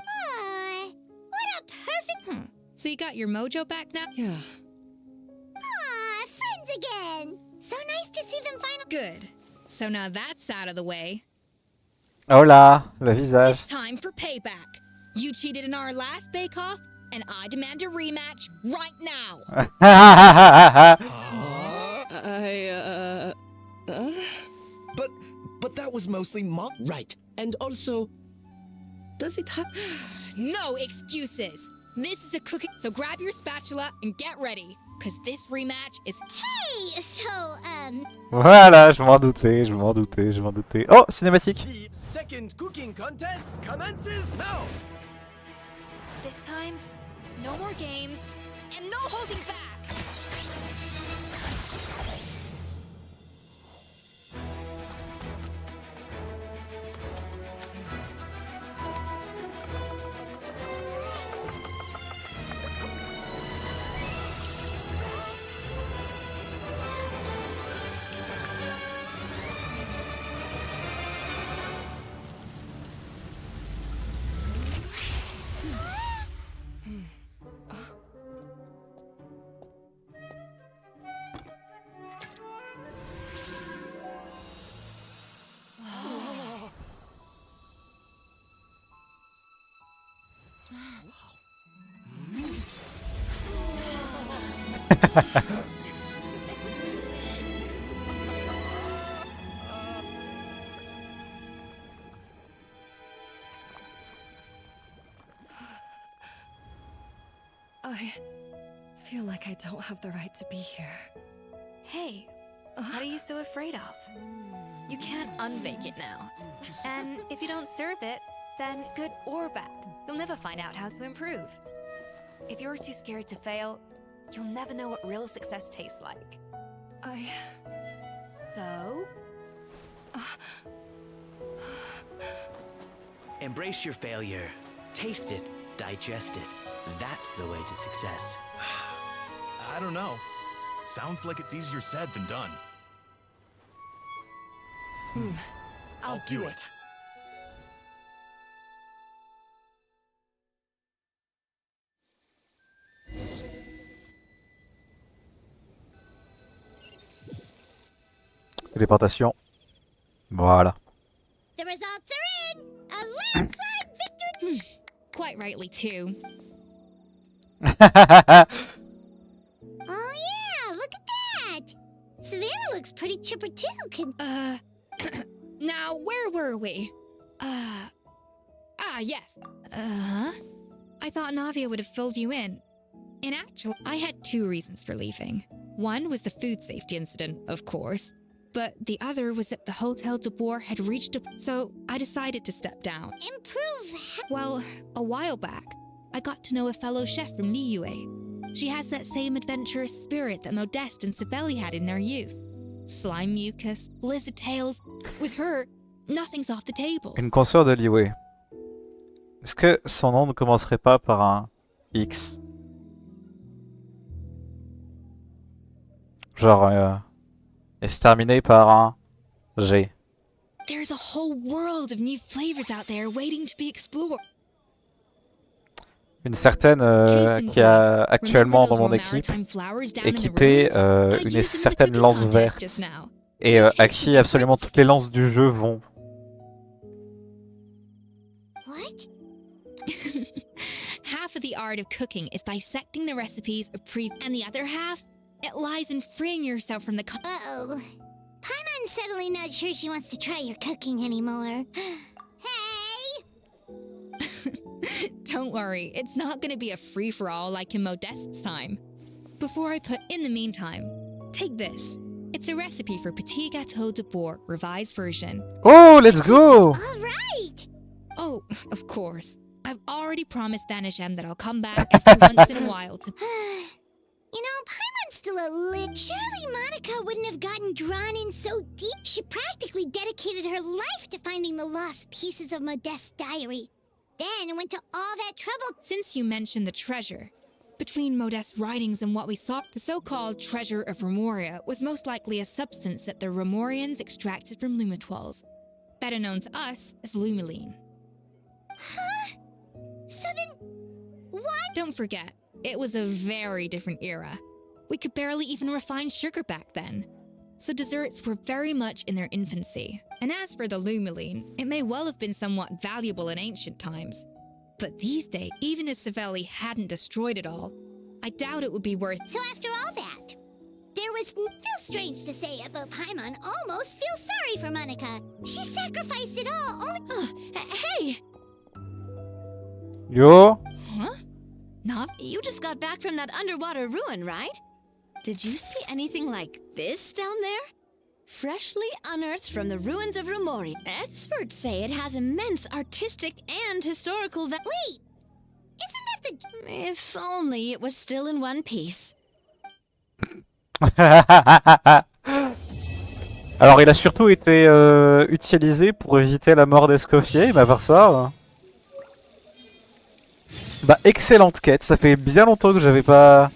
What a perfect... So you got your mojo back now? Yeah. Friends again! So nice to see them finally... Good. So now that's out of the way. Hola, le visage. It's time for payback. You cheated in our last bake-off, and I demand a rematch right now. But that was mostly mock. Right. And also, does it have... No excuses. This is a cooking... So grab your spatula and get ready, because this rematch is... Hey! So, Voilà, je m'en doutais. Oh, cinématique. The second cooking contest commences now! This time, no more games, and no holding back! I feel like I don't have the right to be here. Hey, what are you so afraid of? You can't unbake it now. And if you don't serve it, then good or bad, you'll never find out how to improve. If you're too scared to fail, you'll never know what real success tastes like. So? Embrace your failure. Taste it. Digest it. That's the way to success. I don't know. Sounds like it's easier said than done. I'll do it. Téléportation. Voilà. The results are in! A landslide victory! Quite rightly, too. Oh yeah, look at that! Savannah looks pretty chipper too, Now, where were we? Yes. I thought Navia would have filled you in. In actual, I had two reasons for leaving. One was the food safety incident, of course. But the other was that the Hotel de Boer had reached a... So I decided to step down. Improve? Well, a while back, I got to know a fellow chef from Liyue. She has that same adventurous spirit that Modeste and Sibeli had in their youth. Slime mucus, lizard tails. With her, nothing's off the table. Une consoeur de Liyue. Est-ce que son nom ne commencerait pas par un X? Genre, et se terminer par un G. There's a whole world of new flavors out there waiting to be explored. Une certaine qui est actuellement dans mon équipe, équipée une certaine lance verte, et à qui absolument toutes les lances du jeu vont. What? Half of the art of cooking is dissecting the recipes of and the other half, it lies in freeing yourself from the... Uh-oh. Paimon's suddenly not sure she wants to try your cooking anymore. Hey! Don't worry, it's not gonna be a free-for-all like in Modeste's time. Before I put in the meantime, take this. It's a recipe for Petit Gâteau de Boer, revised version. Oh, let's go! Alright! Oh, of course. I've already promised Banisham that I'll come back every once in a while to... You know, Paimon's still a lit. Surely Monica wouldn't have gotten drawn in so deep. She practically dedicated her life to finding the lost pieces of Modeste's diary. Then went to all that trouble. Since you mentioned the treasure, between Modeste's writings and what we saw, the so-called treasure of Remoria was most likely a substance that the Remorians extracted from Lumitoiles, better known to us as Lumiline. Huh? So then, what? Don't forget, it was a very different era. We could barely even refine sugar back then. So desserts were very much in their infancy. And as for the Lumiline, it may well have been somewhat valuable in ancient times. But these days, even if Sibeli hadn't destroyed it all, I doubt it would be worth... So after all that, there was feels strange to say, but Paimon almost feels sorry for Monica. She sacrificed it all only... Hey! Yo? Huh? Nav, you just got back from that underwater ruin, right? Did you see anything like this down there? Freshly unearthed from the ruins of Remoria. Experts say it has immense artistic and historical value. Wait! Isn't that the... If only it was still in one piece. Alors il a surtout été utilisé pour éviter la mort d'Escoffier, mais à part ça... Bah excellente quête, ça fait bien longtemps que j'avais pas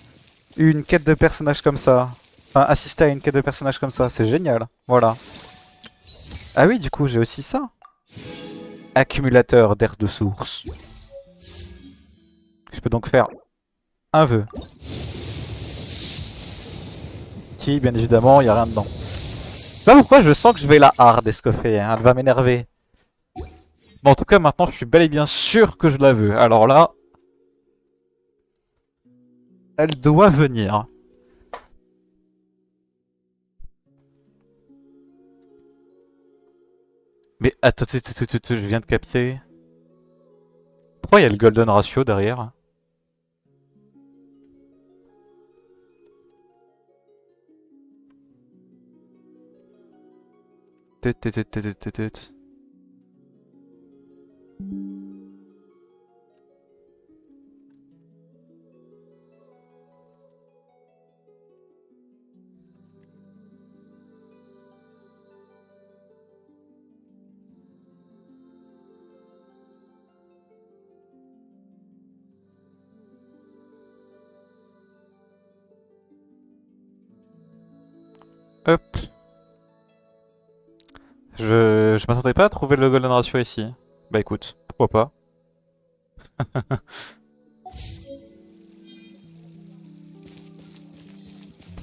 eu une quête de personnage comme ça. Enfin assisté à une quête de personnage comme ça, c'est génial, voilà. Ah oui du coup j'ai aussi ça. Accumulateur d'air de source. Je peux donc faire un vœu. Qui bien évidemment il n'y a rien dedans. Je sais pas pourquoi je sens que je vais la hard Escoffier, hein, elle va m'énerver. Bon en tout cas maintenant je suis bel et bien sûr que je la veux, alors là... Elle doit venir. Mais attends, je viens de capter. Pourquoi il y a le golden ratio derrière? Hop. Je m'attendais pas à trouver le golden ratio ici. Bah écoute, pourquoi pas.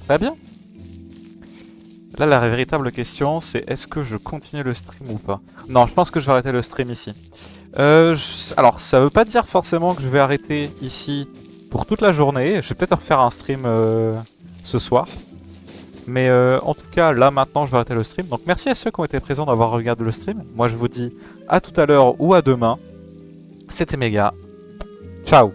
Très bien. Là, la véritable question, c'est est-ce que je continue le stream ou pas? Non, je pense que je vais arrêter le stream ici. Alors, ça veut pas dire forcément que je vais arrêter ici pour toute la journée. Je vais peut-être refaire un stream ce soir. Mais en tout cas, là maintenant, je vais arrêter le stream. Donc merci à ceux qui ont été présents d'avoir regardé le stream. Moi, je vous dis à tout à l'heure ou à demain. C'était méga. Ciao.